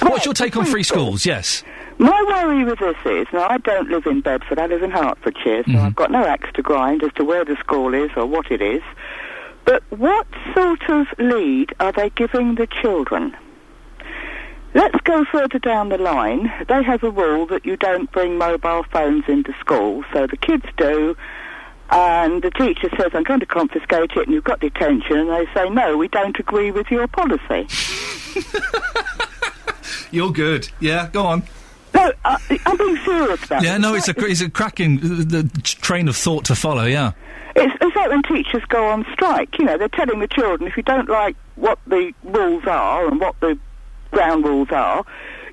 What's your take on free schools? Yes. My worry with this is, now I don't live in Bedford, I live in Hertfordshire, so I've got no axe to grind as to where the school is or what it is. But what sort of lead are they giving the children? Let's go further down the line. They have a rule that you don't bring mobile phones into school, so the kids do, and the teacher says, I'm going to confiscate it, and you've got detention, and they say, no, we don't agree with your policy. You're good. Yeah, go on. No, I'm being serious about it. Yeah, no, it's a cracking train of thought to follow, yeah. It's like when teachers go on strike, you know, they're telling the children, if you don't like what the rules are and what the ground rules are,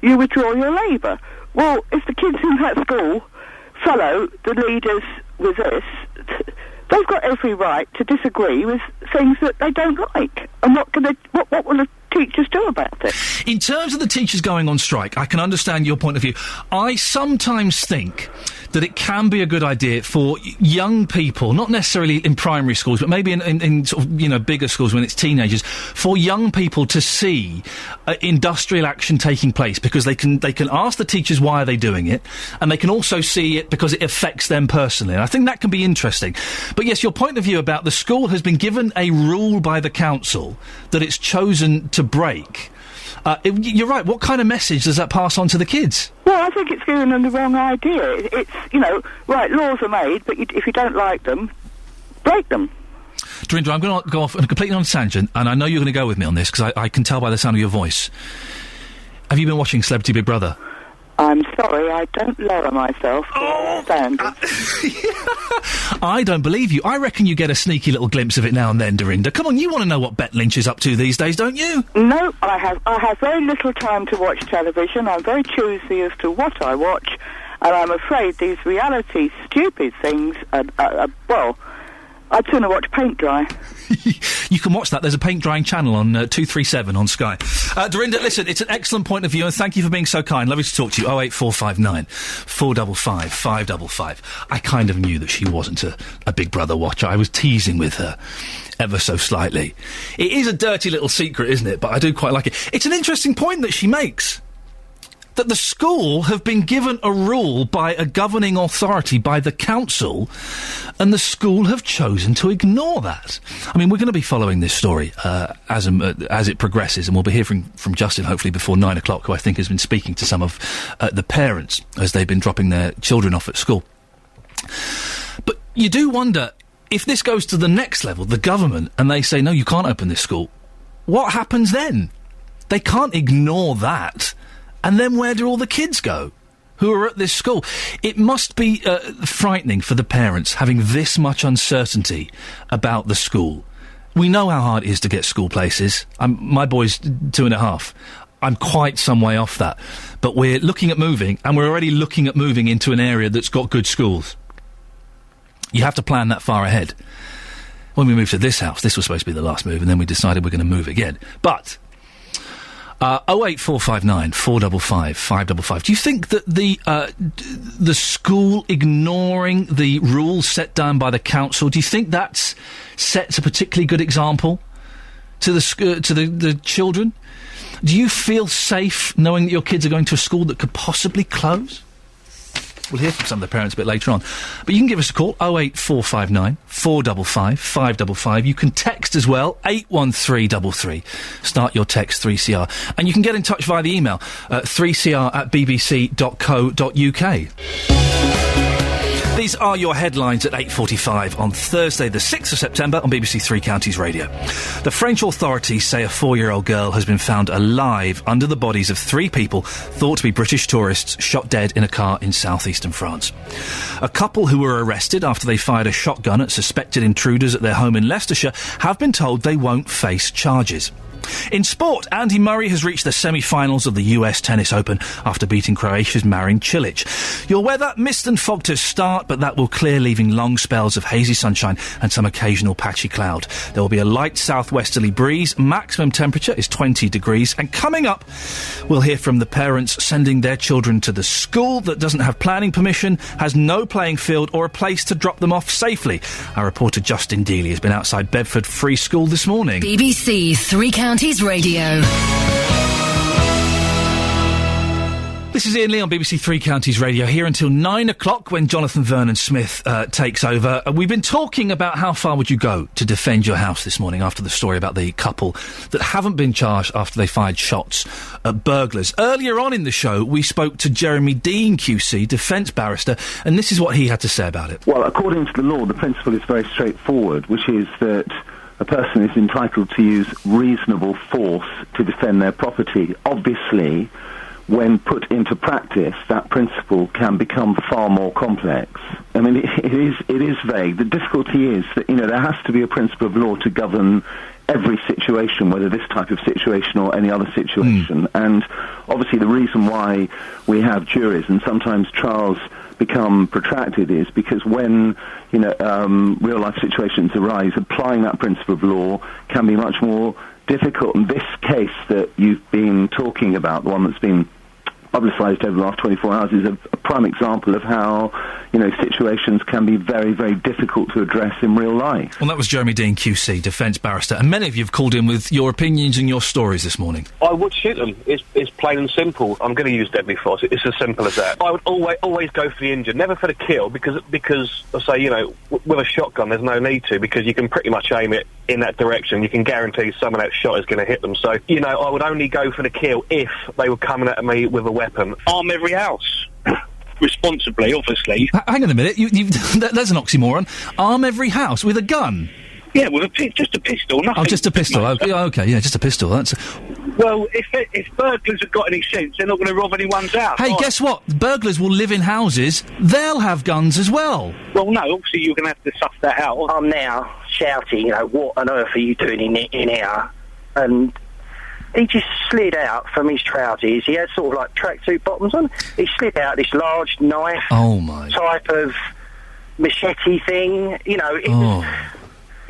you withdraw your labour. Well, if the kids in that school follow the leaders with this, they've got every right to disagree with things that they don't like. And what will the teachers do about it? In terms of the teachers going on strike, I can understand your point of view. I sometimes think that it can be a good idea for young people, not necessarily in primary schools, but maybe in sort of, you know, bigger schools when it's teenagers, for young people to see industrial action taking place, because they can ask the teachers why are they doing it, and they can also see it because it affects them personally. And I think that can be interesting. But yes, your point of view about the school has been given a rule by the council that it's chosen to break. You're right. What kind of message does that pass on to the kids? Well, I think it's giving them the wrong idea. It's, you know, right, laws are made, but if you don't like them, break them. Dorinda, I'm going to go off on a completely on tangent, and I know you're going to go with me on this, because I can tell by the sound of your voice. Have you been watching Celebrity Big Brother? I'm sorry, I don't lower myself to standards. I don't believe you. I reckon you get a sneaky little glimpse of it now and then, Dorinda. Come on, you want to know what Bet Lynch is up to these days, don't you? No, I have very little time to watch television. I'm very choosy as to what I watch, and I'm afraid these reality stupid things well, I'd sooner watch paint dry. You can watch that. There's a paint drying channel on 237 on Sky. Dorinda, listen, it's an excellent point of view, and thank you for being so kind. Lovely to talk to you. 08459 455 555. I kind of knew that she wasn't a Big Brother watcher. I was teasing with her ever so slightly. It is a dirty little secret, isn't it? But I do quite like it. It's an interesting point that she makes. that the school have been given a rule by a governing authority, by the council, and the school have chosen to ignore that. I mean, we're going to be following this story as it progresses, and we'll be hearing from Justin, hopefully, before 9 o'clock, who I think has been speaking to some of the parents as they've been dropping their children off at school. But you do wonder, if this goes to the next level, the government, and they say, no, you can't open this school, what happens then? They can't ignore that. And then where do all the kids go who are at this school? It must be frightening for the parents having this much uncertainty about the school. We know how hard it is to get school places. My boy's 2.5. I'm quite some way off that. But we're looking at moving, and we're already looking at moving into an area that's got good schools. You have to plan that far ahead. When we moved to this house, this was supposed to be the last move, and then we decided we're going to move again. But 08459 455 555. Do you think that the school ignoring the rules set down by the council, do you think that sets a particularly good example to the children? Do you feel safe knowing that your kids are going to a school that could possibly close? We'll hear from some of the parents a bit later on. But you can give us a call, 08459 455 555. You can text as well, 81333. Start your text 3CR. And you can get in touch via the email, 3cr@bbc.co.uk. These are your headlines at 8:45 on Thursday, the 6th of September on BBC Three Counties Radio. The French authorities say a 4-year-old girl has been found alive under the bodies of 3 people thought to be British tourists shot dead in a car in southeastern France. A couple who were arrested after they fired a shotgun at suspected intruders at their home in Leicestershire have been told they won't face charges. In sport, Andy Murray has reached the semi-finals of the US Tennis Open after beating Croatia's Marin Cilic. Your weather, mist and fog to start, but that will clear, leaving long spells of hazy sunshine and some occasional patchy cloud. There will be a light southwesterly breeze. Maximum temperature is 20 degrees. And coming up, we'll hear from the parents sending their children to the school that doesn't have planning permission, has no playing field or a place to drop them off safely. Our reporter Justin Dealey has been outside Bedford Free School this morning. BBC Three Counties Radio. This is Iain Lee on BBC Three Counties Radio, here until 9 o'clock when Jonathan Vernon Smith takes over. We've been talking about how far would you go to defend your house this morning after the story about the couple that haven't been charged after they fired shots at burglars. Earlier on in the show, we spoke to Jeremy Dean QC, defence barrister, and this is what he had to say about it. Well, according to the law, the principle is very straightforward, which is that a person is entitled to use reasonable force to defend their property. Obviously, when put into practice, that principle can become far more complex. I mean, it is vague. The difficulty is that, there has to be a principle of law to govern every situation, whether this type of situation or any other situation. And obviously the reason why we have juries and sometimes trials become protracted is because when, real-life situations arise, applying that principle of law can be much more difficult. And this case that you've been talking about, the one that's been publicised over the last 24 hours, is a prime example of how, situations can be very, very difficult to address in real life. Well, that was Jeremy Dean QC, defence barrister, and many of you have called in with your opinions and your stories this morning. I would shoot them. It's plain and simple. I'm going to use deadly force. It's as simple as that. I would always go for the injured, never for the kill, because I say, with a shotgun there's no need to, because you can pretty much aim it in that direction. You can guarantee some of that shot is going to hit them. So, I would only go for the kill if they were coming at me with a weapon. Arm every house. Responsibly, obviously. Hang on a minute, there's an oxymoron. Arm every house with a gun? Yeah, with just a pistol, nothing. Oh, just a pistol. Okay, yeah, just a pistol. Well, if burglars have got any sense, they're not going to rob anyone's house. Hey, guess what? Burglars will live in houses. They'll have guns as well. Well, no, obviously you're going to have to suss that out. I'm now shouting, what on earth are you doing in here? And he just slid out from his trousers. He had sort of like tracksuit bottoms on. He slid out this large knife type of machete thing.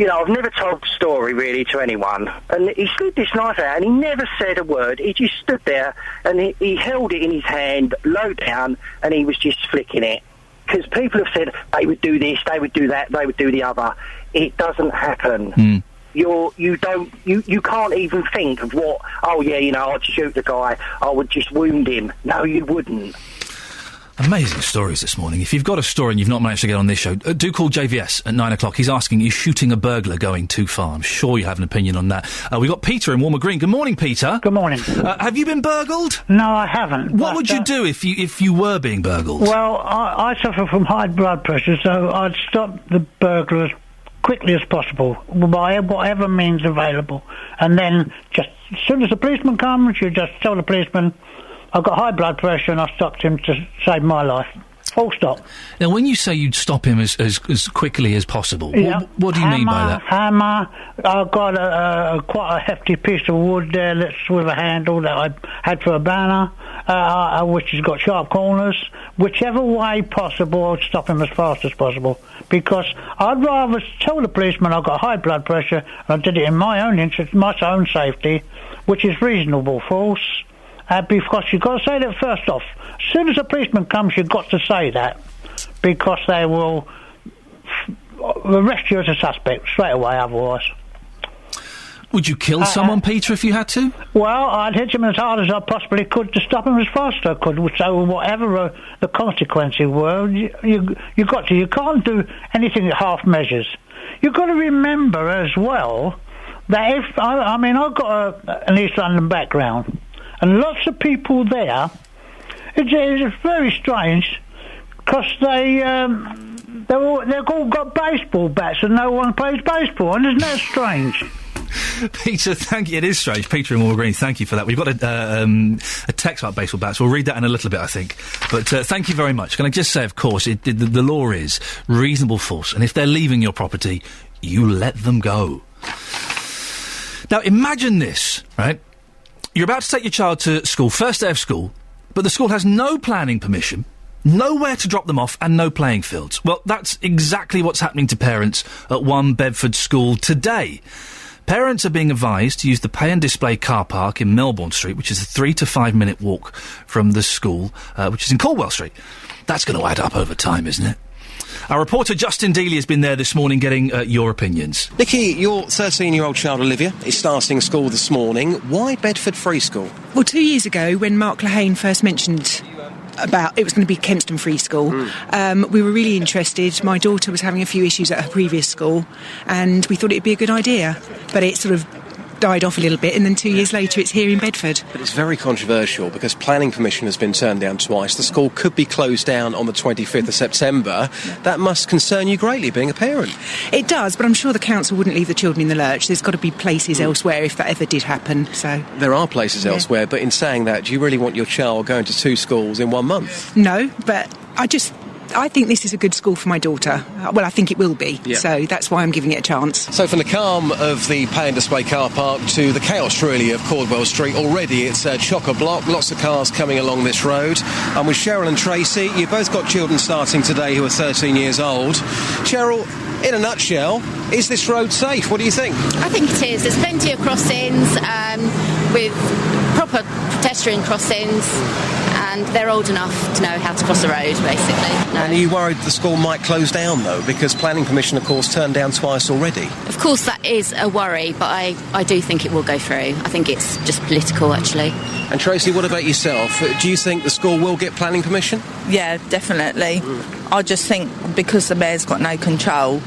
I've never told the story really to anyone. And he slid this knife out and he never said a word. He just stood there and he held it in his hand, low down, and he was just flicking it. Because people have said they would do this, they would do that, they would do the other. It doesn't happen. you can't even think of what. Oh yeah, I'd shoot the guy. I would just wound him. No, you wouldn't. Amazing stories this morning. If you've got a story and you've not managed to get on this show, do call JVS at 9 o'clock. He's asking, is shooting a burglar going too far? I'm sure you have an opinion on that. We've got Peter in Walmer Green. Good morning, Peter. Good morning. Have you been burgled? No, I haven't. What would you do if you were being burgled? Well, I suffer from high blood pressure, so I'd stop the burglar as quickly as possible by whatever means available. And then just as soon as the policeman comes, you just tell the policeman, I've got high blood pressure and I stopped him to save my life. Full stop. Now, when you say you'd stop him as quickly as possible, what do you mean by that? Hammer. I've got quite a hefty piece of wood there that's with a handle that I had for a banner, which has got sharp corners. Whichever way possible, I'd stop him as fast as possible. Because I'd rather tell the policeman I've got high blood pressure, and I did it in my own interest, my own safety, which is reasonable force. Because you've got to say that first off. As soon as a policeman comes, you've got to say that, because they will arrest you as a suspect straight away otherwise. Would you kill someone, Peter, if you had to? Well, I'd hit him as hard as I possibly could to stop him as fast as I could. So whatever the consequences were, you can't do anything at half measures. You've got to remember as well that I've got an East London background. And lots of people there, it's very strange, because they've all got baseball bats and no one plays baseball, and isn't that strange? Peter, thank you. It is strange. Peter in Walmer Green, thank you for that. We've got a text about baseball bats. We'll read that in a little bit, I think. But thank you very much. Can I just say, of course, the law is reasonable force, and if they're leaving your property, you let them go. Now, imagine this, right? You're about to take your child to school, first day of school, but the school has no planning permission, nowhere to drop them off, and no playing fields. Well, that's exactly what's happening to parents at one Bedford school today. Parents are being advised to use the pay and display car park in Melbourne Street, which is a 3 to 5 minute walk from the school, which is in Caldwell Street. That's going to add up over time, isn't it? Our reporter Justin Dealey has been there this morning getting your opinions. Nikki, your 13-year-old child Olivia is starting school this morning. Why Bedford Free School? Well, 2 years ago, when Mark Lehane first mentioned about it was going to be Kempston Free School, we were really interested. My daughter was having a few issues at her previous school, and we thought it'd be a good idea. But it sort of died off a little bit, and then 2 years later it's here in Bedford. But it's very controversial because planning permission has been turned down twice. The school could be closed down on the 25th of September. That must concern you greatly, being a parent. It does, but I'm sure the council wouldn't leave the children in the lurch. There's got to be places elsewhere if that ever did happen. So there are places elsewhere, but in saying that, do you really want your child going to 2 schools in 1 month? No, but I think this is a good school for my daughter. Well, I think it will be, so that's why I'm giving it a chance. So from the calm of the pay and display car park to the chaos, really, of Caldwell Street, already it's chock-a-block, lots of cars coming along this road. I'm with Cheryl and Tracy. You've both got children starting today who are 13 years old. Cheryl, in a nutshell, is this road safe? What do you think? I think it is. There's plenty of crossings with proper pedestrian crossings, and they're old enough to know how to cross the road, basically. No. And are you worried the school might close down, though, because planning permission, of course, turned down twice already? Of course, that is a worry, but I do think it will go through. I think it's just political, actually. And Tracy, what about yourself? Do you think the school will get planning permission? Yeah, definitely. I just think because the mayor's got no control,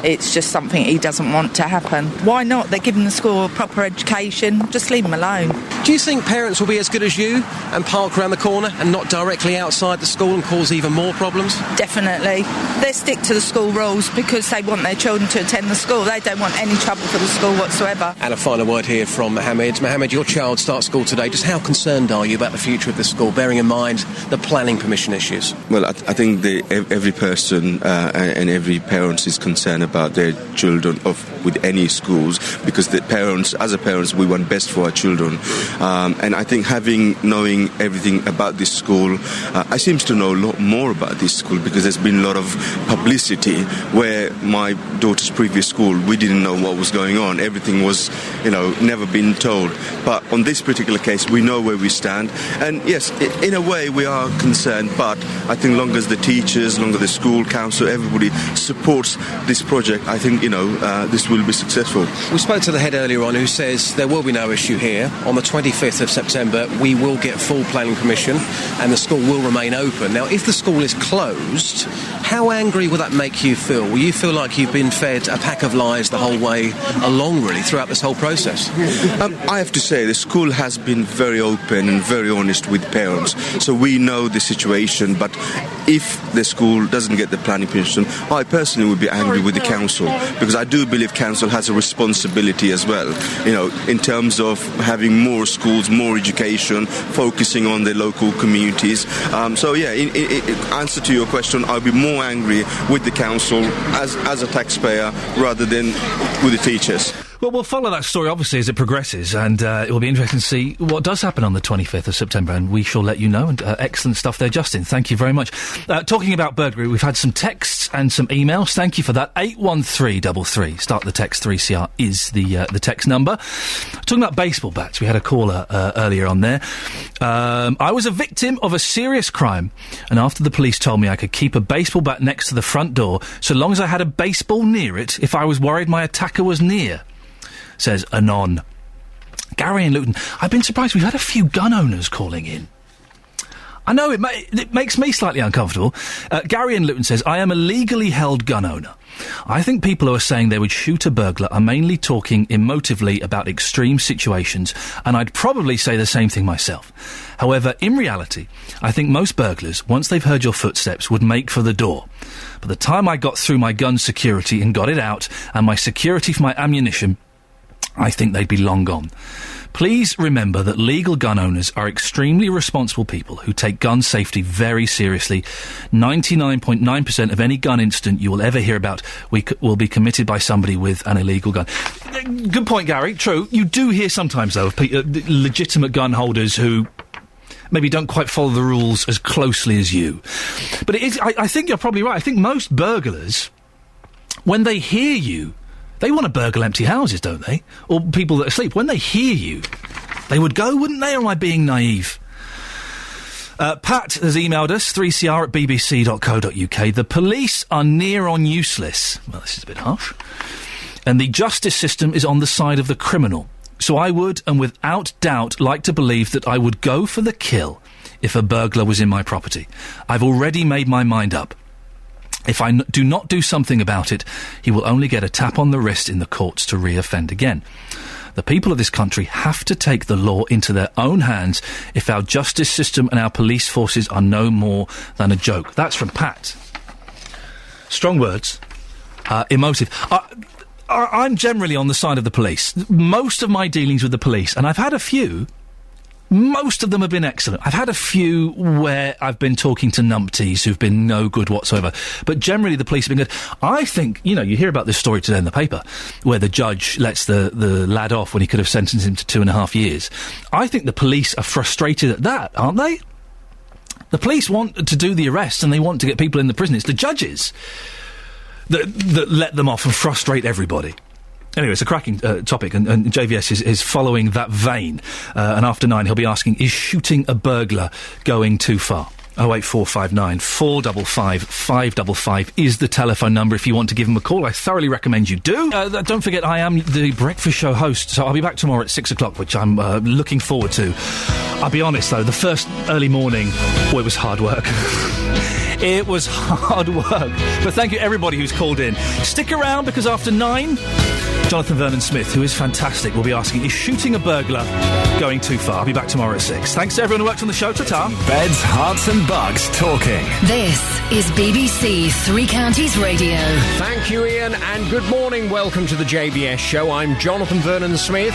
it's just something he doesn't want to happen. Why not? They're giving the school a proper education. Just leave them alone. Do you think parents will be as good as you and park around the corner and not directly outside the school and cause even more problems? Definitely. They stick to the school rules because they want their children to attend the school. They don't want any trouble for the school whatsoever. And a final word here from Mohammed. Mohammed, your child starts school today. Just how concerned are you about the future of this school, bearing in mind the planning permission issues? Well, I think every person and every parent is concerned about their children with any schools, because as a parents, we want best for our children. And I think knowing everything about this school, I seem to know a lot more about this school because there's been a lot of publicity where my daughter's previous school, we didn't know what was going on. Everything was, never been told. But on this particular case, we know where we stand. And yes, in a way we are concerned, but I think long as the teachers, long as the school council, everybody supports this project, I think, this will be successful. We spoke to the head earlier on who says there will be no issue here. On the 25th of September, we will get full planning permission and the school will remain open. Now, if the school is closed, how angry will that make you feel? Will you feel like you've been fed a pack of lies the whole way along, really, throughout this whole process? I have to say, the school has been very open and very honest with parents, so we know the situation, but if the school doesn't get the planning permission, I personally would be angry with the council, because I do believe council has a responsibility as well, in terms of having more schools, more education, focusing on the local communities. In answer to your question, I'll be more angry with the council as a taxpayer rather than with the teachers. Well, we'll follow that story, obviously, as it progresses, and it will be interesting to see what does happen on the 25th of September, and we shall let you know. And excellent stuff there, Justin. Thank you very much. Talking about burglary, we've had some texts and some emails. Thank you for that. 81333. Start the text 3CR is the text number. Talking about baseball bats, we had a caller earlier on there. I was a victim of a serious crime, and after the police told me I could keep a baseball bat next to the front door so long as I had a baseball near it if I was worried my attacker was near, says Anon. Gary in Luton. I've been surprised. We've had a few gun owners calling in. I know, it makes me slightly uncomfortable. Gary in Luton says, I am a legally held gun owner. I think people who are saying they would shoot a burglar are mainly talking emotively about extreme situations, and I'd probably say the same thing myself. However, in reality, I think most burglars, once they've heard your footsteps, would make for the door. By the time I got through my gun security and got it out, and my security for my ammunition, I think they'd be long gone. Please remember that legal gun owners are extremely responsible people who take gun safety very seriously. 99.9% of any gun incident you will ever hear about will be committed by somebody with an illegal gun. Good point, Gary. True. You do hear sometimes, though, of legitimate gun holders who maybe don't quite follow the rules as closely as you. But it is, I think you're probably right. I think most burglars, when they hear you, they want to burgle empty houses, don't they? Or people that are asleep. When they hear you, they would go, wouldn't they? Or am I being naive? Pat has emailed us, 3cr@bbc.co.uk. The police are near on useless. Well, this is a bit harsh. And the justice system is on the side of the criminal. So I would, and without doubt, like to believe that I would go for the kill if a burglar was in my property. I've already made my mind up. If I do not do something about it, he will only get a tap on the wrist in the courts to re-offend again. The people of this country have to take the law into their own hands if our justice system and our police forces are no more than a joke. That's from Pat. Strong words. Emotive. I'm generally on the side of the police. Most of my dealings with the police, and I've had a few, most of them have been excellent. I've had a few where I've been talking to numpties who've been no good whatsoever. But generally the police have been good. I think, you hear about this story today in the paper, where the judge lets the lad off when he could have sentenced him to 2.5 years. I think the police are frustrated at that, aren't they? The police want to do the arrests and they want to get people in the prison. It's the judges that let them off and frustrate everybody. Anyway, it's a cracking topic, and JVS is following that vein. And after 9, he'll be asking, is shooting a burglar going too far? 08459 455 555 is the telephone number if you want to give him a call. I thoroughly recommend you do. Don't forget, I am the breakfast show host, so I'll be back tomorrow at 6 o'clock, which I'm looking forward to. I'll be honest, though, the first early morning, it was hard work. It was hard work. But thank you, everybody who's called in. Stick around, because after 9, Jonathan Vernon-Smith, who is fantastic, will be asking, is shooting a burglar going too far? I'll be back tomorrow at 6. Thanks to everyone who worked on the show. Ta-ta. Beds, hearts and bugs talking. This is BBC Three Counties Radio. Thank you, Iain, and good morning. Welcome to the JVS show. I'm Jonathan Vernon-Smith.